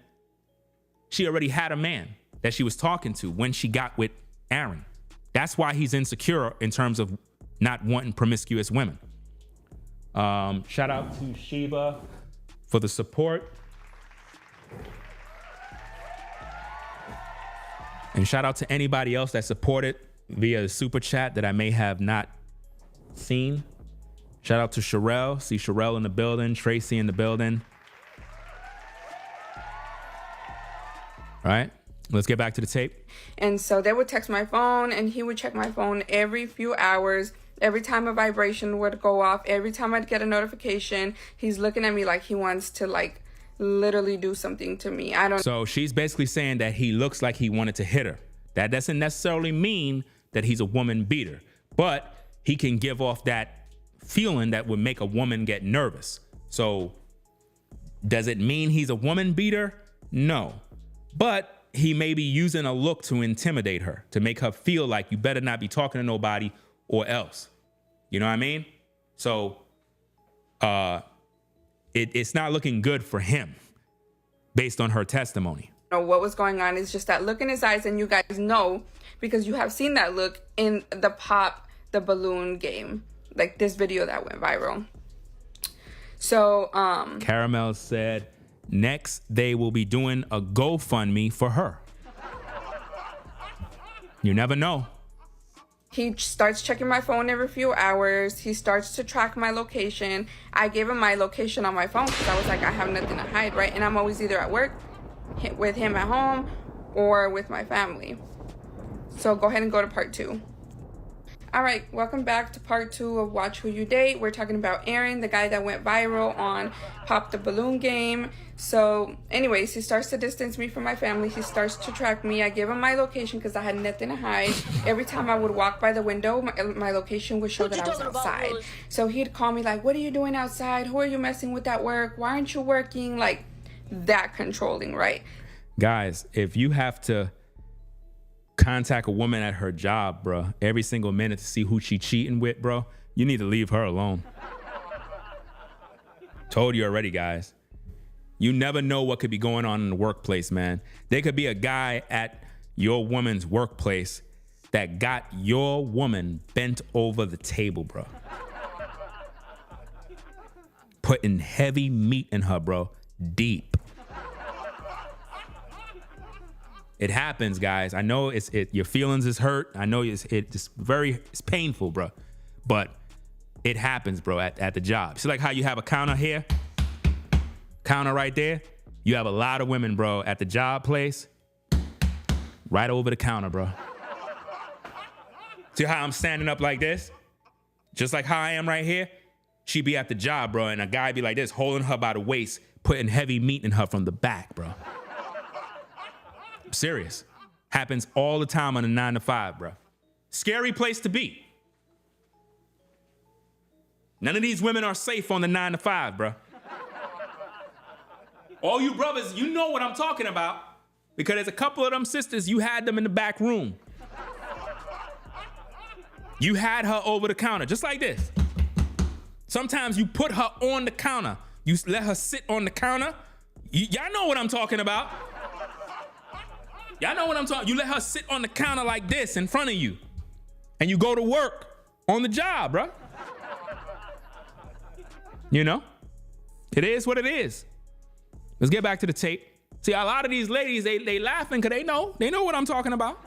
she already had a man that she was talking to when she got with Aaron. That's why he's insecure in terms of not wanting promiscuous women. Shout out to Sheba for the support. And shout out to anybody else that supported via the super chat that I may have not seen. Shout out to Sherelle. See Sherelle in the building. Tracy in the building. All right, let's get back to the tape. And so they would text my phone, and he would check my phone every few hours. Every time a vibration would go off, every time I'd get a notification, he's looking at me like he wants to, like, literally do something to me. So she's basically saying that he looks like he wanted to hit her. That doesn't necessarily mean that he's a woman beater, but he can give off that feeling that would make a woman get nervous. So does it mean he's a woman beater? No, but he may be using a look to intimidate her, to make her feel like you better not be talking to nobody or else. You know what I mean? So it's not looking good for him based on her testimony. What was going on is just that look in his eyes, and you guys know because you have seen that look in the Pop the Balloon game, like this video that went viral. So Caramel said next they will be doing a GoFundMe for her. You never know. He starts checking my phone every few hours. He starts to track my location. I gave him my location on my phone because I was like, I have nothing to hide, right? And I'm always either at work, with him at home, or with my family. So go ahead and go to part 2. All right, welcome back to part 2 of Watch Who You Date. We're talking about Aaron, the guy that went viral on Pop the Balloon game. So anyways, he starts to distance me from my family. He starts to track me. I give him my location because I had nothing to hide. Every time I would walk by the window, my location would show that I was outside. So he'd call me like, what are you doing outside? Who are you messing with at work? Why aren't you working? Like, that controlling, right? Guys, if you have to contact a woman at her job, bro, every single minute to see who she cheating with, bro, you need to leave her alone. Told you already, guys. You never know what could be going on in the workplace, man. There could be a guy at your woman's workplace that got your woman bent over the table, bro. Putting heavy meat in her, bro. Deep. It happens, guys. I know your feelings is hurt. I know it's painful, bro. But it happens, bro, at the job. See, like how you have a counter here, counter right there. You have a lot of women, bro, at the job place, right over the counter, bro. See how I'm standing up like this? Just like how I am right here. She be at the job, bro, and a guy be like this, holding her by the waist, putting heavy meat in her from the back, bro. I'm serious. Happens all the time on a 9 to 5, bro. Scary place to be. None of these women are safe on the 9 to 5, bro. All you brothers, you know what I'm talking about, because there's a couple of them sisters, you had them in the back room. You had her over the counter, just like this. Sometimes you put her on the counter. You let her sit on the counter. Y'all know what I'm talking about. Y'all know what I'm talking. You let her sit on the counter like this in front of you, and you go to work on the job, bro. You know, it is what it is. Let's get back to the tape. See, a lot of these ladies, they laughing because they know what I'm talking about.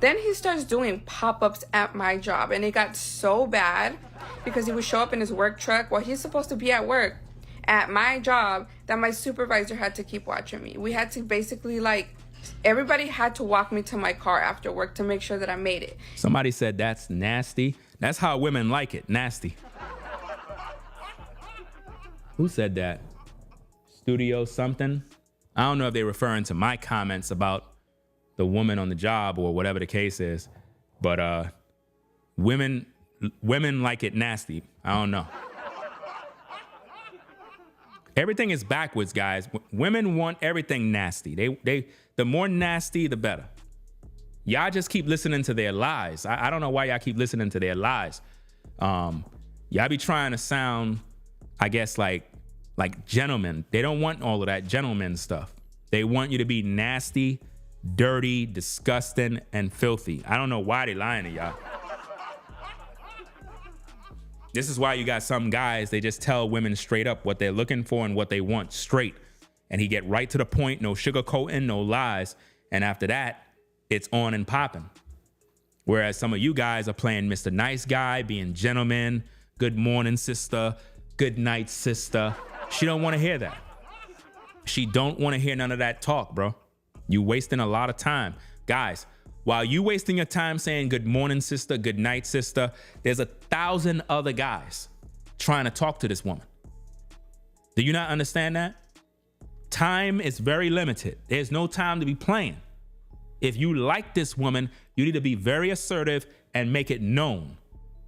Then he starts doing pop-ups at my job, and it got so bad because he would show up in his work truck while he's supposed to be at work at my job that my supervisor had to keep watching me. We had to basically, like, everybody had to walk me to my car after work to make sure that I made it. Somebody said that's nasty. That's how women like it, nasty. Who said that? Studio something? I don't know if they're referring to my comments about the woman on the job or whatever the case is, but women like it nasty. I don't know. Everything is backwards, guys. Women want everything nasty. The more nasty, the better. Y'all just keep listening to their lies. I don't know why y'all keep listening to their lies. Y'all be trying to sound, I guess, like gentlemen. They don't want all of that gentleman stuff. They want you to be nasty, dirty, disgusting, and filthy. I don't know why they lying to y'all. This is why you got some guys, they just tell women straight up what they're looking for and what they want straight. And he get right to the point, no sugarcoating, no lies. And after that, it's on and popping. Whereas some of you guys are playing Mr. Nice Guy, being gentlemen, good morning, sister, good night, sister. She don't want to hear that. She don't want to hear none of that talk, bro. You wasting a lot of time. Guys, while you wasting your time saying good morning, sister, good night, sister, there's 1,000 other guys trying to talk to this woman. Do you not understand that? Time is very limited. There's no time to be playing. If you like this woman, you need to be very assertive and make it known.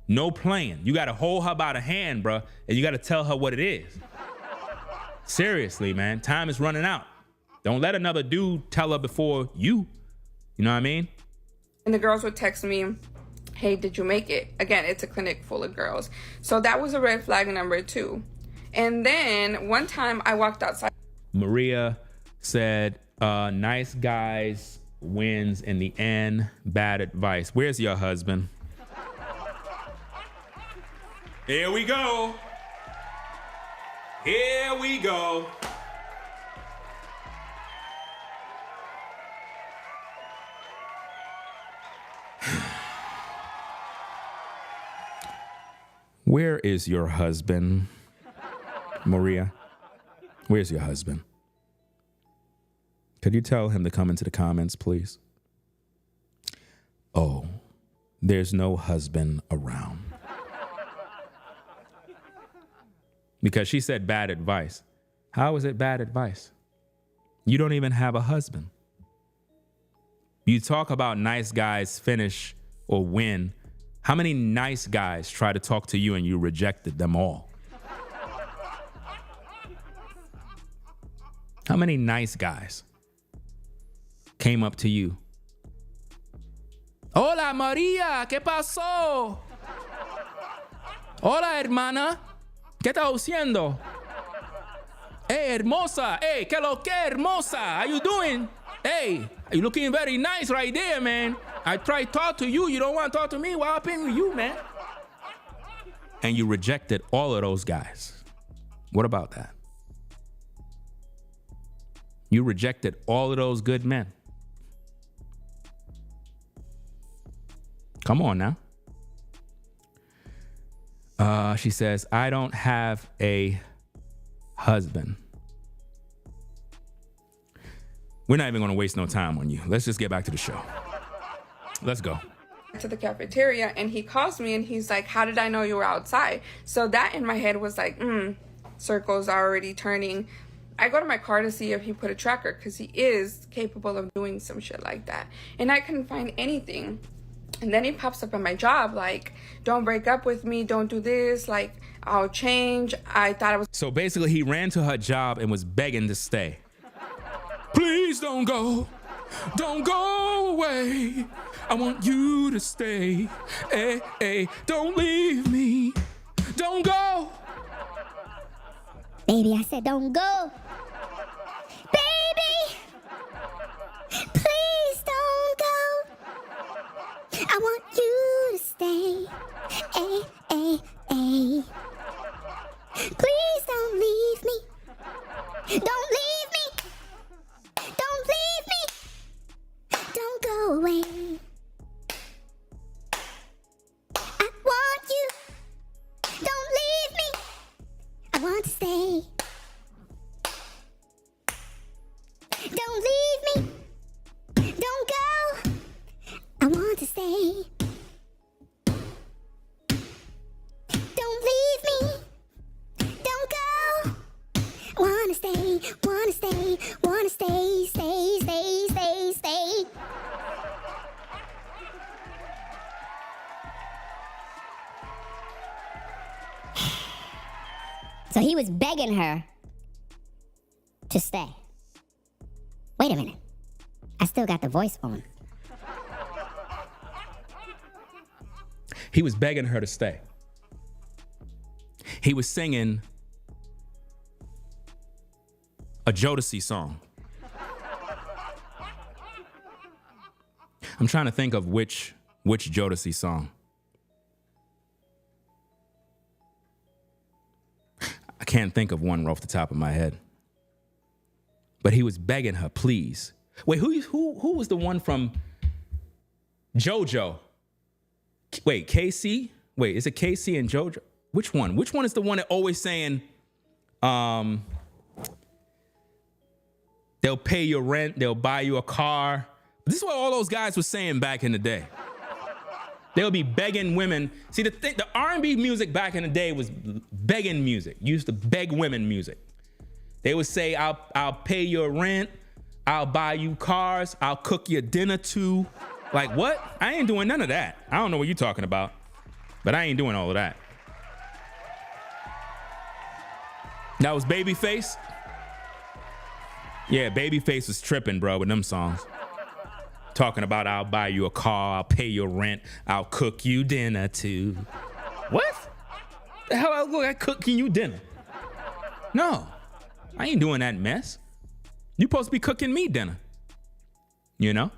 No playing. You got to hold her by the hand, bro, and you got to tell her what it is. Seriously, man, time is running out. Don't let another dude tell her before you. You know what I mean? And the girls would text me, hey, did you make it? Again, it's a clinic full of girls. So that was a red flag number 2. And then one time I walked outside. Maria said, nice guys wins in the end, bad advice. Where's your husband? Here we go. Here we go. Where is your husband, Maria? Where's your husband? Could you tell him to come into the comments, please? Oh, there's no husband around. Because she said bad advice. How is it bad advice? You don't even have a husband. You talk about nice guys finish or win. How many nice guys try to talk to you and you rejected them all? How many nice guys came up to you? Hola, María, ¿qué pasó? Hola, hermana, ¿qué estás haciendo? Hey, hermosa, hey, ¿qué lo que, hermosa? How you doing? Hey, you looking very nice right there, man. I try to talk to you. You don't want to talk to me. What happened with you, man? And you rejected all of those guys. What about that? You rejected all of those good men. Come on now. She says, I don't have a husband. We're not even going to waste no time on you. Let's just get back to the show. Let's go. To the cafeteria, and he calls me and he's like, how did I know you were outside? So that in my head was like, circles are already turning. I go to my car to see if he put a tracker, because he is capable of doing some shit like that. And I couldn't find anything. And then he pops up at my job like, don't break up with me, don't do this, like, I'll change. I thought I was... So basically he ran to her job and was begging to stay. Please don't go. Don't go away. I want you to stay. Hey, hey, don't leave me. Don't go. Baby, I said don't go. Baby, please don't go. I want you to stay. Hey, hey, hey. Please don't leave me. Don't leave me. Don't leave me. Don't go away. I want you. Don't leave me. I want to stay. Don't leave me. Don't go. I want to stay. Don't leave me. Don't go. Wanna stay, wanna stay, wanna stay, stay, stay, stay, stay. So he was begging her to stay. Wait a minute. I still got the voice on. He was begging her to stay. He was singing a Jodeci song. I'm trying to think of which Jodeci song. I can't think of one off the top of my head. But he was begging her, please. Wait, who was the one from JoJo? Wait, KC? Wait, is it KC and JoJo? Which one? Which one is the one that always saying, they'll pay your rent, they'll buy you a car? This is what all those guys were saying back in the day. They'll be begging women. See, the R&B music back in the day was begging music. You used to beg women music. They would say, I'll pay your rent, I'll buy you cars, I'll cook your dinner too. Like, what? I ain't doing none of that. I don't know what you're talking about, but I ain't doing all of that. That was Babyface? Yeah, Babyface was tripping, bro, with them songs. Talking about, I'll buy you a car, I'll pay your rent, I'll cook you dinner too. What? The hell I look at cooking you dinner? No, I ain't doing that mess. You supposed to be cooking me dinner. You know?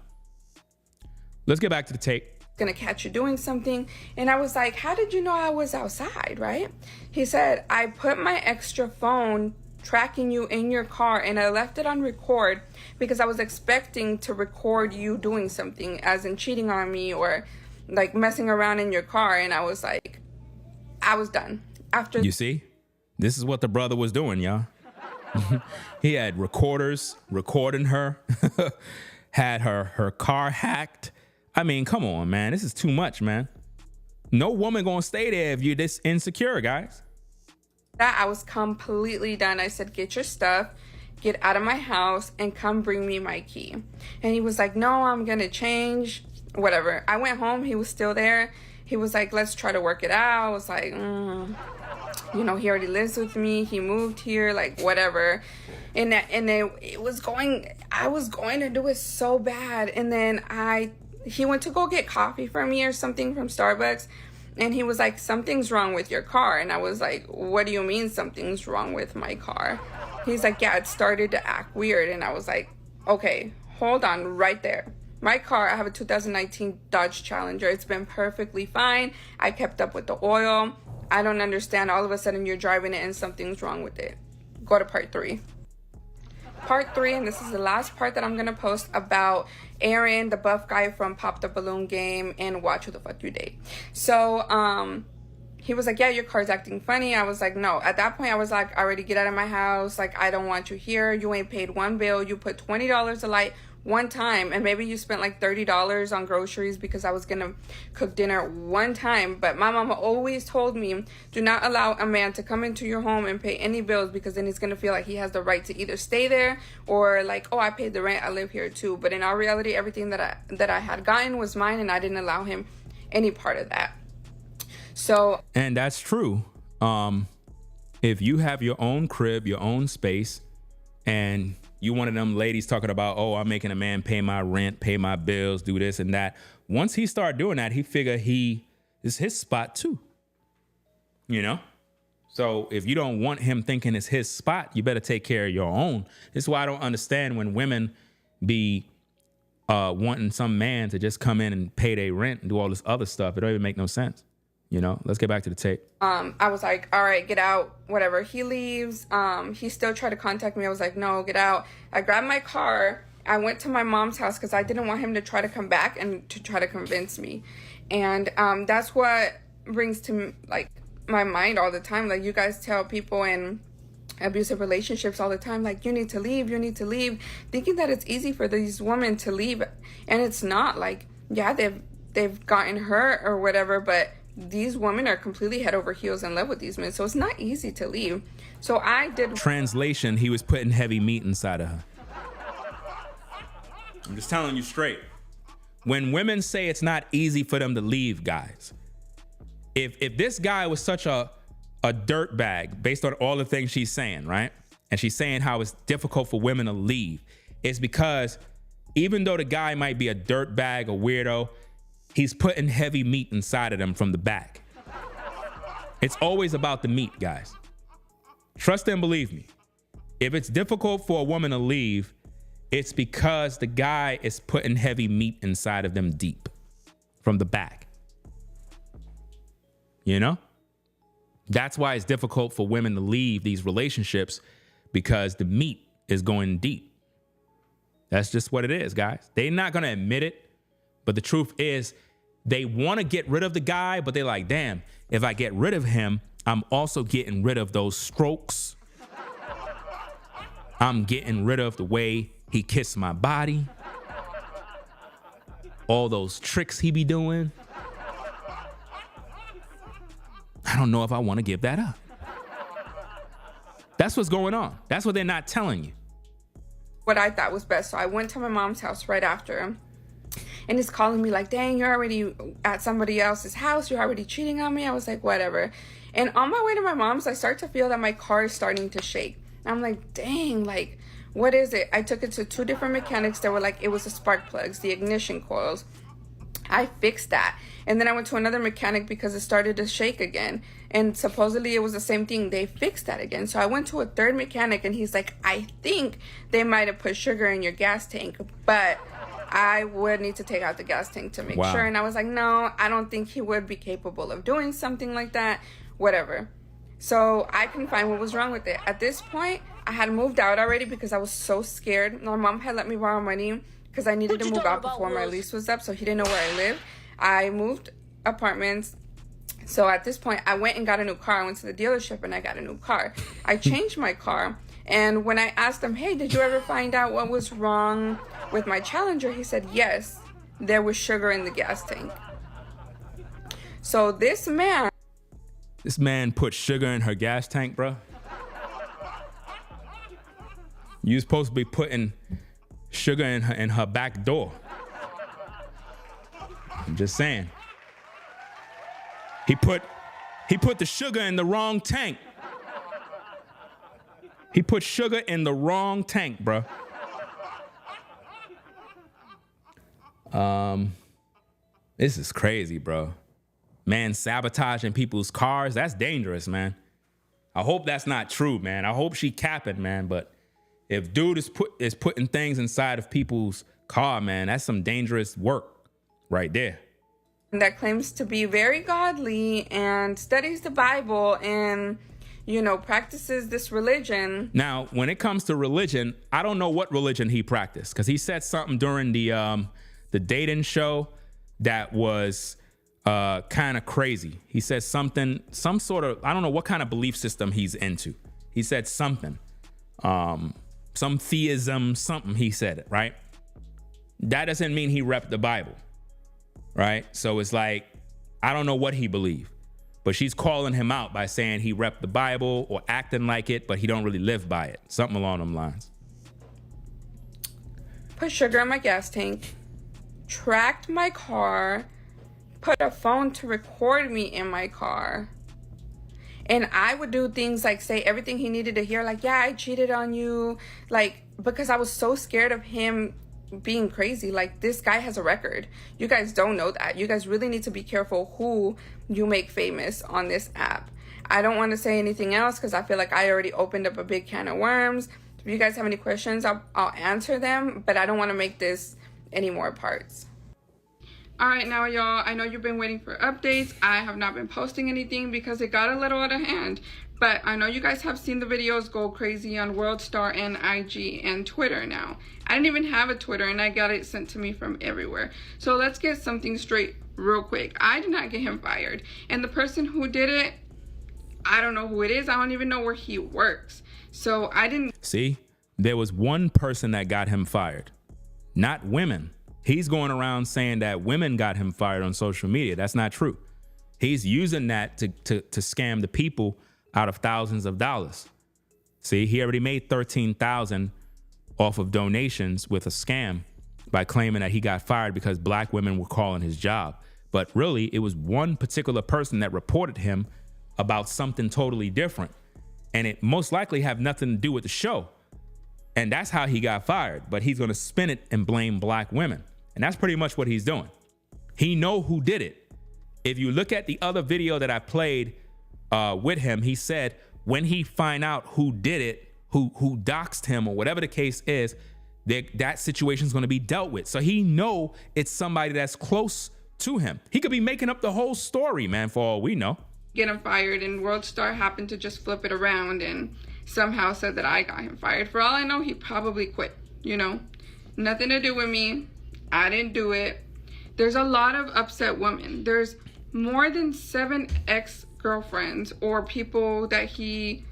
Let's get back to the tape. Gonna catch you doing something. And I was like, how did you know I was outside, right? He said, I put my extra phone tracking you in your car and I left it on record because I was expecting to record you doing something, as in cheating on me or like messing around in your car. And I was like, I was done. After you see, this is what the brother was doing, y'all. He had recorders recording her, had her car hacked, I mean, come on, man. This is too much, man. No woman gonna stay there if you're this insecure, guys. That I was completely done. I said, get your stuff, get out of my house, and come bring me my key. And he was like, no, I'm gonna change, whatever. I went home, he was still there. He was like, let's try to work it out. I was like, you know, he already lives with me, he moved here, like whatever. And I was going to do it so bad. And then he went to go get coffee for me or something from Starbucks, and he was like, something's wrong with your car. And I was like, what do you mean something's wrong with my car? He's like, yeah, it started to act weird. And I was like, okay, hold on right there. My car, I have a 2019 Dodge Challenger. It's been perfectly fine. I kept up with the oil. I don't understand. All of a sudden you're driving it and something's wrong with it. Go to part 3. Part 3, and this is the last part that I'm going to post about Aaron, the buff guy from Pop the Balloon Game and Watch Who the Fuck You Date. So, he was like, yeah, your car's acting funny. I was like, no. At that point, I was like, already get out of my house. Like, I don't want you here. You ain't paid one bill. You put $20 a light one time, and maybe you spent like $30 on groceries because I was gonna cook dinner one time. But my mama always told me, do not allow a man to come into your home and pay any bills, because then he's gonna feel like he has the right to either stay there or like, oh, I paid the rent, I live here too. But in all reality, everything that I had gotten was mine, and I didn't allow him any part of that. So, and that's true. If you have your own crib, your own space, and you one of them ladies talking about, oh, I'm making a man pay my rent, pay my bills, do this and that. Once he start doing that, he figure he is his spot too. You know? So if you don't want him thinking it's his spot, you better take care of your own. This is why I don't understand when women be wanting some man to just come in and pay their rent and do all this other stuff. It don't even make no sense. You know, let's get back to the tape. I was like, all right, get out, whatever. He leaves. He still tried to contact me. I was like, no, get out. I grabbed my car. I went to my mom's house because I didn't want him to try to come back and to try to convince me. And that's what brings to like my mind all the time. Like, you guys tell people in abusive relationships all the time, like, you need to leave, thinking that it's easy for these women to leave. And it's not. Like, yeah, they've gotten hurt or whatever, but these women are completely head over heels in love with these men, so it's not easy to leave. So I did. Translation, he was putting heavy meat inside of her. I'm just telling you straight. When women say it's not easy for them to leave, guys, if this guy was such a dirtbag based on all the things she's saying, right? And she's saying how it's difficult for women to leave, it's because even though the guy might be a dirtbag, a weirdo, he's putting heavy meat inside of them from the back. It's always about the meat, guys. Trust and believe me. If it's difficult for a woman to leave, it's because the guy is putting heavy meat inside of them deep from the back. You know? That's why it's difficult for women to leave these relationships, because the meat is going deep. That's just what it is, guys. They're not going to admit it. But the truth is, they want to get rid of the guy, but they're like, damn, if I get rid of him, I'm also getting rid of those strokes. I'm getting rid of the way he kissed my body. All those tricks he be doing. I don't know if I want to give that up. That's what's going on. That's what they're not telling you. What I thought was best. So I went to my mom's house right after. And he's calling me like, dang, you're already at somebody else's house. You're already cheating on me. I was like, whatever. And on my way to my mom's, I start to feel that my car is starting to shake. I'm like, dang, like, what is it? I took it to 2 different mechanics that were like, it was the spark plugs, the ignition coils. I fixed that. And then I went to another mechanic because it started to shake again. And supposedly it was the same thing. They fixed that again. So I went to a 3rd mechanic, and he's like, I think they might have put sugar in your gas tank, but I would need to take out the gas tank to make sure. And I was like, no, I don't think he would be capable of doing something like that. Whatever. So I couldn't find what was wrong with it. At this point, I had moved out already because I was so scared. My mom had let me borrow money because I needed to move out before my lease was up, so he didn't know where I lived. I moved apartments. So at this point, I went and got a new car. I went to the dealership and I got a new car. I changed my car. And when I asked him, hey, did you ever find out what was wrong with my Challenger? He said, yes, there was sugar in the gas tank. So this man put sugar in her gas tank, bro. You supposed to be putting sugar in her back door. I'm just saying. He put the sugar in the wrong tank. He put sugar in the wrong tank, bro. This is crazy, bro. Man, sabotaging people's cars, that's dangerous, man. I hope that's not true, man. I hope she capping, man. But if dude is putting things inside of people's car, man, that's some dangerous work right there. That claims to be very godly and studies the Bible and, you know, practices this religion. Now, when it comes to religion, I don't know what religion he practiced, because he said something during the dating show that was kind of crazy. He said some sort of, I don't know what kind of belief system he's into. He said something, some theism, something, he said it, right? That doesn't mean he repped the Bible, right? So it's like, I don't know what he believed, but she's calling him out by saying he repped the Bible or acting like it, but he don't really live by it. Something along them lines. Put sugar in my gas tank, tracked my car, put a phone to record me in my car. And I would do things like say everything he needed to hear, like, yeah, I cheated on you. Like, because I was so scared of him being crazy. Like, this guy has a record. You guys don't know that. You guys really need to be careful who you make famous on this app. I don't want to say anything else because I feel like I already opened up a big can of worms. If you guys have any questions, I'll answer them, but I don't want to make this any more parts. All right, now y'all, I know you've been waiting for updates. I have not been posting anything because it got a little out of hand, but I know you guys have seen the videos go crazy on WorldStar and IG and Twitter now. I didn't even have a Twitter and I got it sent to me from everywhere. So let's get something straight real quick. I did not get him fired. And the person who did it, I don't know who it is. I don't even know where he works. So I didn't. See, there was one person that got him fired, not women. He's going around saying that women got him fired on social media. That's not true. He's using that to scam the people out of thousands of dollars. See, he already made $13,000 off of donations with a scam by claiming that he got fired because black women were calling his job. But really, it was one particular person that reported him about something totally different. And it most likely have nothing to do with the show. And that's how he got fired. But he's going to spin it and blame black women. And that's pretty much what he's doing. He know who did it. If you look at the other video that I played with him, he said when he find out who did it, who doxed him or whatever the case is, that situation is going to be dealt with. So he know it's somebody that's close to him. He could be making up the whole story, man, for all we know. Get him fired, and WorldStar happened to just flip it around and somehow said that I got him fired. For all I know, he probably quit, you know? Nothing to do with me. I didn't do it. There's a lot of upset women. There's more than 7 ex-girlfriends or people that he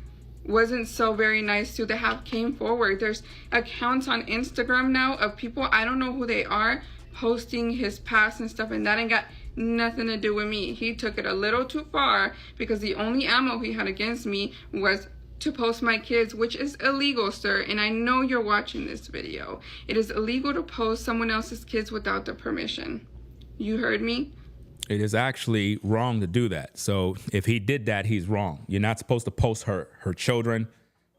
wasn't so very nice to that have came forward. There's accounts on Instagram now of people, I don't know who they are, posting his past and stuff, and that ain't got nothing to do with me. He took it a little too far because the only ammo he had against me was to post my kids, which is illegal, sir. And I know you're watching this video. It is illegal to post someone else's kids without their permission. You heard me? It is actually wrong to do that. So if he did that, he's wrong. You're not supposed to post her children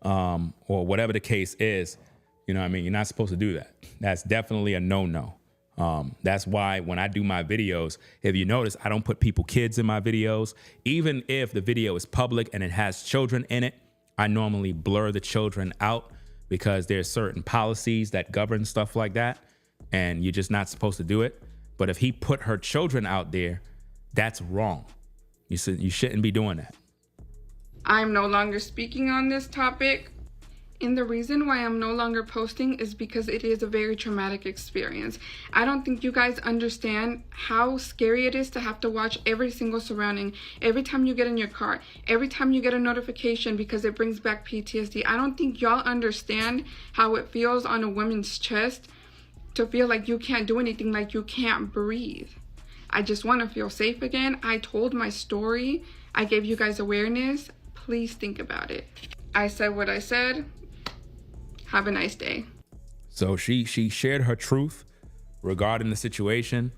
or whatever the case is. You know what I mean? You're not supposed to do that. That's definitely a no-no. That's why when I do my videos, if you notice, I don't put kids in my videos. Even if the video is public and it has children in it, I normally blur the children out because there's certain policies that govern stuff like that, and you're just not supposed to do it. But if he put her children out there, that's wrong. You shouldn't be doing that. I'm no longer speaking on this topic. And the reason why I'm no longer posting is because it is a very traumatic experience. I don't think you guys understand how scary it is to have to watch every single surrounding, every time you get in your car, every time you get a notification because it brings back PTSD. I don't think y'all understand how it feels on a woman's chest to feel like you can't do anything, like you can't breathe. I just want to feel safe again. I told my story. I gave you guys awareness. Please think about it. I said what I said. Have a nice day. So she shared her truth regarding the situation.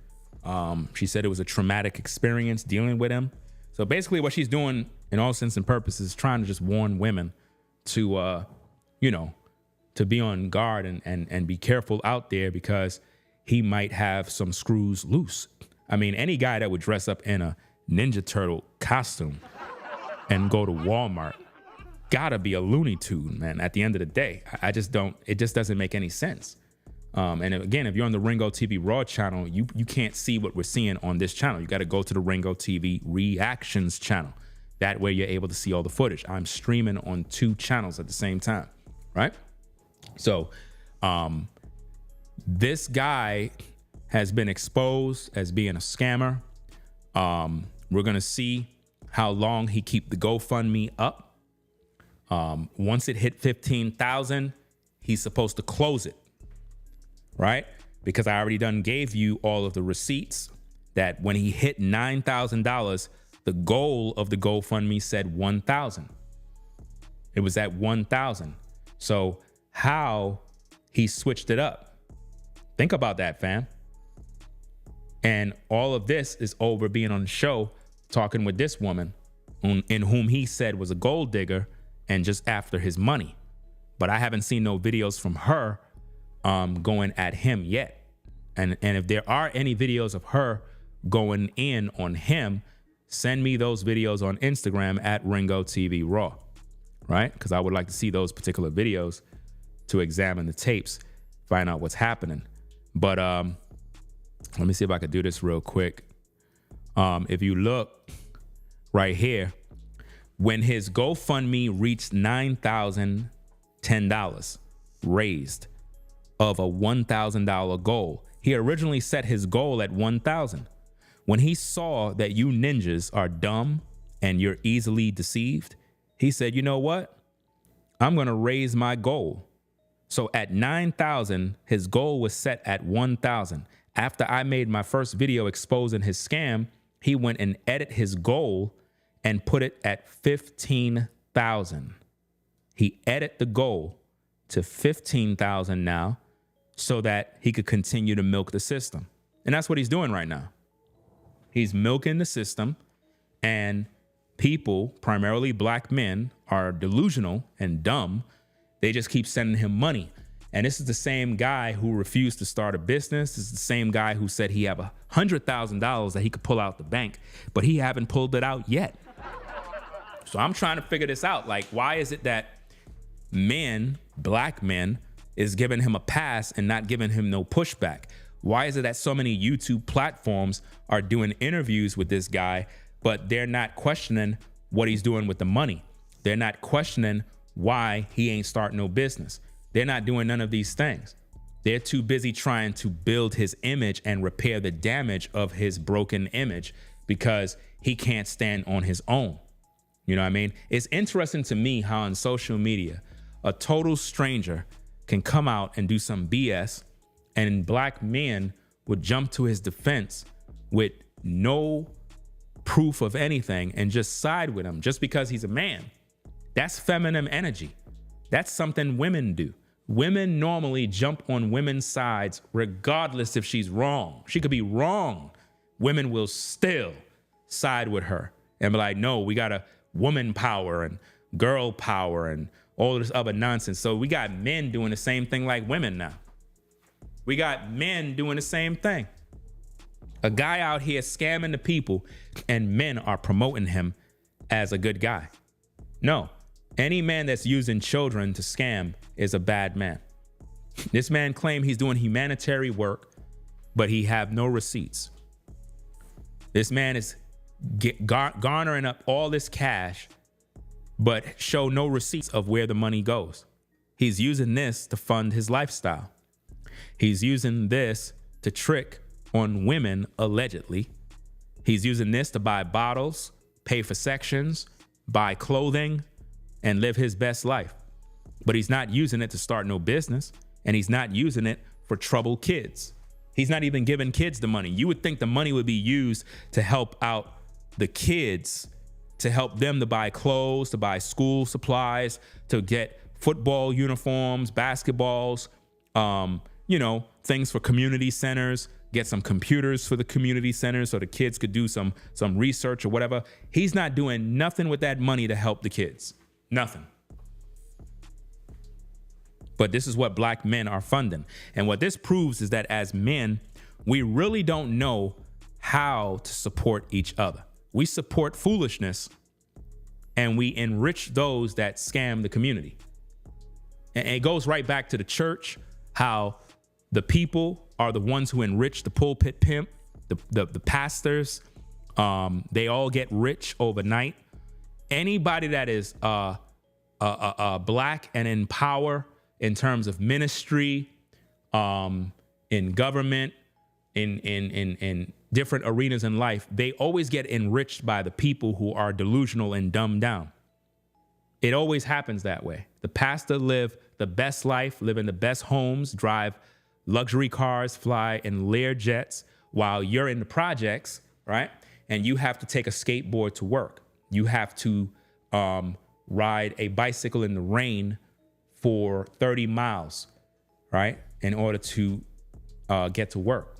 She said it was a traumatic experience dealing with him. So basically what she's doing in all sense and purposes is trying to just warn women to, to be on guard and be careful out there, because he might have some screws loose. I mean, any guy that would dress up in a Ninja Turtle costume and go to Walmart gotta be a Looney Tune, man. At the end of the day, it just doesn't make any sense. And again, if you're on the Ringo TV Raw channel, you can't see what we're seeing on this channel. You got to go to the Ringo TV Reactions channel. That way you're able to see all the footage. I'm streaming on 2 channels at the same time, right? So this guy has been exposed as being a scammer. We're going to see how long he keep the GoFundMe up. Once it hit 15,000, he's supposed to close it, right? Because I already done gave you all of the receipts that when he hit $9,000, the goal of the GoFundMe said 1,000. It was at 1,000. So how he switched it up. Think about that, fam. And all of this is over being on the show, talking with this woman in whom he said was a gold digger and just after his money. But I haven't seen no videos from her going at him yet. And if there are any videos of her going in on him, send me those videos on Instagram at Ringo TV Raw, right? Because I would like to see those particular videos to examine the tapes, find out what's happening. But let me see if I could do this real quick. If you look right here, when his GoFundMe reached $9,010 raised of a $1,000 goal, he originally set his goal at 1,000. When he saw that you ninjas are dumb and you're easily deceived, he said, you know what? I'm going to raise my goal. So at 9,000, his goal was set at 1,000. After I made my first video exposing his scam, he went and edited his goal and put it at 15,000. He edited the goal to 15,000 now so that he could continue to milk the system. And that's what he's doing right now. He's milking the system, and people, primarily black men, are delusional and dumb. They just keep sending him money. And this is the same guy who refused to start a business. This is the same guy who said he have $100,000 that he could pull out the bank, but he haven't pulled it out yet. So I'm trying to figure this out. Like, why is it that men, black men, is giving him a pass and not giving him no pushback? Why is it that so many YouTube platforms are doing interviews with this guy, but they're not questioning what he's doing with the money? They're not questioning why he ain't starting no business. They're not doing none of these things. They're too busy trying to build his image and repair the damage of his broken image because he can't stand on his own. You know what I mean? It's interesting to me how on social media, a total stranger can come out and do some BS, and black men would jump to his defense with no proof of anything and just side with him just because he's a man. That's feminine energy. That's something women do. Women normally jump on women's sides regardless if she's wrong. She could be wrong. Women will still side with her and be like, no, we got a woman power and girl power and all this other nonsense. So we got men doing the same thing like women now. We got men doing the same thing. A guy out here scamming the people and men are promoting him as a good guy. No, any man that's using children to scam is a bad man. This man claimed he's doing humanitarian work, but he have no receipts. This man is garnering up all this cash, but show no receipts of where the money goes. He's using this to fund his lifestyle. He's using this to trick on women, allegedly. He's using this to buy bottles, pay for sections, buy clothing, and live his best life. But he's not using it to start no business, and he's not using it for troubled kids. He's not even giving kids the money. You would think the money would be used to help out the kids, to help them to buy clothes, to buy school supplies, to get football uniforms, basketballs, things for community centers, get some computers for the community centers so the kids could do some research or whatever. He's not doing nothing with that money to help the kids. Nothing. But this is what black men are funding. And what this proves is that as men, we really don't know how to support each other. We support foolishness and we enrich those that scam the community. And it goes right back to the church, how the people are the ones who enrich the pulpit pimp, the pastors. They all get rich overnight. Anybody that is black and in power in terms of ministry, in government, in different arenas in life, they always get enriched by the people who are delusional and dumbed down. It always happens that way. The pastor live the best life, live in the best homes, drive luxury cars, fly in Lear jets, while you're in the projects, right? And you have to take a skateboard to work. You have to ride a bicycle in the rain for 30 miles, right? In order to get to work.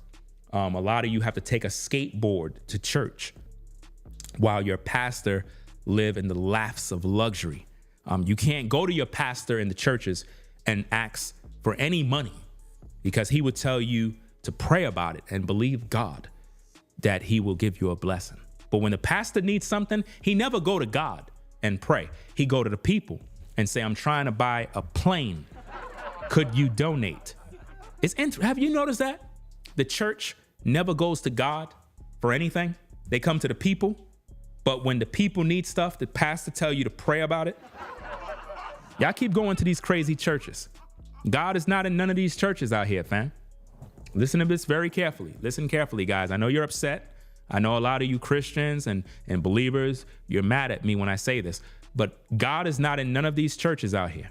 A lot of you have to take a skateboard to church while your pastor live in the laps of luxury. You can't go to your pastor in the churches and ask for any money because he would tell you to pray about it and believe God that he will give you a blessing. But when the pastor needs something, he never go to God and pray. He go to the people and say, I'm trying to buy a plane. Could you donate? Have you noticed that? The church never goes to God for anything. They come to the people. But when the people need stuff, the pastor tell you to pray about it. Y'all keep going to these crazy churches. God is not in none of these churches out here, fam. Listen to this very carefully. Listen carefully, guys. I know you're upset. I know a lot of you Christians and believers, you're mad at me when I say this. But God is not in none of these churches out here.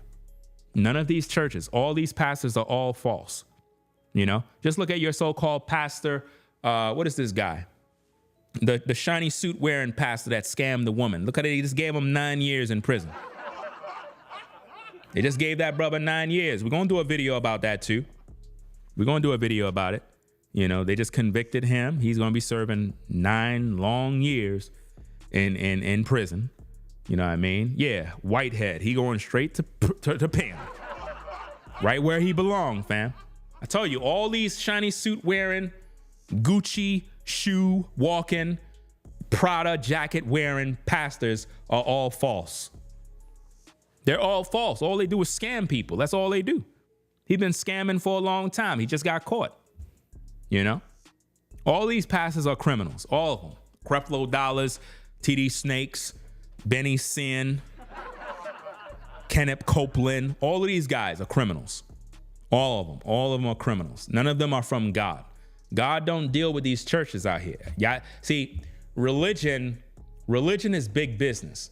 None of these churches. All these pastors are all false. You know, just look at your so-called pastor. What is this guy? The shiny suit wearing pastor that scammed the woman. Look at it. He just gave him 9 years in prison. They just gave that brother 9 years. We're going to do a video about that too. We're going to do a video about it. You know, they just convicted him. He's going to be serving 9 long years in prison. You know what I mean? Yeah, Whitehead. He going straight to pen. Right where he belonged, fam. I told you, all these shiny suit wearing, Gucci shoe walking, Prada jacket wearing pastors are all false. They're all false. All they do is scam people. That's all they do. He's been scamming for a long time. He just got caught. You know? All these pastors are criminals. All of them. Creflo Dollars, TD Snakes, Benny Sin, Kenneth Copeland. All of these guys are criminals. All of them. All of them are criminals. None of them are from God. God don't deal with these churches out here. Yeah. See, religion is big business.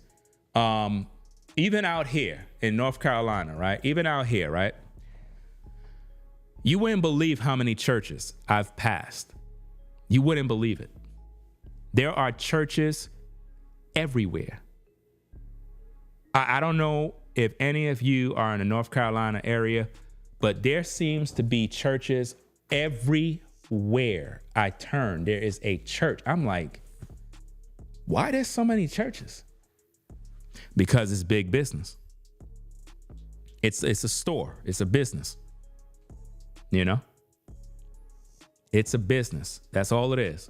Even out here in North Carolina, right? Even out here, right? You wouldn't believe how many churches I've passed. You wouldn't believe it. There are churches everywhere. I don't know if any of you are in the North Carolina area, but there seems to be churches everywhere I turn. There is a church. I'm like, why there's so many churches? Because it's big business. It's a store. It's a business. You know? It's a business. That's all it is.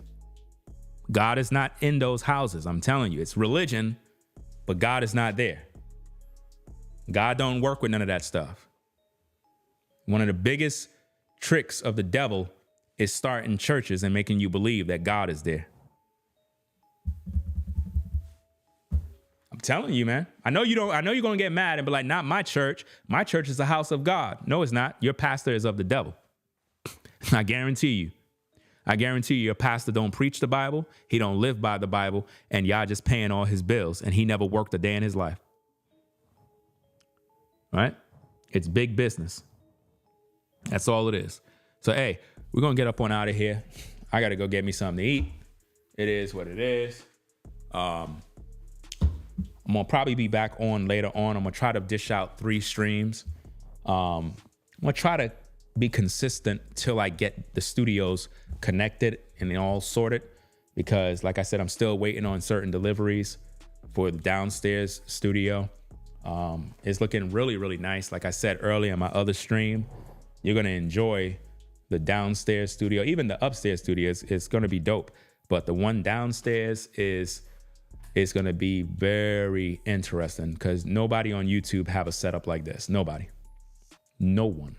God is not in those houses. I'm telling you, it's religion, but God is not there. God don't work with none of that stuff. One of the biggest tricks of the devil is starting churches and making you believe that God is there. I'm telling you, man. I know you're going to get mad and be like, not my church. My church is the house of God. No, it's not. Your pastor is of the devil. I guarantee you. I guarantee you your pastor don't preach the Bible. He don't live by the Bible. And y'all just paying all his bills. And he never worked a day in his life. Right? It's big business. That's all it is. So, hey, we're going to get up on out of here. I got to go get me something to eat. It is what it is. I'm going to probably be back on later on. I'm going to try to dish out 3 streams. I'm going to try to be consistent till I get the studios connected and all sorted. Because like I said, I'm still waiting on certain deliveries for the downstairs studio. It's looking really, really nice. Like I said earlier in my other stream, you're going to enjoy the downstairs studio. Even the upstairs studio is going to be dope. But the one downstairs is going to be very interesting because nobody on YouTube have a setup like this. Nobody. No one.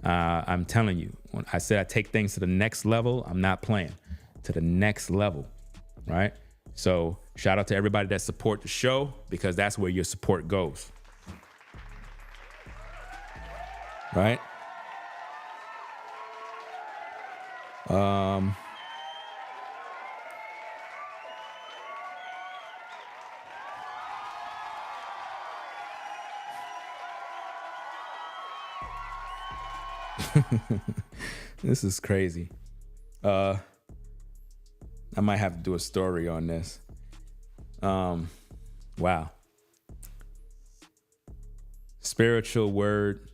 I'm telling you, when I said I take things to the next level, I'm not playing. To the next level, right? So shout out to everybody that support the show because that's where your support goes. Right? This is crazy. I might have to do a story on this. Wow. Spiritual Word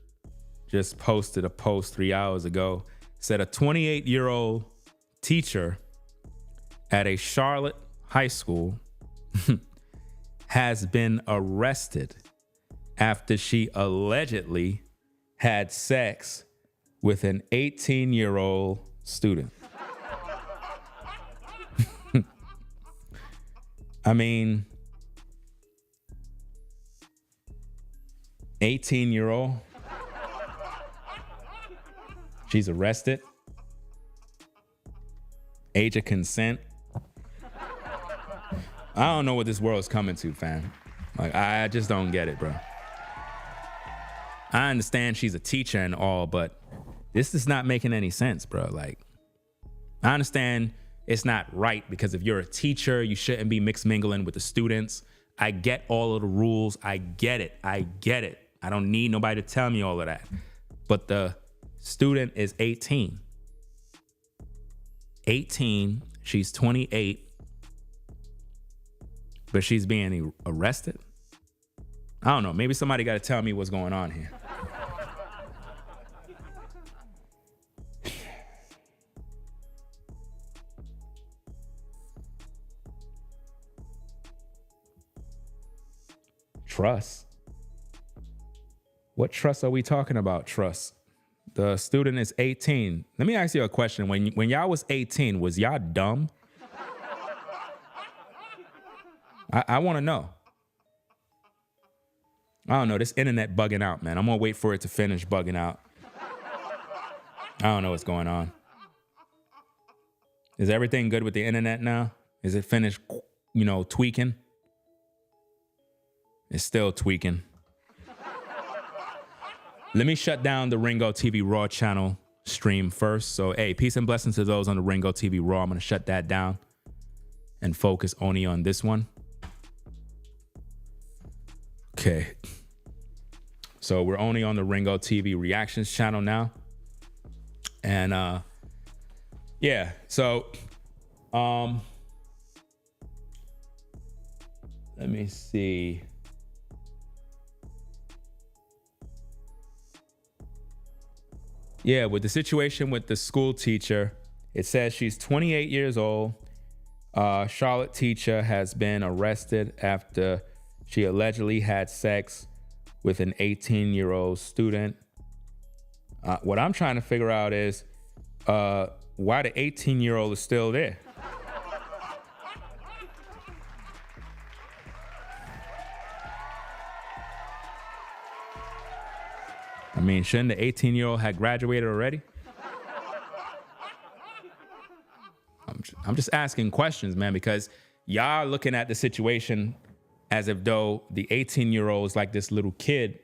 just posted a post 3 hours ago. Said a 28-year-old teacher at a Charlotte high school has been arrested after she allegedly had sex with an 18-year-old student. I mean, 18-year-old. She's arrested. Age of consent. I don't know what this world is coming to, fam. Like, I just don't get it, bro. I understand she's a teacher and all, but this is not making any sense, bro. Like, I understand it's not right because if you're a teacher, you shouldn't be mixed mingling with the students. I get all of the rules. I get it. I don't need nobody to tell me all of that. But the student is 18. 18. She's 28. But she's being arrested. I don't know. Maybe somebody got to tell me what's going on here. Trust? What trust are we talking about? Trust. The student is 18. Let me ask you a question. When y'all was 18, was y'all dumb? I want to know. I don't know. This internet bugging out, man. I'm going to wait for it to finish bugging out. I don't know what's going on. Is everything good with the internet now? Is it finished, tweaking? It's still tweaking. Let me shut down the Ringo TV Raw channel stream first. So, hey, peace and blessings to those on the Ringo TV Raw. I'm going to shut that down and focus only on this one. Okay. So we're only on the Ringo TV Reactions channel now. And yeah, so let me see. Yeah, with the situation with the school teacher, it says she's 28 years old. Charlotte teacher has been arrested after she allegedly had sex with an 18-year-old student. What I'm trying to figure out is why the 18-year-old is still there. I mean, shouldn't the 18-year-old have graduated already? I'm just asking questions, man, because y'all looking at the situation as if though the 18-year-old is like this little kid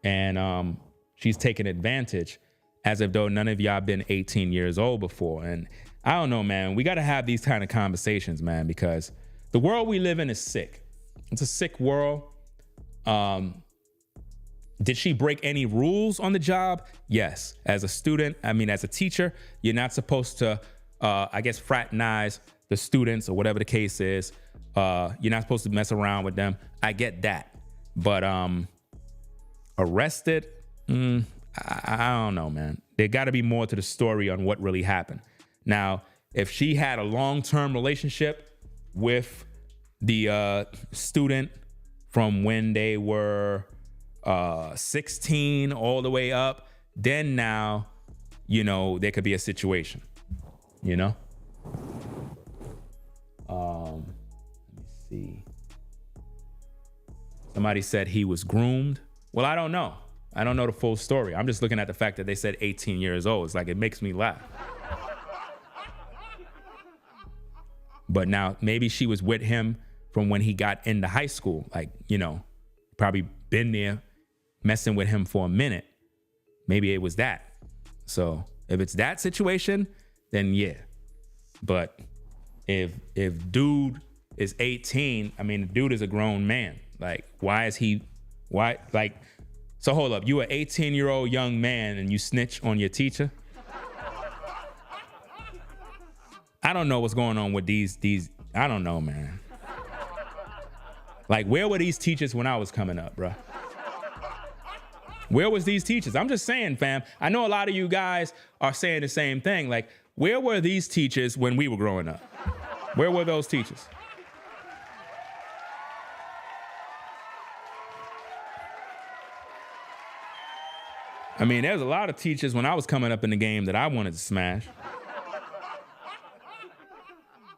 and she's taking advantage, as if though none of y'all been 18 years old before. And I don't know, man, we got to have these kind of conversations, man, because the world we live in is sick. It's a sick world. Did she break any rules on the job? Yes. As a student, as a teacher, you're not supposed to, fraternize the students or whatever the case is. You're not supposed to mess around with them. I get that. But arrested? I don't know, man. There got to be more to the story on what really happened. Now, if she had a long-term relationship with the student from when they were 16 all the way up, then now, there could be a situation, Let me see. Somebody said he was groomed. Well, I don't know. I don't know the full story. I'm just looking at the fact that they said 18 years old. It's like, it makes me laugh. But now maybe she was with him from when he got into high school. Like, probably been there messing with him for a minute. Maybe it was that. So if it's that situation, then yeah. But if dude is 18, the dude is a grown man. Like, so hold up, you an 18-year-old young man and you snitch on your teacher? I don't know what's going on with these, I don't know, man. Like, where were these teachers when I was coming up, bruh? Where was these teachers? I'm just saying, fam. I know a lot of you guys are saying the same thing. Like, where were these teachers when we were growing up? Where were those teachers? There's a lot of teachers when I was coming up in the game that I wanted to smash.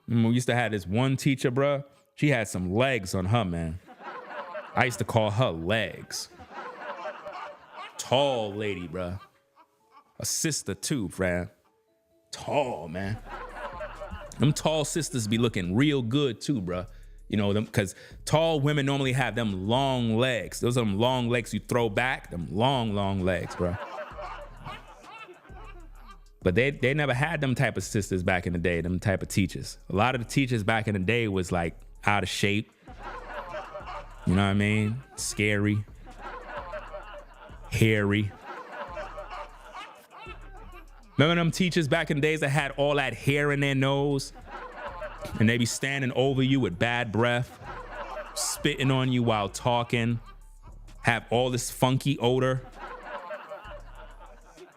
We used to have this one teacher, bruh. She had some legs on her, man. I used to call her Legs. Tall lady, bruh. A sister too, fam. Tall, man. Them tall sisters be looking real good too, bruh. Them, because tall women normally have them long legs. Those are them long legs you throw back. Them long, long legs, bruh. But they never had them type of sisters back in the day, them type of teachers. A lot of the teachers back in the day was like out of shape. You know what I mean? Scary. Hairy. Remember them teachers back in the days that had all that hair in their nose? And they be standing over you with bad breath, spitting on you while talking, have all this funky odor.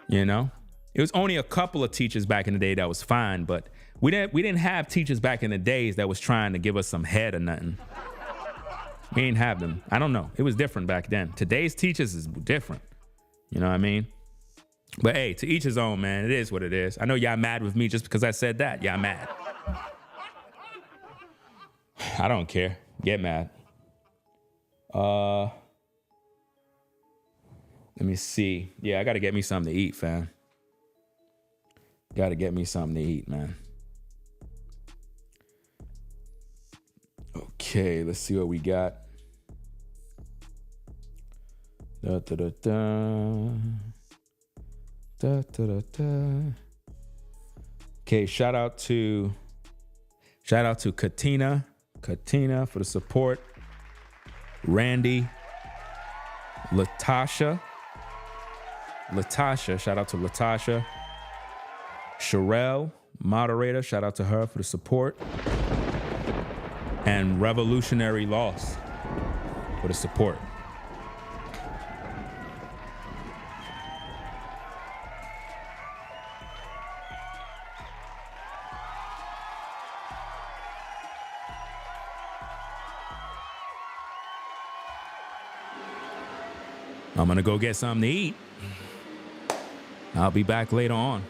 It was only a couple of teachers back in the day that was fine, but we didn't have teachers back in the days that was trying to give us some head or nothing. We didn't have them. I don't know. It was different back then. Today's teachers is different. You know what I mean? But hey, to each his own, man. It is what it is. I know y'all mad with me just because I said that. Y'all mad. I don't care. Get mad. Let me see. Yeah, I got to get me something to eat, fam. Got to get me something to eat, man. Okay, let's see what we got. Da, da, da, da. Da, da, da, da. Okay, shout out to Katina for the support. Randy, Latasha, shout out to Latasha. Sherelle, moderator, shout out to her for the support. And Revolutionary Loss for the support. I'm gonna go get something to eat. I'll be back later on.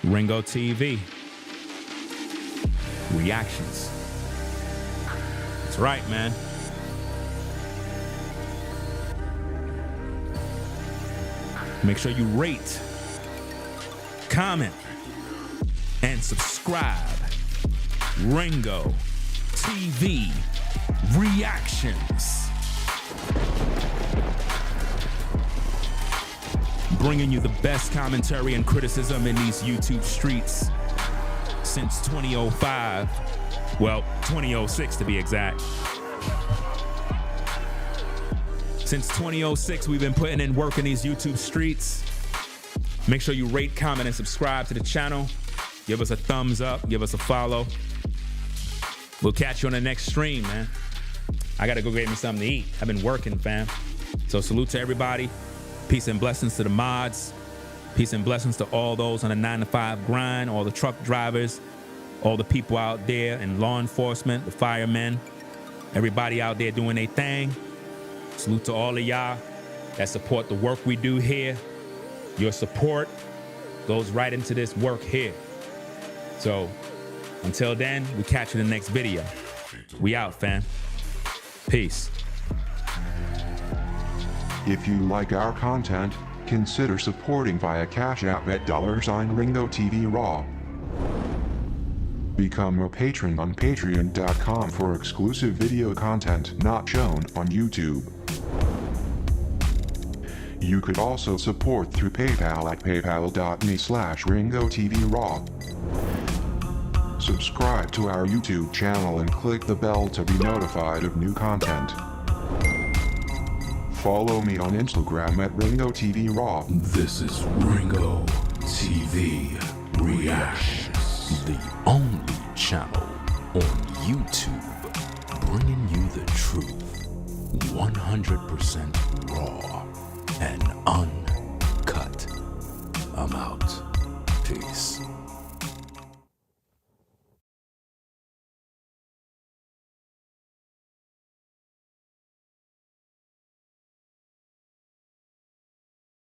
Ringo TV. Reactions. That's right, man. Make sure you rate, comment, and subscribe. Ringo TV Reactions. Bringing you the best commentary and criticism in these YouTube streets since 2005. Well, 2006 to be exact. Since 2006, we've been putting in work in these YouTube streets. Make sure you rate, comment, and subscribe to the channel. Give us a thumbs up. Give us a follow. We'll catch you on the next stream, man. I got to go get me something to eat. I've been working, fam. So salute to everybody. Peace and blessings to the mods. Peace and blessings to all those on the 9-to-5 grind, all the truck drivers, all the people out there in law enforcement, the firemen, everybody out there doing their thing. Salute to all of y'all that support the work we do here. Your support goes right into this work here. So until then, we catch you in the next video. We out, fam. Peace. If you like our content, consider supporting via Cash App at $Ringo Raw. Become a patron on patreon.com for exclusive video content not shown on YouTube. You could also support through PayPal at paypal.me/RingoTVRaw. Subscribe to our YouTube channel and click the bell to be notified of new content. Follow me on Instagram at RingoTVRaw. This is Ringo TV Reactions, the only channel on YouTube bringing you the truth 100% raw and uncut. I'm out. Peace.